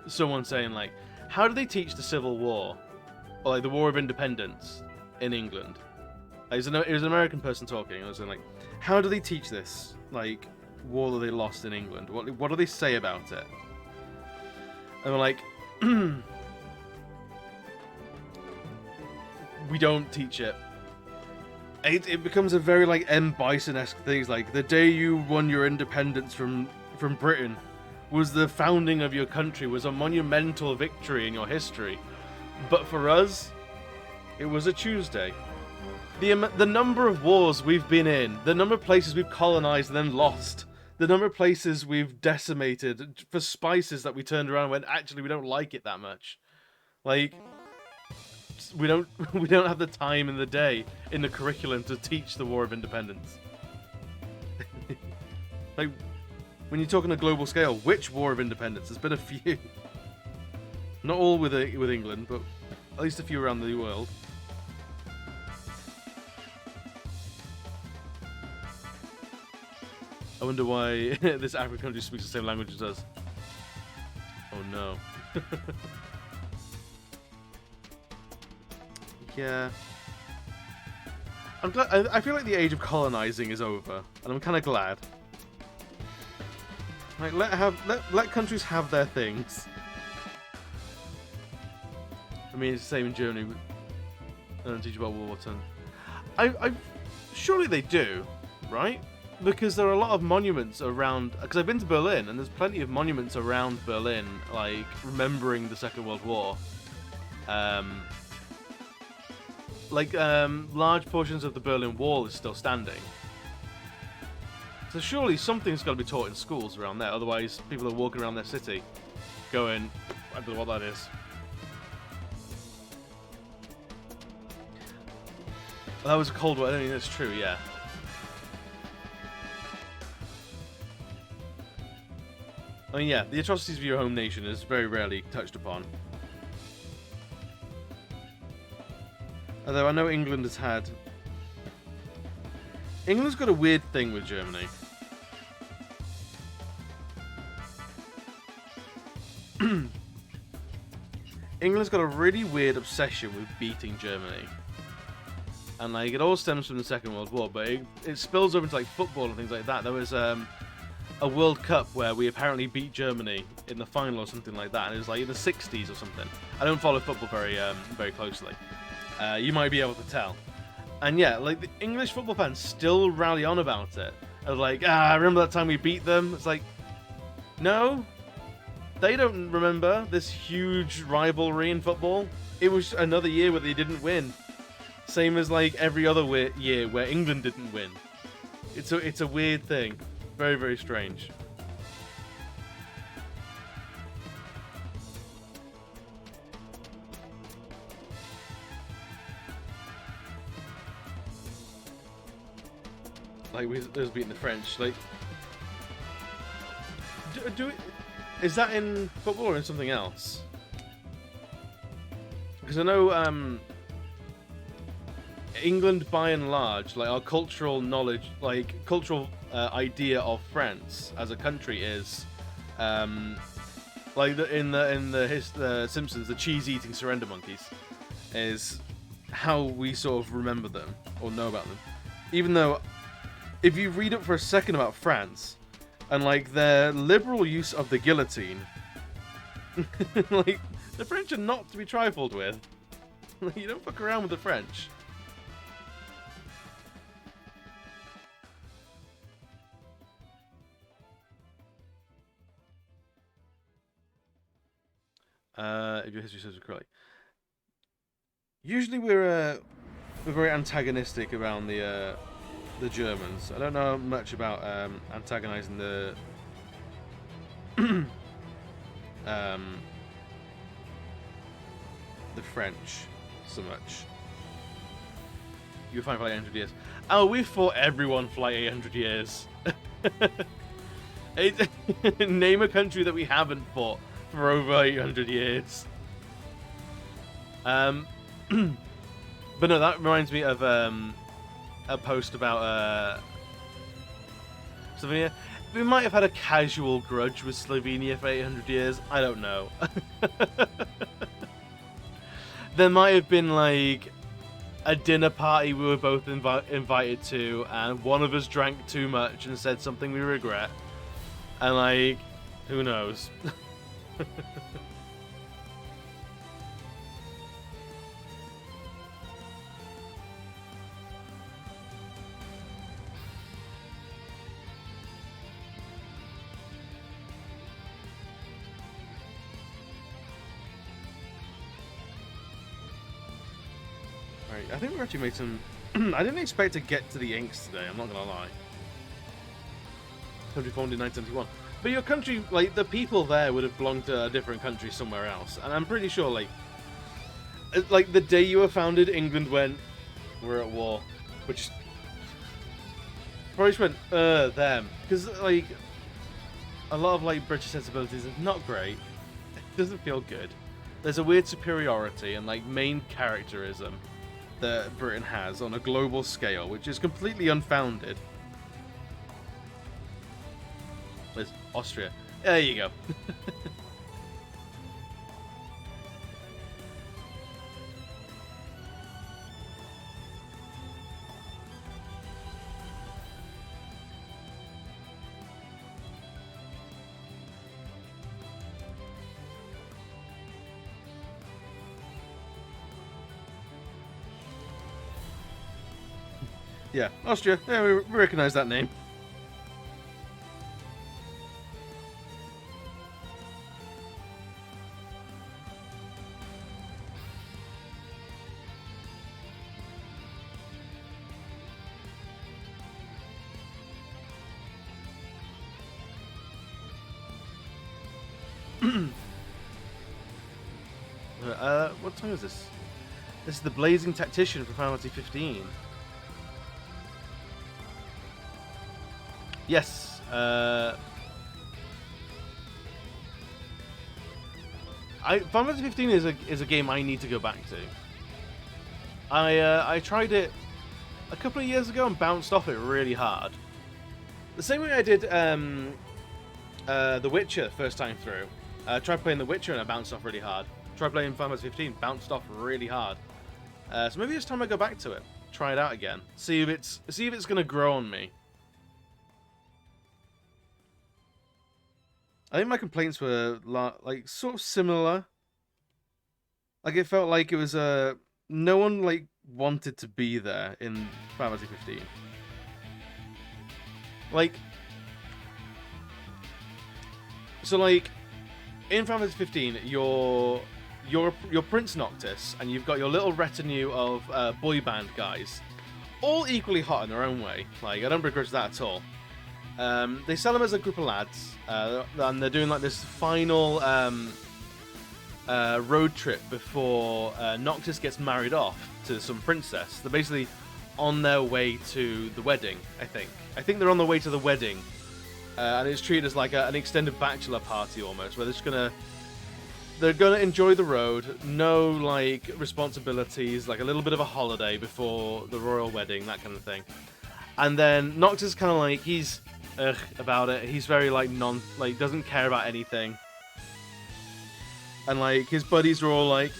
someone saying, like, how do they teach the Civil War, or like the War of Independence in England? Like, it was an American person talking. I was saying, like, how do they teach this, like, war that they lost in England? What do they say about it? And we're like, we don't teach it. It becomes a very, like, M. Bison-esque thing. Like, the day you won your independence from Britain was the founding of your country, was a monumental victory in your history. But for us, it was a Tuesday. The number of wars we've been in, the number of places we've colonized and then lost, the number of places we've decimated for spices that we turned around and went, actually, we don't like it that much. Like... We don't have the time in the day in the curriculum to teach the War of Independence. Like, when you're talking a global scale, which War of Independence? There's been a few. Not all with England, but at least a few around the world. I wonder why this African country speaks the same language as us. Oh no. Yeah. I'm glad. I feel like the age of colonizing is over, and I'm kind of glad. Like, let countries have their things. I mean, it's the same in Germany. I don't teach about World War II. Surely they do, right? Because there are a lot of monuments around. Because I've been to Berlin, and there's plenty of monuments around Berlin, like remembering the Second World War. Large portions of the Berlin Wall is still standing. So surely something's got to be taught in schools around there. Otherwise, people are walking around their city going, I don't know what that is. Well, that was a cold one. I don't think that's true, yeah. I mean, yeah, the atrocities of your home nation is very rarely touched upon. Although I know England has had... England's got a weird thing with Germany. England's got a really weird obsession with beating Germany. And like it all stems from the Second World War, but it spills over into like football and things like that. There was a World Cup where we apparently beat Germany in the final or something like that, and it was like in the 60s or something. I don't follow football very closely. You might be able to tell. And yeah, like the English football fans still rally on about it. Of like, remember that time we beat them? It's like, no, they don't remember this huge rivalry in football. It was another year where they didn't win. Same as like every other year where England didn't win. It's a weird thing. Very, very strange. Like we was beating the French. Like, is that in football or in something else? Because I know England, by and large, like our cultural knowledge, like cultural idea of France as a country is, like in the Simpsons, the cheese-eating surrender monkeys, is how we sort of remember them or know about them. Even though, if you read up for a second about France and like their liberal use of the guillotine, like the French are not to be trifled with. You don't fuck around with the French. If your history serves you correctly. Usually we're very antagonistic around the Germans. I don't know much about antagonizing the the French so much. You're fine for like 800 years. Oh, we fought everyone for like 800 years. Name a country that we haven't fought for over 800 years. But no, that reminds me of a post about Slovenia. We might have had a casual grudge with Slovenia for 800 years. I don't know. There might have been like a dinner party we were both invited to, and one of us drank too much and said something we regret. And like, who knows? I think we actually made some... I didn't expect to get to the inks today, I'm not gonna lie. Country formed in 1971. But your country, like, the people there would have belonged to a different country somewhere else. And I'm pretty sure, like the day you were founded, England went, we're at war. Which... probably just went, them. Because, like, a lot of, like, British sensibilities are not great. It doesn't feel good. There's a weird superiority and, like, main characterism that Britain has on a global scale, which is completely unfounded. Where's Austria? There you go. Yeah, Austria. Yeah, we recognize that name. What time is this? This is the Blazing Tactician for Final Fantasy 15. Yes. Final Fantasy 15 is a game I need to go back to. I tried it a couple of years ago and bounced off it really hard. The same way I did The Witcher first time through. I tried playing The Witcher and I bounced off really hard. Tried playing Final Fantasy 15, bounced off really hard. So maybe it's time I go back to it, try it out again, see if it's gonna grow on me. I think my complaints were like sort of similar. Like it felt like it was no one like wanted to be there in Final Fantasy 15. Like, so like in Final Fantasy 15, you're Prince Noctis, and you've got your little retinue of boy band guys, all equally hot in their own way. Like I don't begrudge that at all. They sell them as a group of lads, and they're doing like this final road trip before Noctis gets married off to some princess. They're basically on their way to the wedding, I think they're on their way to the wedding, and it's treated as like an extended bachelor party almost, where they're gonna enjoy the road, no like responsibilities, like a little bit of a holiday before the royal wedding, that kind of thing. And then Noctis is kind of like, he's about it. He's very like doesn't care about anything. And like his buddies are all like,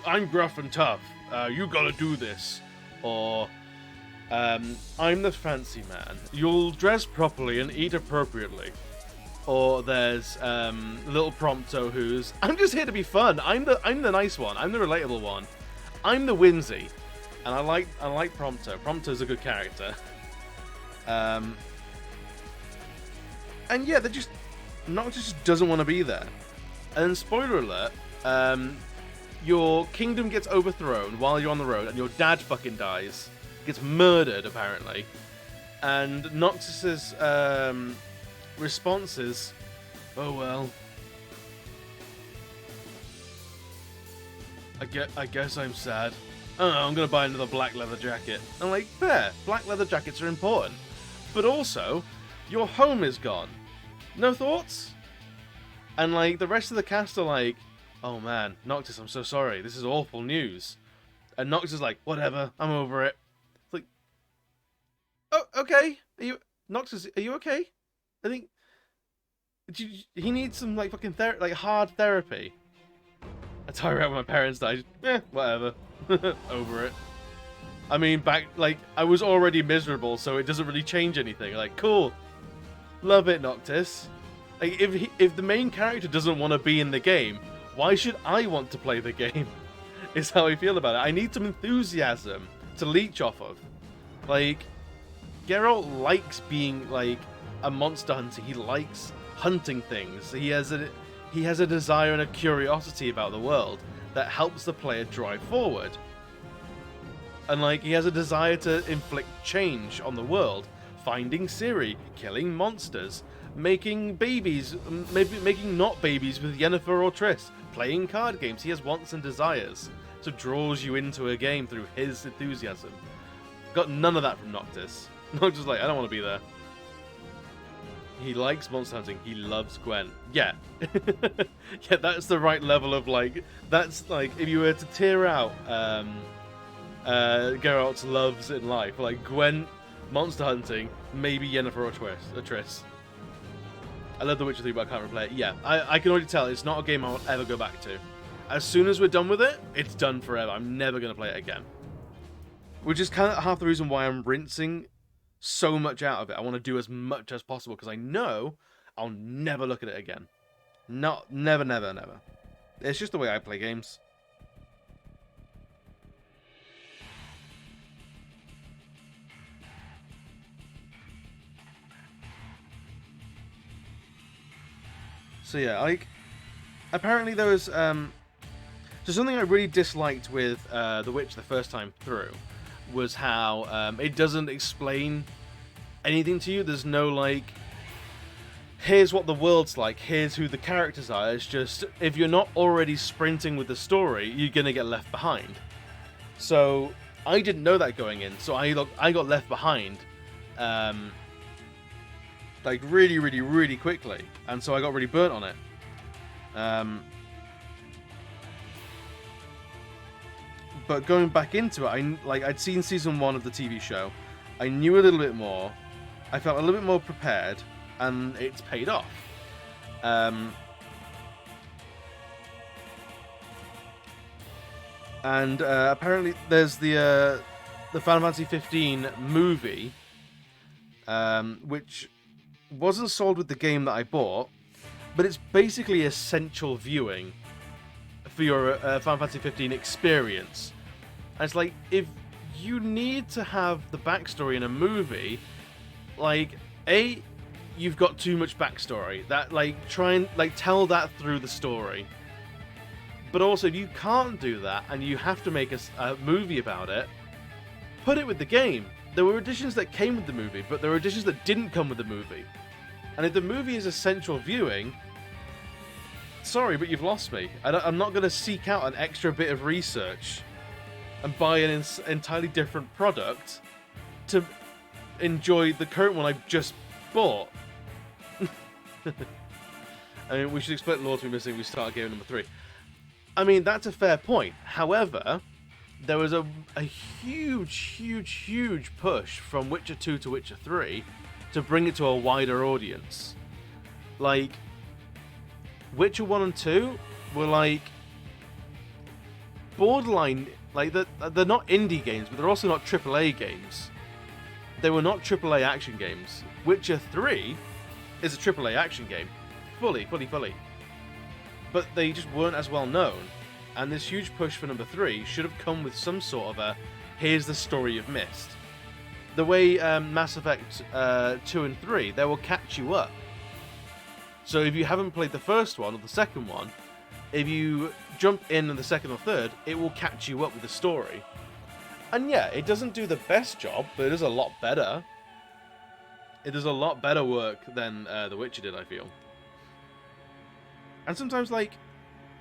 I'm gruff and tough, you gotta do this. Or I'm the fancy man, you'll dress properly and eat appropriately. Or there's little Prompto, who's, I'm just here to be fun, I'm the nice one, I'm the relatable one, I'm the whimsy. And I like Prompto. Prompto's a good character. And yeah, Noctis just doesn't want to be there. And then, spoiler alert, your kingdom gets overthrown while you're on the road, and your dad fucking dies. Gets murdered, apparently. And Noctis's response is, oh well. I guess I'm sad. Oh, I'm gonna buy another black leather jacket. I'm like, fair, black leather jackets are important. But also, your home is gone. No thoughts? And like, the rest of the cast are like, oh man, Noctis, I'm so sorry, this is awful news. And Noctis is like, whatever, I'm over it. It's like, oh, okay. Noctis, are you okay? I think, he needs some like fucking hard therapy. That's how I read when my parents died. Whatever. Over it. I mean, I was already miserable, so it doesn't really change anything. Like, cool. Love it, Noctis. Like, if the main character doesn't want to be in the game, why should I want to play the game? Is how I feel about it. I need some enthusiasm to leech off of. Like, Geralt likes being, like, a monster hunter. He likes hunting things. He has a desire and a curiosity about the world that helps the player drive forward. And like, he has a desire to inflict change on the world, finding Ciri, killing monsters, making babies, maybe making not babies with Yennefer or Triss, playing card games. He has wants and desires, so draws you into a game through his enthusiasm. Got none of that from Noctis. Noctis is like, I don't want to be there. He likes monster hunting. He loves Gwen. Yeah. Yeah, that's the right level of like, that's like, if you were to tear out Geralt's loves in life, like Gwen, monster hunting, maybe Yennefer or Triss. I love The Witcher 3, but I can't replay it. Yeah, I can already tell it's not a game I will ever go back to. As soon as we're done with it, it's done forever. I'm never going to play it again. Which is kind of half the reason why I'm rinsing so much out of it. I want to do as much as possible because I know I'll never look at it again. Never. It's just the way I play games. So yeah, like, apparently there was so something I really disliked with The Witch the first time through was how it doesn't explain anything to you. There's no like, here's what the world's like, here's who the characters are. It's just, if you're not already sprinting with the story, you're gonna get left behind. So I didn't know that going in, so I got left behind like really quickly, and so I got really burnt on it. but going back into it, I'd seen season 1 of the TV show. I knew a little bit more. I felt a little bit more prepared, and it's paid off. And apparently there's the Final Fantasy 15 movie, which wasn't sold with the game that I bought, but it's basically essential viewing for your Final Fantasy 15 experience. And it's like, if you need to have the backstory in a movie, like, you've got too much backstory. That, like, try and, like, tell that through the story. But also, if you can't do that, and you have to make a movie about it, put it with the game. There were editions that came with the movie, but there were editions that didn't come with the movie. And if the movie is essential viewing, sorry, but you've lost me. I'm not going to seek out an extra bit of research and buy an entirely different product to enjoy the current one I've just bought. I mean, we should expect lore to be missing if we start game number 3. I mean, that's a fair point. However, there was a huge push from Witcher 2 to Witcher 3 to bring it to a wider audience. Like, Witcher 1 and 2 were like borderline, like they're not indie games, but they're also not AAA games. They were not AAA action games. Witcher 3 is a AAA action game, fully. But they just weren't as well known. And this huge push for number 3 should have come with some sort of a, here's the story you've missed. The way Mass Effect 2 and 3, they will catch you up. So if you haven't played the first one or the second one, if you jump in the second or third, it will catch you up with the story. And yeah, it doesn't do the best job, but it is a lot better. It does a lot better work than The Witcher did, I feel. And sometimes, like,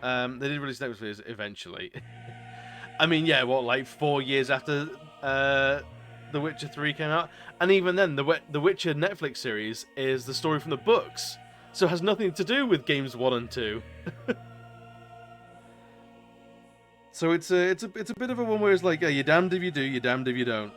they did release Netflix eventually. I mean, yeah, what, like 4 years after The Witcher 3 came out? And even then, the Witcher Netflix series is the story from the books. So it has nothing to do with games 1 and 2. So it's a bit of a one where it's like, yeah, you're damned if you do, you're damned if you don't.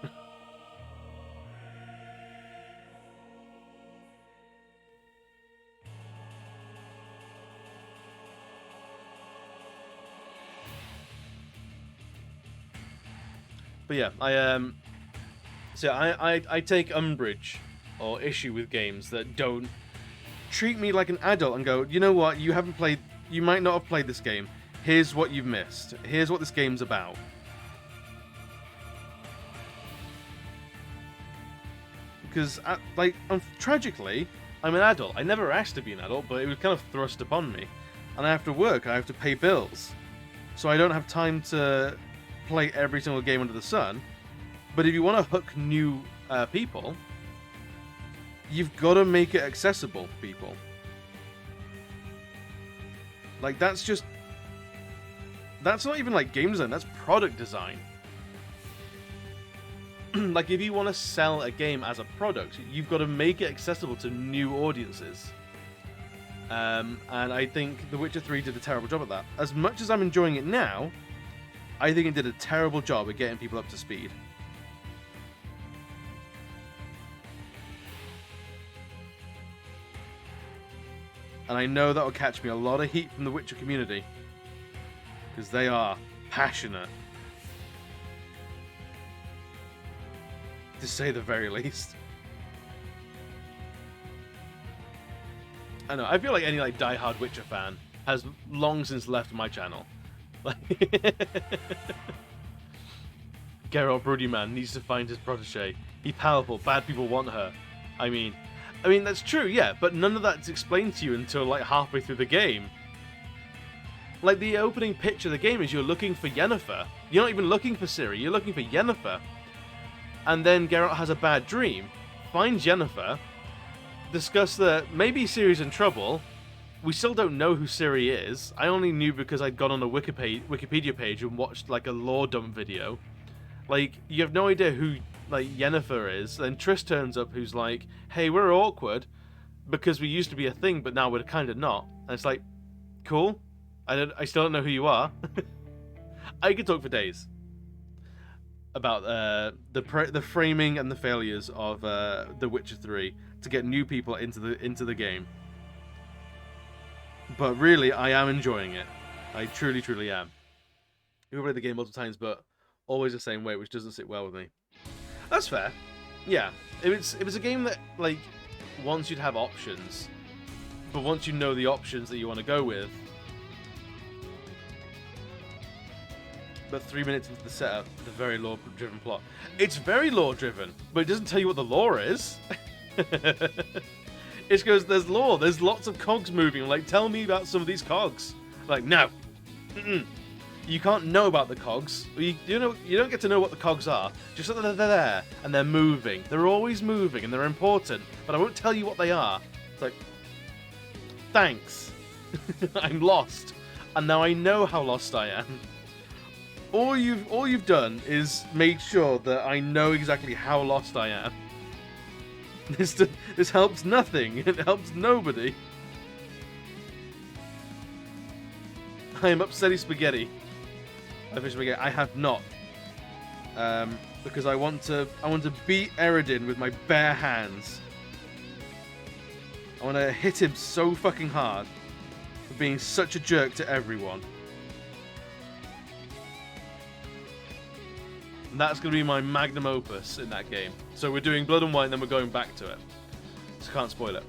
But yeah, I take umbrage or issue with games that don't treat me like an adult and go, you know what, you might not have played this game. Here's what you've missed. Here's what this game's about. Because, tragically, I'm an adult. I never asked to be an adult, but it was kind of thrust upon me. And I have to work, I have to pay bills. So I don't have time to play every single game under the sun. But if you want to hook new people, you've got to make it accessible for people. Like, that's not even like game design, that's product design. Like, if you want to sell a game as a product, you've got to make it accessible to new audiences. And I think The Witcher 3 did a terrible job at that. As much as I'm enjoying it now, I think it did a terrible job at getting people up to speed. And I know that will catch me a lot of heat from the Witcher community. Because they are passionate. To say the very least. I know, I feel like any diehard Witcher fan has long since left my channel. Geralt Brodyman needs to find his protege. He's powerful, bad people want her. I mean that's true, yeah, but none of that's explained to you until halfway through the game. Like, the opening pitch of the game is you're looking for Yennefer. You're not even looking for Ciri, you're looking for Yennefer. And then Geralt has a bad dream, finds Yennefer, discuss that maybe Ciri's in trouble. We still don't know who Ciri is. I only knew because I'd gone on a Wikipedia page and watched a lore dump video. You have no idea who Yennefer is. Then Triss turns up, who's like, hey, we're awkward because we used to be a thing, but now we're kind of not. And it's like, cool. I still don't know who you are. I could talk for days. about the framing and the failures of The Witcher 3 to get new people into the game. But really, I am enjoying it. I truly, truly am. I've played the game multiple times, but always the same way, which doesn't sit well with me. That's fair. Yeah, if it's a game that, like, wants you to have options, but once you know the options that you want to go with, but 3 minutes into the setup, the very lore-driven plot. It's very lore-driven, but it doesn't tell you what the lore is. It's because there's lore, there's lots of cogs moving, like, tell me about some of these cogs. Like, no. You can't know about the cogs. You don't get to know what the cogs are. Just that they're there, and they're moving. They're always moving, and they're important, but I won't tell you what they are. It's like, thanks. I'm lost. And now I know how lost I am. All you've done is made sure that I know exactly how lost I am. This helps nothing. It helps nobody. I am upsetty spaghetti. I have not, because I want to beat Eredin with my bare hands. I want to hit him so fucking hard for being such a jerk to everyone. And that's going to be my magnum opus in that game. So we're doing Blood and White, and then we're going back to it. So can't spoil it.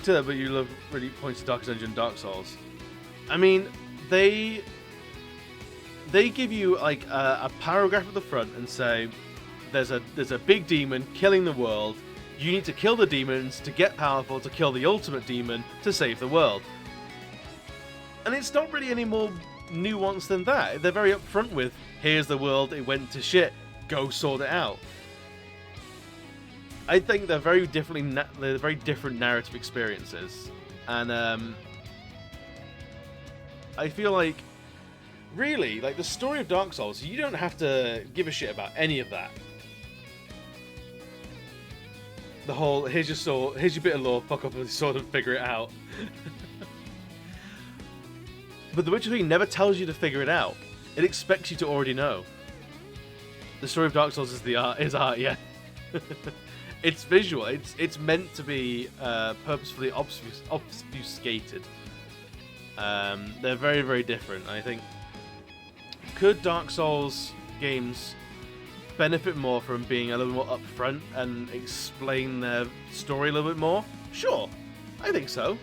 But you love really points to Darkest Dungeon, Dark Souls. I mean, they give you like a paragraph at the front and say, there's a big demon killing the world. You need to kill the demons to get powerful to kill the ultimate demon to save the world. And it's not really any more nuanced than that. They're very upfront with, here's the world, it went to shit, go sort it out. I think they're very different narrative experiences, and I feel like, really, like the story of Dark Souls, you don't have to give a shit about any of that. The whole, here's your sword, here's your bit of lore, fuck up with the sword and figure it out. But The Witcher 3 never tells you to figure it out. It expects you to already know. The story of Dark Souls is art, yeah. It's visual. It's meant to be purposefully obfuscated. They're very, very different. I think, could Dark Souls games benefit more from being a little more upfront and explain their story a little bit more? Sure, I think so.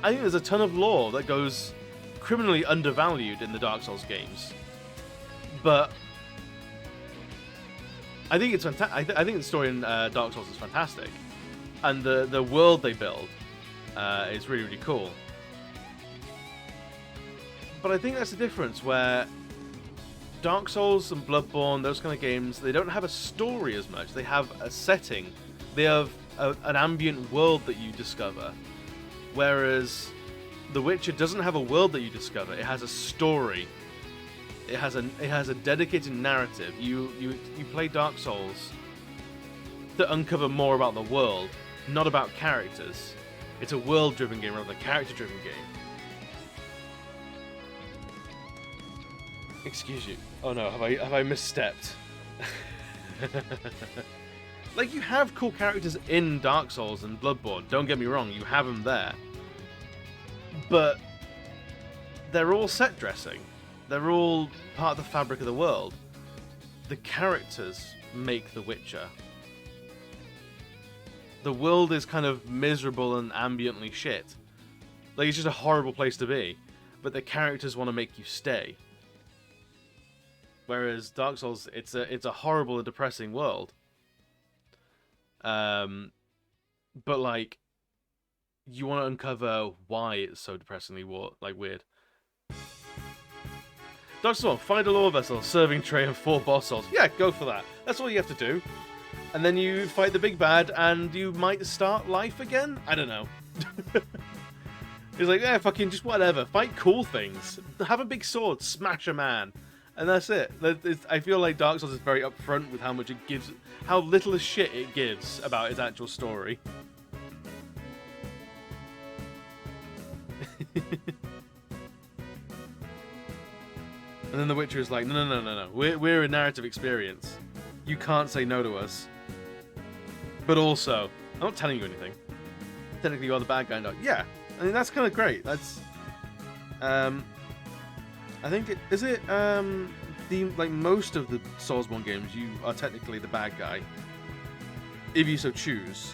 I think there's a ton of lore that goes criminally undervalued in the Dark Souls games, but I think it's fantastic. I think the story in Dark Souls is fantastic, and the world they build is really, really cool. But I think that's the difference, where Dark Souls and Bloodborne, those kind of games, they don't have a story as much. They have a setting. They have an ambient world that you discover, whereas The Witcher doesn't have a world that you discover. It has a story. It has a dedicated narrative. You play Dark Souls to uncover more about the world, not about characters. It's a world-driven game rather than a character-driven game. Excuse you. Oh no, have I misstepped? Like, you have cool characters in Dark Souls and Bloodborne. Don't get me wrong, you have them there. But they're all set dressing. They're all part of the fabric of the world. The characters make The Witcher. The world is kind of miserable and ambiently shit. Like, it's just a horrible place to be. But the characters want to make you stay. Whereas Dark Souls, it's a horrible and depressing world. But like, you want to uncover why it's so depressingly weird. Dark Souls 1, find a lore vessel, serving tray, and 4 boss souls. Yeah, go for that. That's all you have to do. And then you fight the big bad, and you might start life again? I don't know. It's like, yeah, fucking just whatever. Fight cool things. Have a big sword, smash a man. And that's it. I feel like Dark Souls is very upfront with how much it gives, how little a shit it gives about its actual story. And then The Witcher is like, no. We're a narrative experience. You can't say no to us. But also, I'm not telling you anything. Technically, you're the bad guy. No, yeah. I mean, that's kind of great. That's, I think like most of the Soulsborne games, you are technically the bad guy, if you so choose.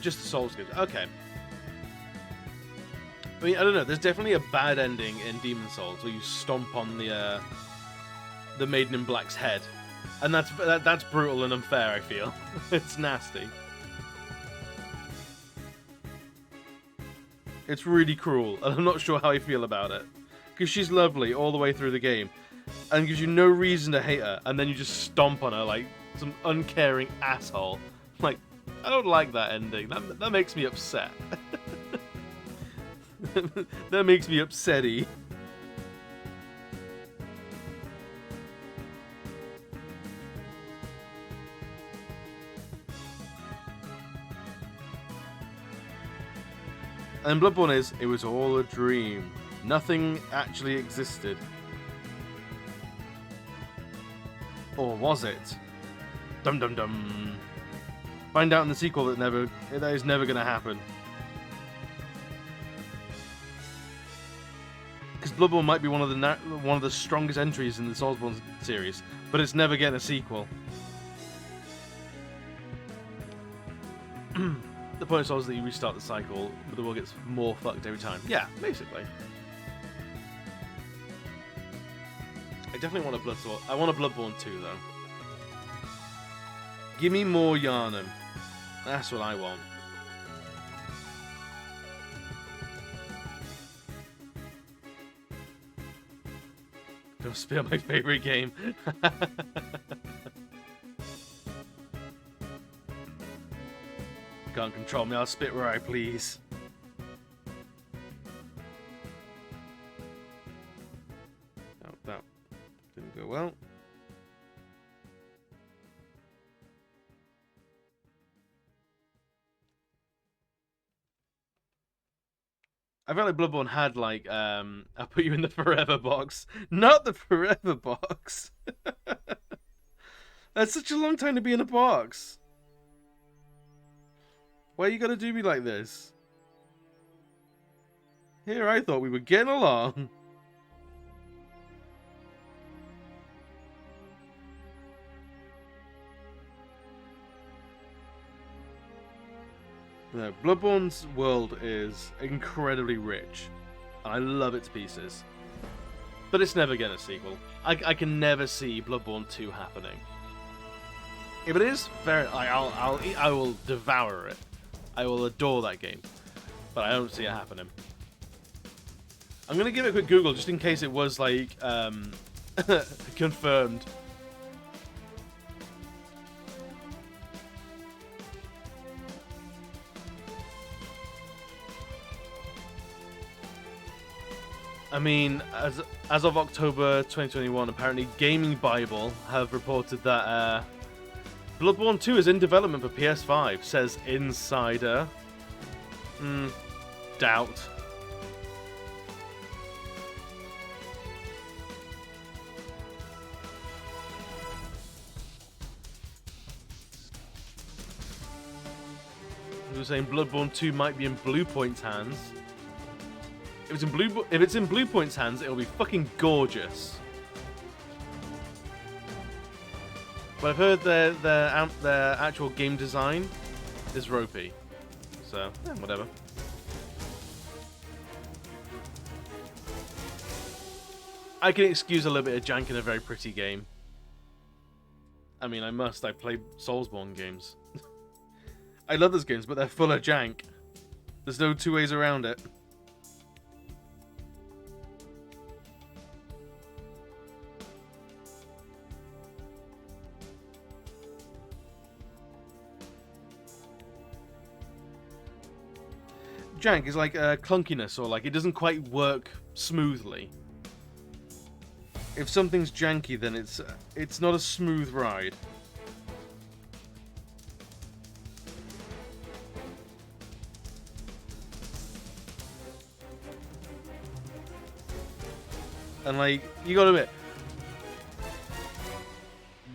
Just the Souls games. Okay. I mean, I don't know. There's definitely a bad ending in Demon Souls where you stomp on the Maiden in Black's head, and that's brutal and unfair. I feel it's nasty. It's really cruel, and I'm not sure how I feel about it because she's lovely all the way through the game, and gives you no reason to hate her, and then you just stomp on her like some uncaring asshole. Like, I don't like that ending. That makes me upset. That makes me upsetty. And Bloodborne is, it was all a dream. Nothing actually existed. Or was it? Dum dum dum. Find out in the sequel that is never going to happen. Because Bloodborne might be one of the strongest entries in the Soulsborne series, but it's never getting a sequel. The point of Souls is that you restart the cycle, but the world gets more fucked every time. Yeah, basically. I definitely want a Bloodborne. I want a Bloodborne 2 though. Give me more Yharnam. That's what I want. Don't spit on my favorite game. Can't control me, I'll spit where I please. Oh, that didn't go well. I felt like Bloodborne had like, I'll put you in the forever box. Not the forever box. That's such a long time to be in a box. Why you gotta do me like this? Here, I thought we were getting along. No, Bloodborne's world is incredibly rich, and I love it to pieces. But it's never getting a sequel. I can never see Bloodborne 2 happening. If it is, I will devour it. I will adore that game, but I don't see it happening. I'm gonna give it a quick Google just in case it was like confirmed. I mean, as of October 2021, apparently Gaming Bible have reported that Bloodborne 2 is in development for PS5, says Insider. Doubt. They were saying Bloodborne 2 might be in Bluepoint's hands. If it's in Bluepoint's hands, it'll be fucking gorgeous. But I've heard their actual game design is ropey, so yeah, whatever. I can excuse a little bit of jank in a very pretty game. I mean, I play Soulsborne games. I love those games, but they're full of jank. There's no two ways around it. jank is like clunkiness, or like it doesn't quite work smoothly. If something's janky, then it's not a smooth ride. And like, you gotta admit,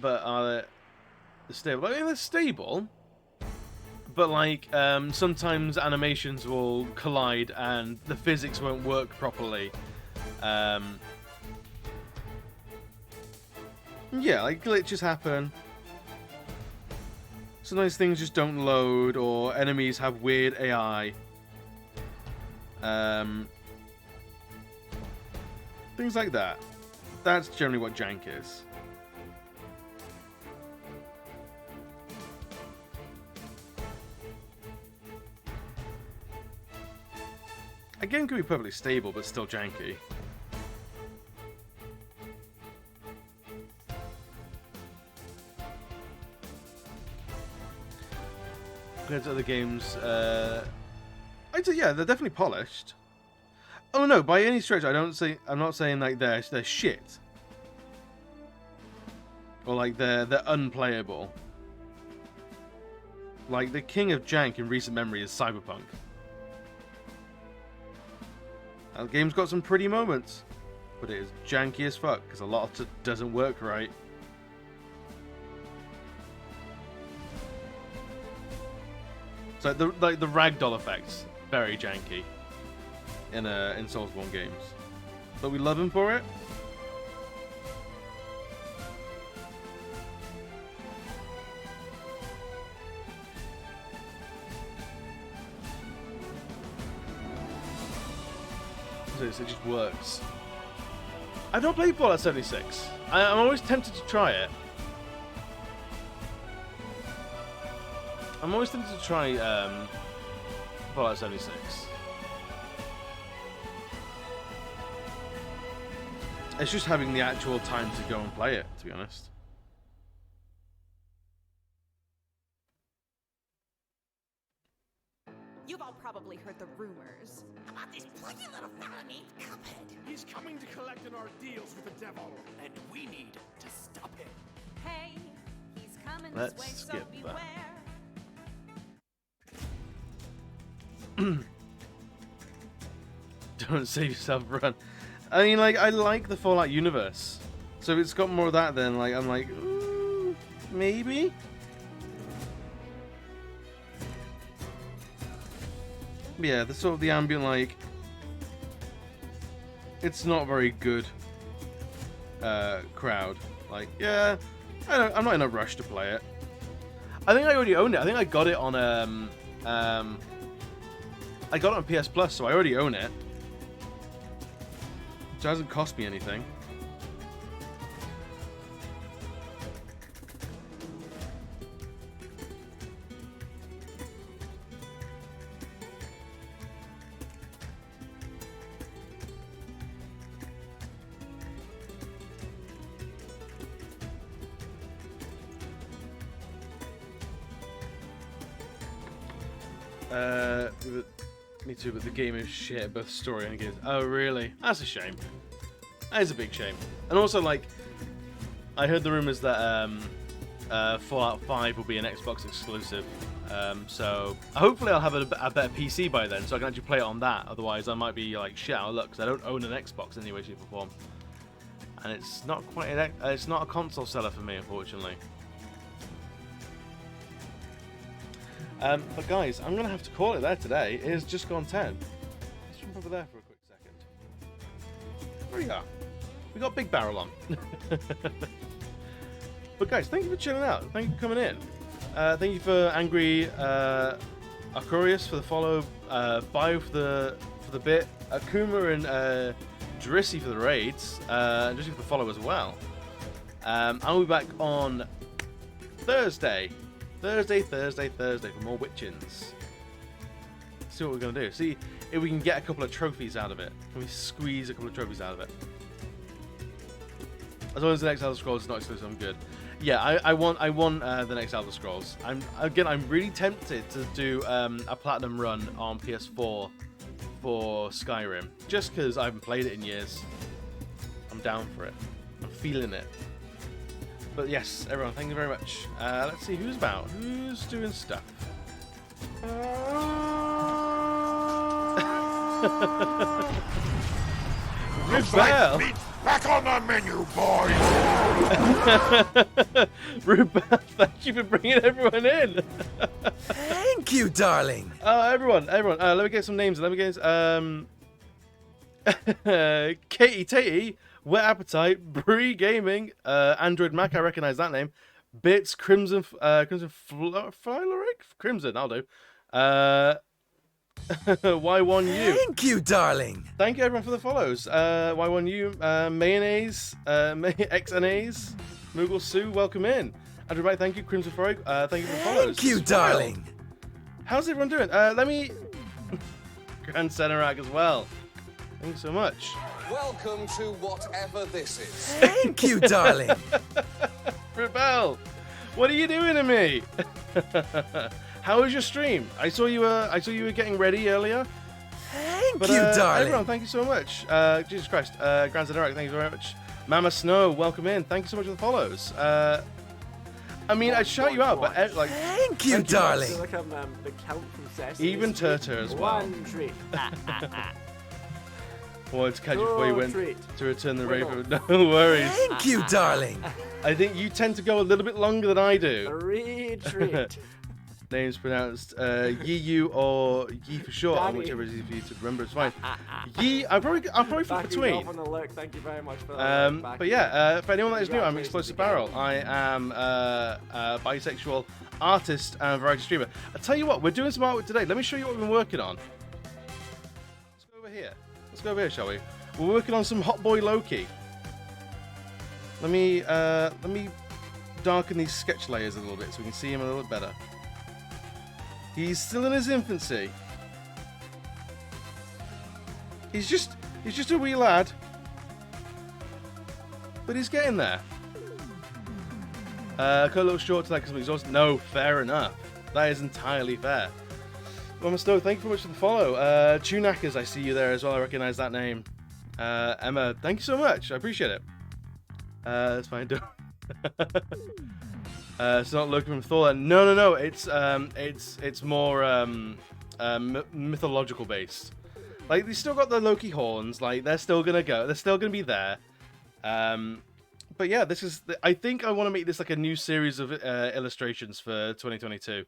but are they stable? I mean, they're stable, but like sometimes animations will collide and the physics won't work properly. Yeah, like glitches happen. Sometimes things just don't load, or enemies have weird AI. Things like that. That's generally what jank is. A game can be perfectly stable, but still janky. Compared to other games, I'd say yeah, they're definitely polished. Oh no, by any stretch, I'm not saying like they're shit, or like they're unplayable. Like the king of jank in recent memory is Cyberpunk. And the game's got some pretty moments, but it is janky as fuck because a lot of it doesn't work right. So the ragdoll effects, very janky in Soulsborne games, but we love him for it. So it just works. I've not played Fallout 76. I'm always tempted to try it. I'm always tempted to try Fallout 76. It's just having the actual time to go and play it, to be honest. You've all probably heard the rumors. About this plucky little fella named Cuphead. He's coming to collect on our deals with the devil, and we need to stop him. Hey, he's coming Let's this way, skip so beware. Don't save yourself, run. I mean, like, I like the Fallout universe, so if it's got more of that, then like I'm like, maybe. Yeah, the sort of the ambient, like, it's not very good crowd. Like, yeah, I'm not in a rush to play it. I think I already own it. I think I got it on I got it on PS Plus, so I already own it. So it hasn't cost me anything. Me too, but the game is shit, both story and games. Oh, really? That's a shame. That is a big shame. And also, like, I heard the rumors that Fallout 5 will be an Xbox exclusive. So hopefully I'll have a better PC by then, so I can actually play it on that. Otherwise, I might be like shit out of luck because I don't own an Xbox in any way, shape, or form. And it's not quite it's not a console seller for me, unfortunately. But guys, I'm going to have to call it there today. It has just gone 10. Let's jump over there for a quick second. There we are. We got Big Barrel on. But guys, thank you for chilling out. Thank you for coming in. Thank you for Angry Arcurius for the follow. Bio for the bit. Akuma and Drissy for the raids. And Drissy for the follow as well. I'll be back on Thursday. Thursday for more Witchins. See what we're going to do. See if we can get a couple of trophies out of it. Can we squeeze a couple of trophies out of it? As long as the next Elder Scrolls is not exclusive, I'm good. Yeah, I want the next Elder Scrolls. I'm really tempted to do a platinum run on PS4 for Skyrim, just because I haven't played it in years. I'm down for it. I'm feeling it. But yes, everyone, thank you very much. Let's see who's about. Who's doing stuff? Rebel! Back on the menu, boys! Rebel, thank you for bringing everyone in. Thank you, darling. Everyone. Let me get some names. Katie Tatey, Wet Appetite, Bree Gaming, Android Mac, I recognize that name. Bits, Crimson Crimson, I'll do. Y1U. Thank you, darling. Thank you everyone for the follows. Y1U, Mayonnaise, XNAs, Moogle Sue, welcome in. Andrew Mac, thank you. Crimson Frog, thank you for the follows. Thank you, darling. How's everyone doing? Let me... Grand Centerac as well. Thank you so much. Welcome to whatever this is. Thank you, darling. Rebel, what are you doing to me? How was your stream? I saw you were getting ready earlier. Thank you, darling. Everyone, thank you so much. Jesus Christ. Grand Centerac, thank you very much. Mama Snow, welcome in. Thank you so much for the follows. I mean, I'd shout you out, but like... Thank you, darling. I feel like I'm the Count from Sesame Even Street. Turtur as well. One treat. Wanted to catch you before you went treat. to return the raven. No worries. Thank you, darling. I think you tend to go a little bit longer than I do. Retreat. Name's pronounced Yi or Yi for short, Daddy. whichever is easy for you to remember. It's fine. Yi, I'll probably flip between. On the look. Thank you very much for that. But yeah, for anyone that is new, I'm Explosive Barrel. I am a bisexual artist and variety streamer. I tell you what, we're doing some artwork today. Let me show you what we've been working on. Let's go over here. Let's go over here, shall we? We're working on some Hot Boy Loki. Let me darken these sketch layers a little bit so we can see him a little bit better. He's still in his infancy. He's just a wee lad. But he's getting there. Cut a little short to that because I'm exhausted. No, fair enough. That is entirely fair. Mama Stowe, thank you very much for the follow. Tunackers, I see you there as well. I recognize that name. Emma, thank you so much. I appreciate it. That's fine. It's not Loki from Thor. No. It's more mythological based. Like, they still got the Loki horns. Like, they're still gonna go. They're still gonna be there. But yeah, this is. I think I want to make this like a new series of illustrations for 2022.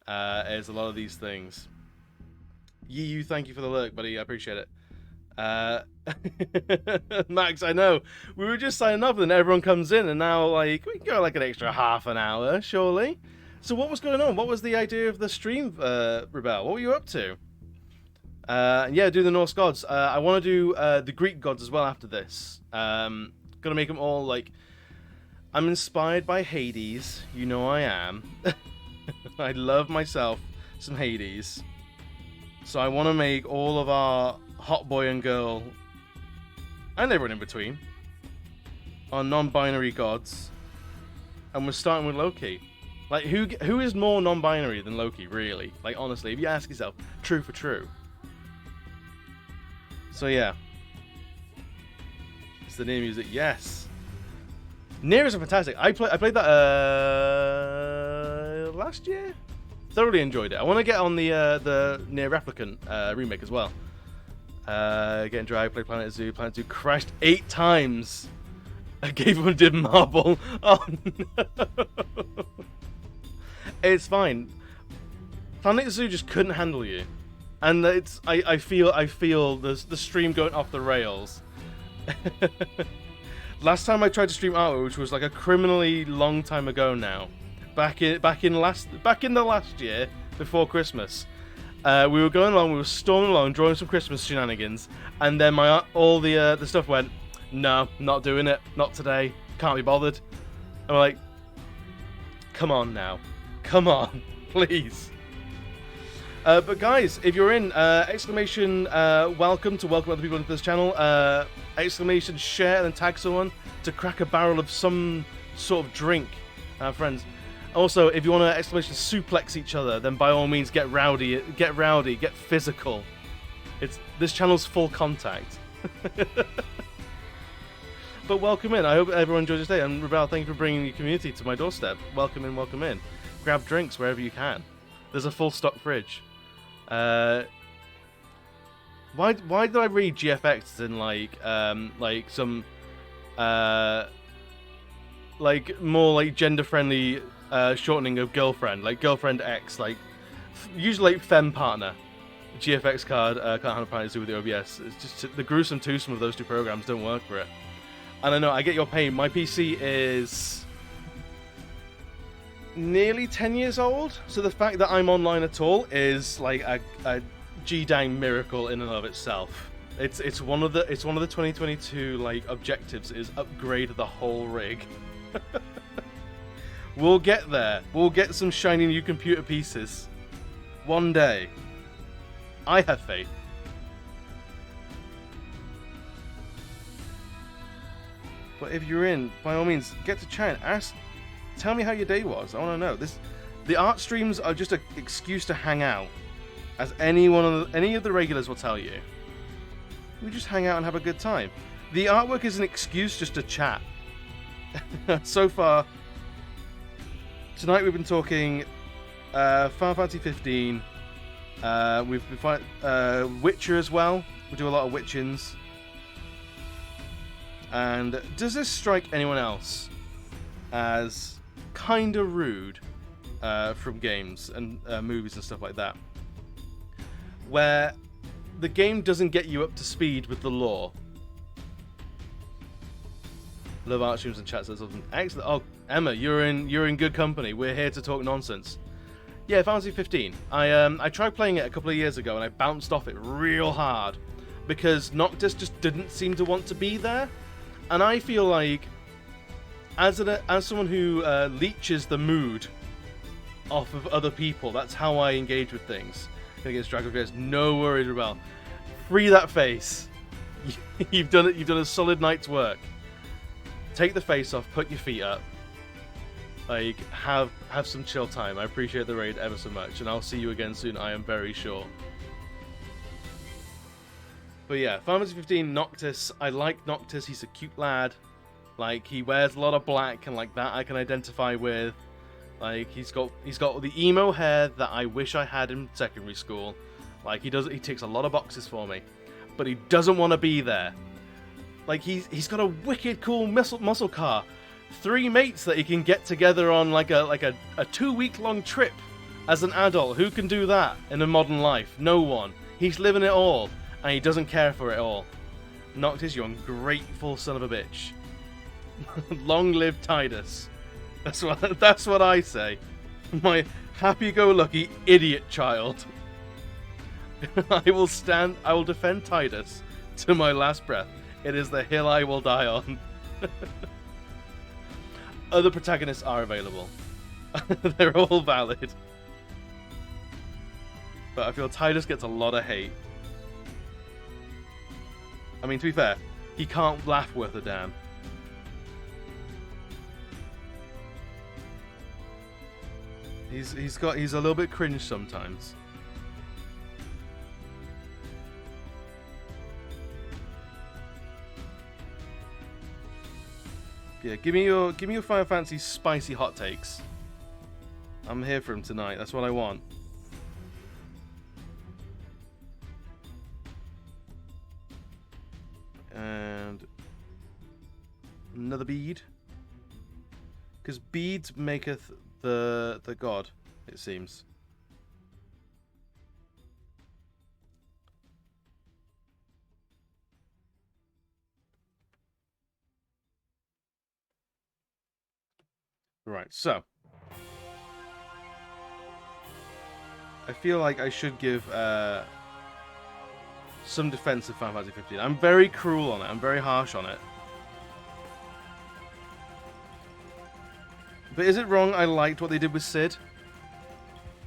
Is a lot of these things. You, thank you for the lurk, buddy. I appreciate it. Max, I know. We were just signing up and then everyone comes in and now like we can go like an extra half an hour, surely. So what was going on? What was the idea of the stream, Rebel? What were you up to? Yeah, do the Norse gods. I want to do the Greek gods as well after this. Gonna make them all like... I'm inspired by Hades. You know I am. I love myself some Hades. So I want to make all of our hot boy and girl, and everyone in between, are non-binary gods. And we're starting with Loki. Like, who is more non-binary than Loki, really? Like, honestly, if you ask yourself, true for true. So yeah. It's the new music, yes. Nier is fantastic. I played that last year. Thoroughly enjoyed it. I want to get on the Nier Replicant remake as well. Getting dry. Played Planet Zoo. Planet Zoo crashed 8 times. I gave him a did marble. Oh no. It's fine. Planet Zoo just couldn't handle you, and it's I feel the stream going off the rails. Last time I tried to stream artwork, which was like a criminally long time ago now, back in the last year before Christmas, we were going along, we were storming along, drawing some Christmas shenanigans, and then all the stuff went, no, not doing it, not today, can't be bothered. And we're like, come on now, come on, please. But guys, if you're in, exclamation welcome to welcome other people into this channel, exclamation share and then tag someone to crack a barrel of some sort of drink Have friends. Also, if you want to exclamation suplex each other, then by all means get rowdy, get physical. This channel's full contact. But welcome in. I hope everyone enjoys your stay. And Rebel, thank you for bringing your community to my doorstep. Welcome in, welcome in. Grab drinks wherever you can. There's a full stock fridge. Why did I read GFX in like some like more like gender friendly shortening of girlfriend, like girlfriend X, like usually like femme partner. GFX card can't have partners do with the OBS. It's just the gruesome twosome of those two programs don't work for it. And I know, I get your pain. My PC is nearly 10 years old, so the fact that I'm online at all is like a G-dang miracle in and of itself. It's one of the 2022 like objectives is upgrade the whole rig. We'll get there. We'll get some shiny new computer pieces. One day. I have faith. But if you're in, by all means, get to chat. Tell me how your day was. I want to know. The art streams are just an excuse to hang out, as any of the regulars will tell you. We just hang out and have a good time. The artwork is an excuse just to chat. So far, tonight we've been talking Final Fantasy 15. We've been fighting Witcher as well. We do a lot of Witchins. And does this strike anyone else as kind of rude from games and movies and stuff like that? Where the game doesn't get you up to speed with the lore. Love art streams and chats. Excellent. Oh, Emma, you're in good company. We're here to talk nonsense. Yeah, Final Fantasy 15. I tried playing it a couple of years ago and I bounced off it real hard because Noctis just didn't seem to want to be there. And I feel like, as someone who leeches the mood off of other people, that's how I engage with things. Against Dragon Face, no worries, Rebel. Free that face. You've done it. You've done a solid night's work. Take the face off. Put your feet up. Like have some chill time. I appreciate the raid ever so much, and I'll see you again soon. I am very sure. But yeah, Final Fantasy 15 Noctis. I like Noctis. He's a cute lad. Like he wears a lot of black, and like that I can identify with. Like he's got the emo hair that I wish I had in secondary school. Like he ticks a lot of boxes for me, but he doesn't want to be there. Like he's got a wicked cool muscle car, 3 mates that he can get together on like a 2-week-long trip. As an adult, who can do that in a modern life? No one. He's living it all, and he doesn't care for it all. Noctis, you ungrateful son of a bitch. Long live Tidus. That's what I say. My happy-go-lucky idiot child. I will defend Tidus to my last breath. It is the hill I will die on. Other protagonists are available. They're all valid. But I feel Tidus gets a lot of hate. I mean, to be fair, he can't laugh worth a damn. He's a little bit cringe sometimes. Yeah, give me your Final Fantasy spicy hot takes. I'm here for him tonight. That's what I want. And another bead, because beads maketh the god, it seems. Right, so I feel like I should give some defense of Final Fantasy 15. I'm very cruel on it. I'm very harsh on it. But is it wrong I liked what they did with Cid?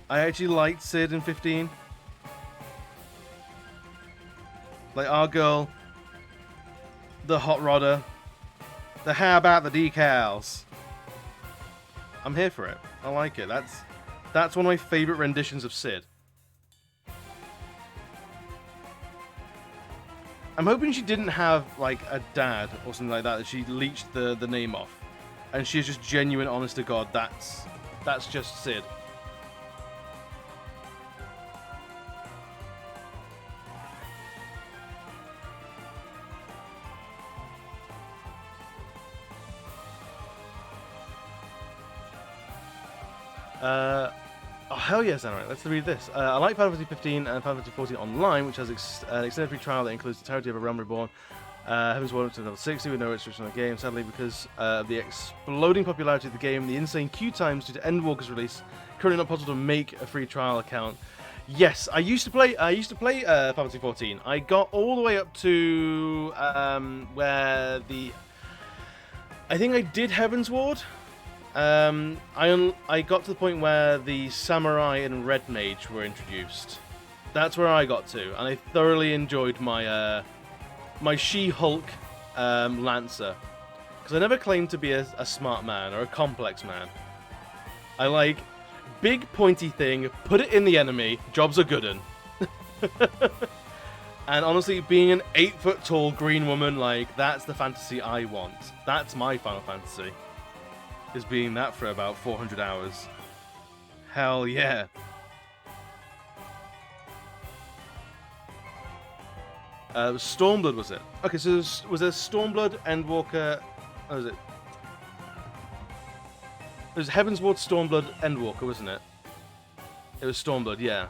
I actually liked Cid in 15. Like our girl, the hot rodder, the how about the decals. I'm here for it. I like it. That's one of my favorite renditions of Sid. I'm hoping she didn't have like a dad or something like that she leached the name off, and she's just genuine, honest to God. That's just Sid. Oh hell yes, alright, let's read this. I like Final Fantasy 15 and Final Fantasy 14 Online, which has an extended free trial that includes the entirety of A Realm Reborn. Heaven's Ward up to level 60 with no restriction on the game. Sadly, because of the exploding popularity of the game, the insane queue times due to Endwalker's release, currently not possible to make a free trial account. Yes, I used to play Final Fantasy 14. I got all the way up to where I think I did Heaven's Ward. I got to the point where the Samurai and Red Mage were introduced. That's where I got to, and I thoroughly enjoyed my my She-Hulk Lancer, because I never claimed to be a smart man or a complex man. I like big pointy thing, put it in the enemy, jobs are good'un. And honestly, being an 8-foot tall green woman, like, that's the fantasy I want. That's my Final Fantasy. Is being that for about 400 hours. Hell yeah. Stormblood was it? Okay, so was there Stormblood, Endwalker? What was it? It was Heaven's Ward, Stormblood, Endwalker, wasn't it? It was Stormblood, yeah.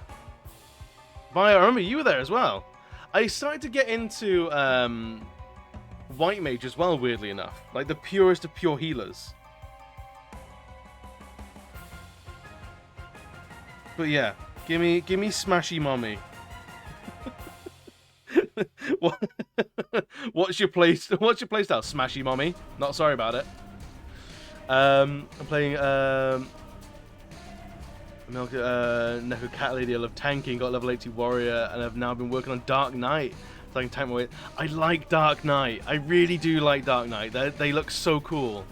But I remember you were there as well. I started to get into White Mage as well, weirdly enough. Like the purest of pure healers. But yeah, give me Smashy Mommy. What's your playstyle? Smashy Mommy. Not sorry about it. I'm playing Neko Cat Lady. I love tanking. Got level 80 warrior, and I've now been working on Dark Knight. So I can tank my way. I like Dark Knight. I really do like Dark Knight. They look so cool.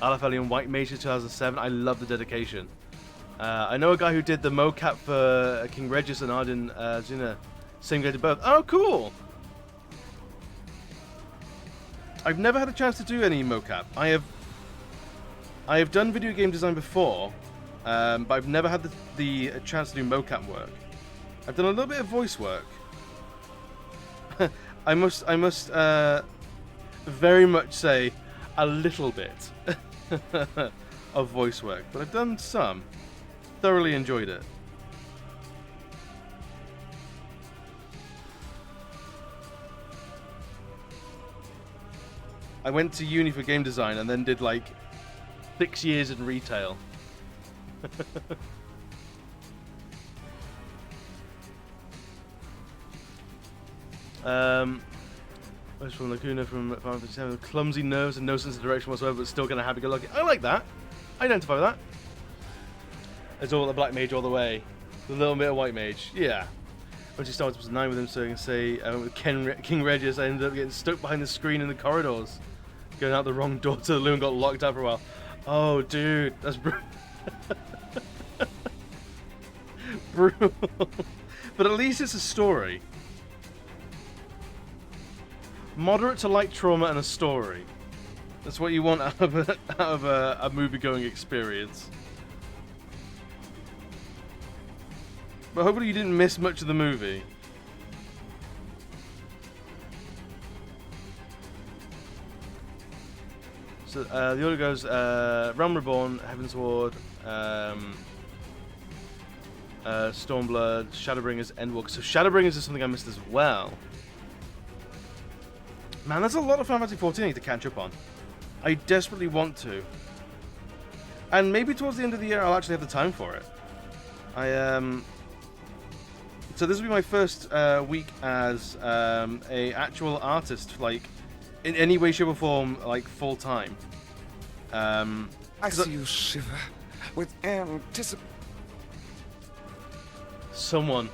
Alafelion White Mage 2007. I love the dedication. I know a guy who did the mocap for King Regis and Arden Zuna. Same guy did both. Oh, cool! I've never had a chance to do any mocap. I have done video game design before, but I've never had the chance to do mocap work. I've done a little bit of voice work. I must very much say a little bit of voice work, but I've done some. Thoroughly enjoyed it. I went to uni for game design and then did like 6 years in retail. Where's from Lacuna from Final Fantasy VII? Clumsy nerves and no sense of direction whatsoever, but still gonna happy-go-lucky. I like that. I identify with that. It's all the Black Mage all the way. The little bit of White Mage. Yeah. When she started was 9 with him, so I can say with King Regis, I ended up getting stuck behind the screen in the corridors. Going out the wrong door to the loo and got locked out for a while. Oh, dude. That's brutal. Brutal. But at least it's a story. Moderate to light trauma and a story. That's what you want out of a movie-going experience. But hopefully you didn't miss much of the movie. So the order goes Realm Reborn, Heaven's Ward, Stormblood, Shadowbringers, Endwalker. So Shadowbringers is something I missed as well. Man, there's a lot of Final Fantasy 14 I need to catch up on. I desperately want to. And maybe towards the end of the year I'll actually have the time for it. So this will be my first week as a actual artist, like in any way, shape, or form, like full time. I see you shiver with anticipation. Someone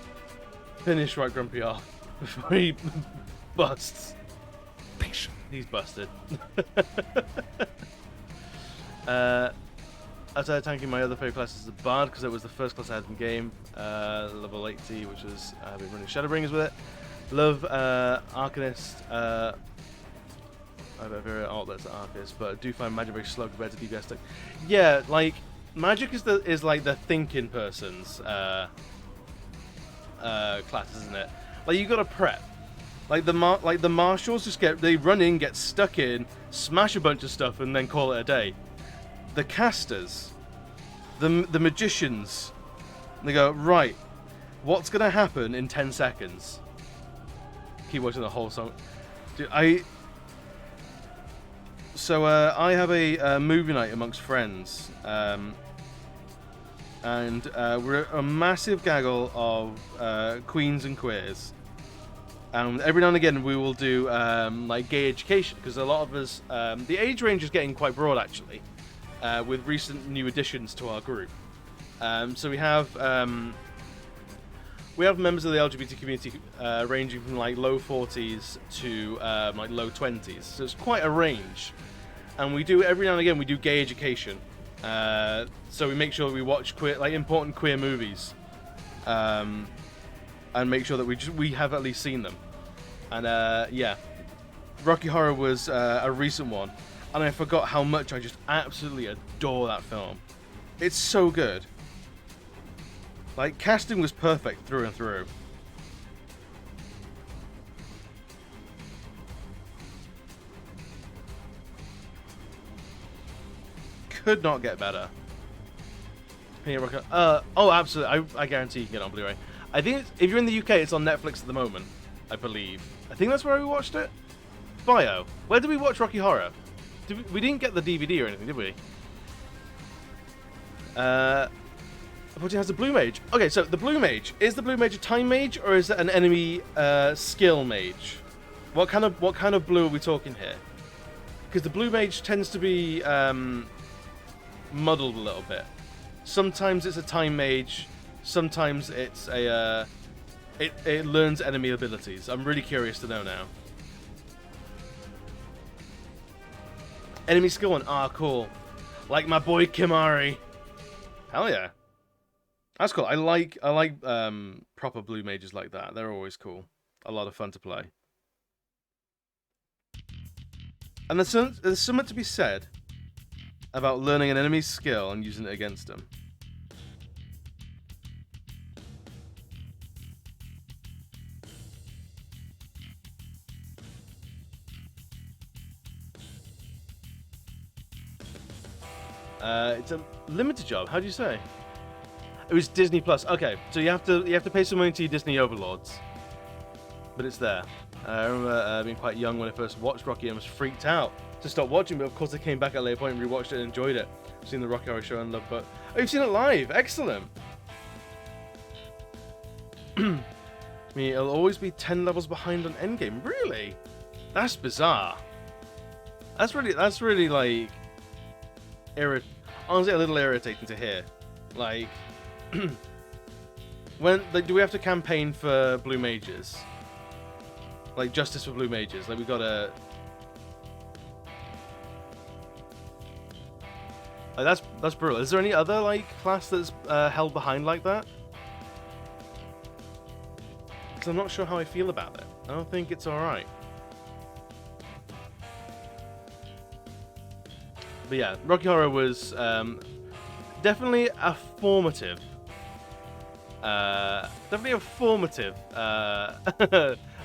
finish Right Grumpy off before he busts. He's busted. Outside tanking, my other favorite class is the Bard because it was the first class I had in the game. Level 80, which was I've been running Shadowbringers with it. Love Arcanist. I have a very that's Arcanist, but I do find magic very slow compared to DPS tech. Yeah, like magic is like the thinking person's class, isn't it? Like you gotta prep. Like the marshals just they run in, get stuck in, smash a bunch of stuff, and then call it a day. The casters, the magicians, they go, right, what's gonna happen in 10 seconds? Keep watching the whole song. Dude, I have a movie night amongst friends, and we're a massive gaggle of queens and queers. And every now and again we will do like gay education, because a lot of us, the age range is getting quite broad actually, with recent new additions to our group. So we have members of the LGBT community ranging from like low 40s to like low 20s. So it's quite a range. And we do every now and again we do gay education. So we make sure we watch important queer movies. And make sure that we have at least seen them. And yeah, Rocky Horror was a recent one, and I forgot how much I just absolutely adore that film. It's so good. Like, casting was perfect through and through. Could not get better. Oh, absolutely. I guarantee you can get it on Blu-ray. I think if you're in the UK, it's on Netflix at the moment, I believe. I think that's where we watched it. Bio. Where did we watch Rocky Horror? We didn't get the DVD or anything, did we? I thought it has the Blue Mage. Okay, so the Blue Mage. Is the Blue Mage a time mage or is it an enemy skill mage? What kind of blue are we talking here? Because the Blue Mage tends to be muddled a little bit. Sometimes it's a time mage. Sometimes it's a it learns enemy abilities. I'm really curious to know now. Enemy skill 1. Ah, cool. Like my boy Kimari. Hell yeah. That's cool. I like proper blue mages like that. They're always cool. A lot of fun to play. And there's something to be said about learning an enemy's skill and using it against them. It's a limited job. How do you say? It was Disney Plus. Okay, so you have to pay some money to your Disney overlords, but it's there. I remember being quite young when I first watched Rocky and was freaked out to stop watching, but of course I came back at a later point and rewatched it and enjoyed it. I've seen the Rocky Horror Show and loved it. Oh, you've seen it live? Excellent. I mean, it'll always be 10 levels behind on Endgame. Really? That's bizarre. That's really like honestly a little irritating to hear. Like, do we have to campaign for blue mages? Like justice for blue mages? Like we gotta. Like that's brutal. Is there any other like class that's held behind like that? Because I'm not sure how I feel about it. I don't think it's all right. But yeah, Rocky Horror was definitely a formative,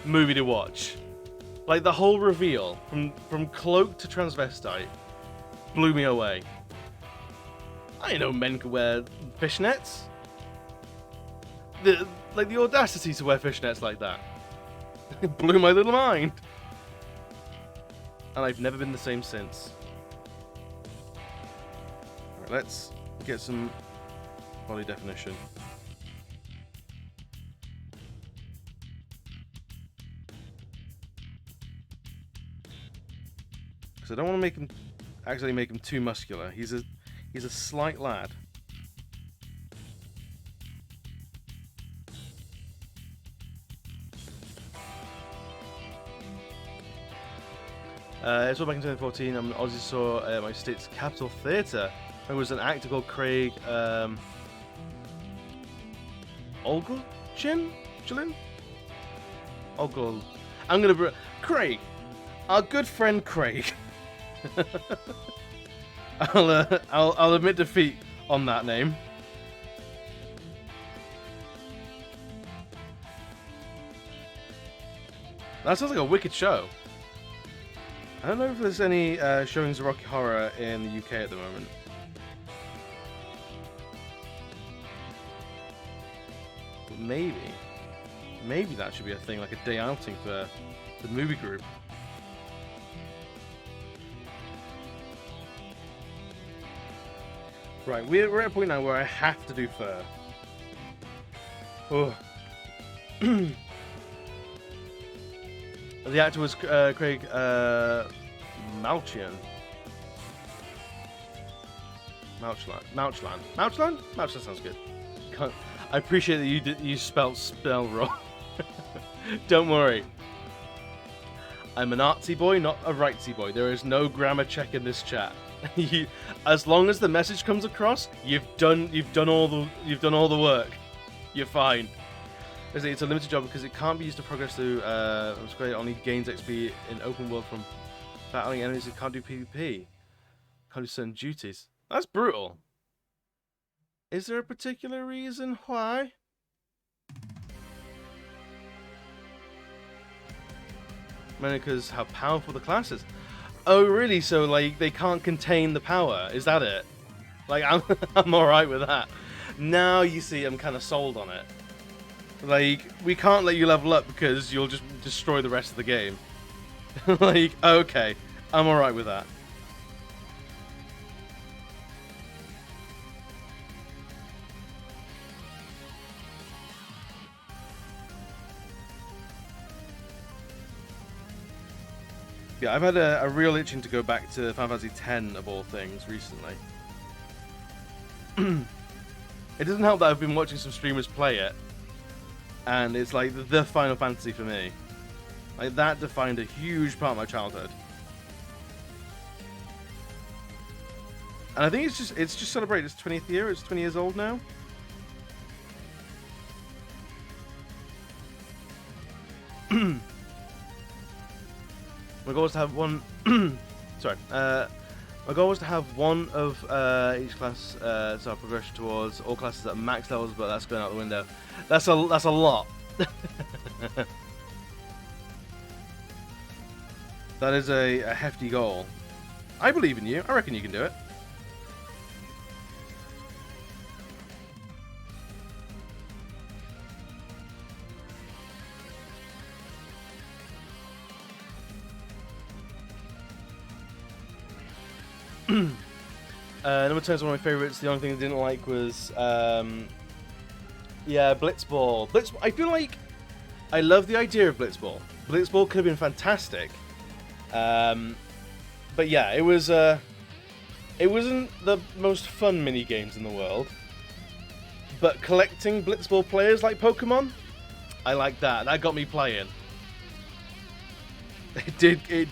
movie to watch. Like the whole reveal from cloak to transvestite blew me away. I didn't know men could wear fishnets. The audacity to wear fishnets like that. It blew my little mind. And I've never been the same since. Alright, let's get some body definition. Because I don't want to actually make him too muscular. He's a slight lad. It's all back in 2014. Ozzy saw my state's Capitol Theatre There was an actor called Craig 𝘽𝙍𝙏? Ogle. I'm gonna Craig, our good friend Craig. I'll admit defeat on that name. That sounds like a wicked show. I don't know if there's any showings of Rocky Horror in the UK at the moment. But maybe that should be a thing, like a day outing for the movie group. Right, we're at a point now where I have to do fur. Oh. The actor was Craig Mouchland. Mouchland sounds good. I appreciate that you spell wrong. Don't worry. I'm an artsy boy, not a rightsy boy. There is no grammar check in this chat. As long as the message comes across, you've done all the work. You're fine. It's a limited job because it can't be used to progress through. It's great. It only gains XP in open world from battling enemies. It can't do PvP. Can't do certain duties. That's brutal. Is there a particular reason why? Mainly because how powerful the class is. Oh, really? So, like, they can't contain the power? Is that it? Like, I'm alright with that. Now, you see, I'm kind of sold on it. Like, we can't let you level up because you'll just destroy the rest of the game. Like, okay. I'm alright with that. Yeah, I've had a real itching to go back to Final Fantasy X of all things recently. It doesn't help that I've been watching some streamers play it, and it's like the Final Fantasy for me. Like, that defined a huge part of my childhood. And I think it's just celebrated its 20th year. It's 20 years old now. My goal was to have one. Sorry. My goal was to have one of each class. So progression towards all classes at max levels, but that's going out the window. That's a lot. That is a hefty goal. I believe in you. I reckon you can do it. Number 10 is one of my favorites. The only thing I didn't like was, yeah, Blitzball. I feel like I love the idea of Blitzball. Blitzball could have been fantastic. But yeah, it wasn't the most fun mini games in the world. But collecting Blitzball players like Pokemon, I like that. That got me playing. It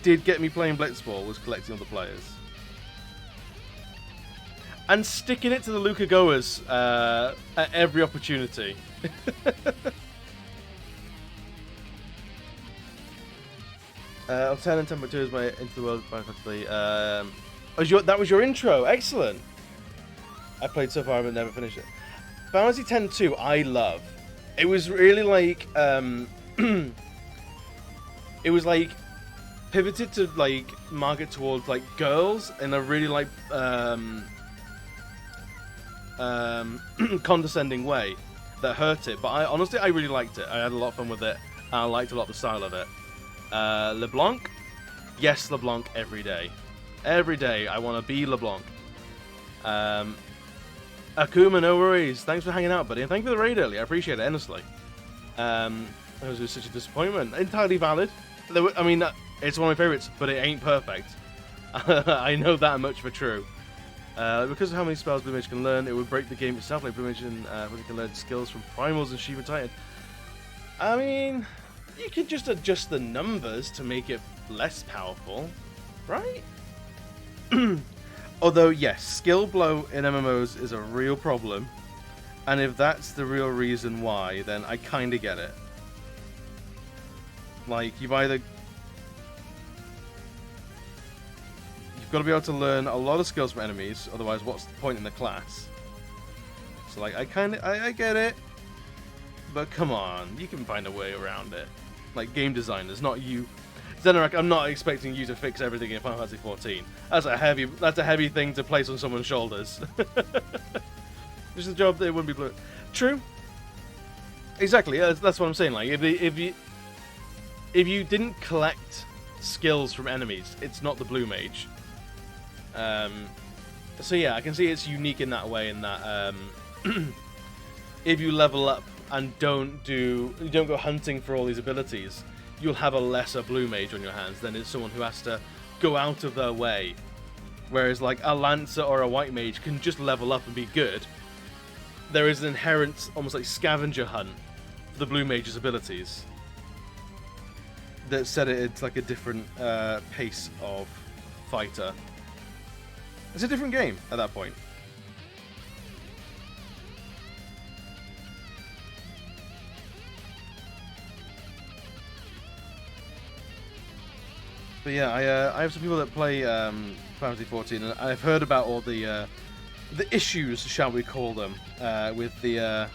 did get me playing Blitzball, was collecting all the players. And sticking it to the Luca goers at every opportunity. I'll turn and 10.2 is my Into the World fantastically. That was your intro. Excellent. I played so far but never finished it. Final Fantasy X-2 I love. It was really like it was like pivoted to like market towards like girls in a really like condescending way that hurt it, but honestly I really liked it. I had a lot of fun with it, and I liked a lot of the style of it. LeBlanc, yes, LeBlanc every day. Every day I want to be LeBlanc. Akuma, no worries. Thanks for hanging out, buddy, and thank you for the raid earlier. I appreciate it endlessly. It was such a disappointment. Entirely valid. I mean, it's one of my favorites, but it ain't perfect. I know that much for true. Because of how many spells Blue Mage can learn, it would break the game itself. Like Blue Mage can learn skills from Primals and Shiva Titan. I mean, you can just adjust the numbers to make it less powerful, right? Although, yes, skill blow in MMOs is a real problem. And if that's the real reason why, then I kind of get it. Like, you've got to be able to learn a lot of skills from enemies, otherwise what's the point in the class? So, like, I get it. But come on, you can find a way around it. Like, game designers, not you. Zenarak, I'm not expecting you to fix everything in Final Fantasy XIV. That's a heavy thing to place on someone's shoulders. Just a job that it wouldn't be blue. True. Exactly. Yeah, that's what I'm saying. Like, if you didn't collect skills from enemies, it's not the blue mage. So yeah, I can see it's unique in that way. In that, if you level up and you don't go hunting for all these abilities, you'll have a lesser blue mage on your hands than it's someone who has to go out of their way. Whereas like a lancer or a white mage can just level up and be good. There is an inherent, almost like scavenger hunt for the blue mage's abilities that said it's like a different pace of fighter. It's a different game at that point. But yeah, I have some people that play Final Fantasy XIV, and I've heard about all the issues, shall we call them, with the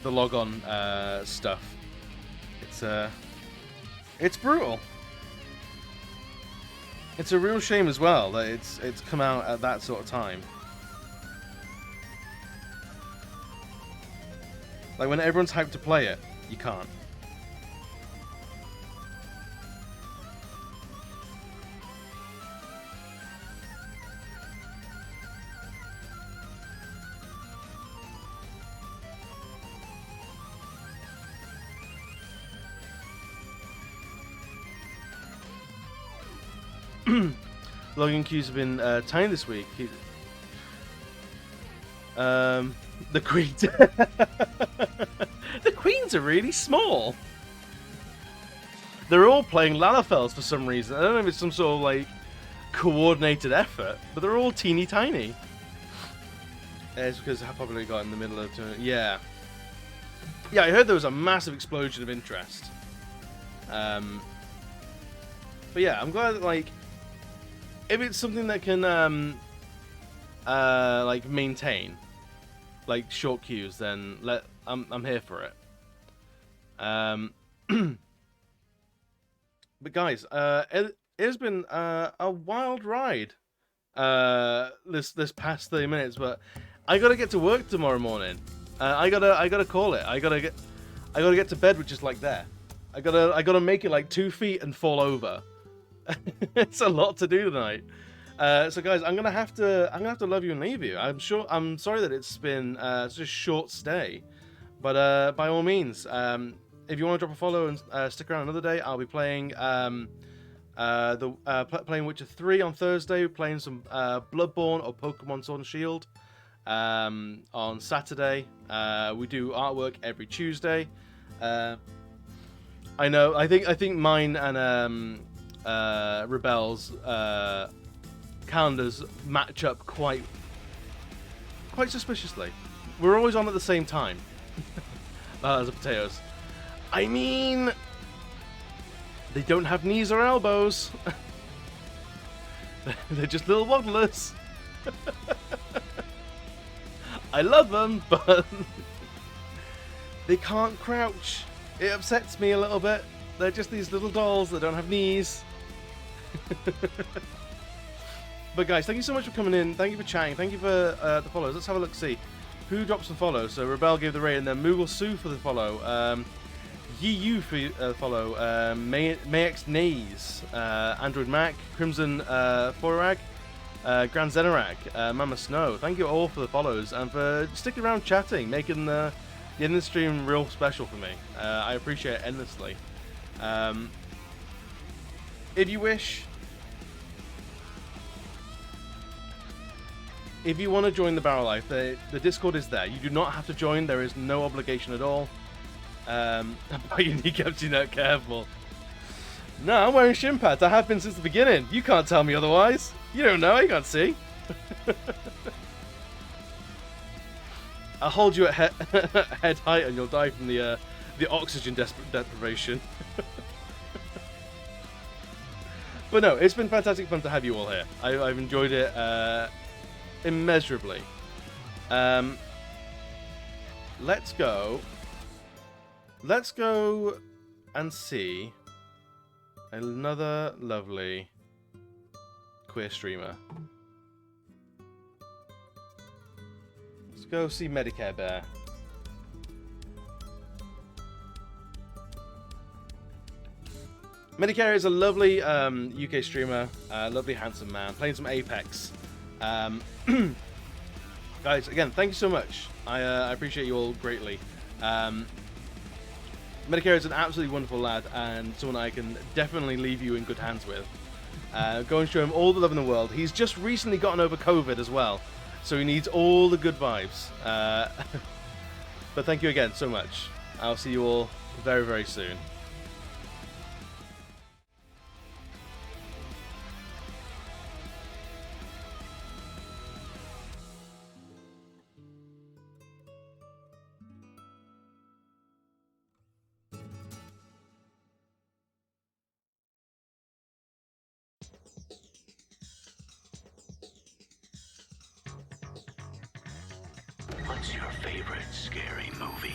logon stuff. It's brutal. It's a real shame as well that it's come out at that sort of time. Like when everyone's hyped to play it, you can't. Logan queues have been tiny this week. The queens, the queens are really small. They're all playing Lalafels for some reason. I don't know if it's some sort of like coordinated effort, but they're all teeny tiny. It's because how popular it got in the middle of yeah. I heard there was a massive explosion of interest. But yeah, I'm glad that like. If it's something that can, like maintain, like short queues, then I'm here for it. But guys, it has been a wild ride. This past 30 minutes, but I gotta get to work tomorrow morning. I gotta call it. I gotta get to bed, which is like there. I gotta make it like 2 feet and fall over. It's a lot to do tonight. So guys, I'm gonna have to love you and leave you. I'm sorry that it's been such a short stay, but by all means, if you want to drop a follow and stick around another day, I'll be playing playing Witcher 3 on Thursday. We're playing some Bloodborne or Pokemon Sword and Shield on Saturday. We do artwork every Tuesday. I know. I think mine and Rebel's calendars match up quite suspiciously. We're always on at the same time. As a potatoes. I mean, they don't have knees or elbows. They're just little waddlers. I love them, but they can't crouch. It upsets me a little bit. They're just these little dolls that don't have knees. But guys, thank you so much for coming in. Thank you for chatting. Thank you for the follows. Let's have a look, see who dropped some follows. So Rebel gave the raid, and then Moogle Sue for the follow. Yu for the follow. Mayex Nays, Android Mac, Crimson Forag, Grand Zenarak, Mama Snow. Thank you all for the follows and for sticking around chatting, making the end of the stream real special for me. I appreciate it endlessly. If you wish, if you want to join the Barrel Life, the Discord is there. You do not have to join. There is no obligation at all. But you need to be careful. No, I'm wearing shin pads. I have been since the beginning. You can't tell me otherwise. You don't know. You can't see. I'll hold you at head height and you'll die from the oxygen deprivation. But no, it's been fantastic fun to have you all here. I've enjoyed it immeasurably. Let's go and see another lovely queer streamer. Let's go see Medicare Bear. Medicare is a lovely UK streamer, lovely handsome man, playing some Apex. Guys, again, thank you so much. I appreciate you all greatly. Medicare is an absolutely wonderful lad and someone I can definitely leave you in good hands with. Go and show him all the love in the world. He's just recently gotten over COVID as well, so he needs all the good vibes. But thank you again so much. I'll see you all very, very soon. What's your favorite scary movie?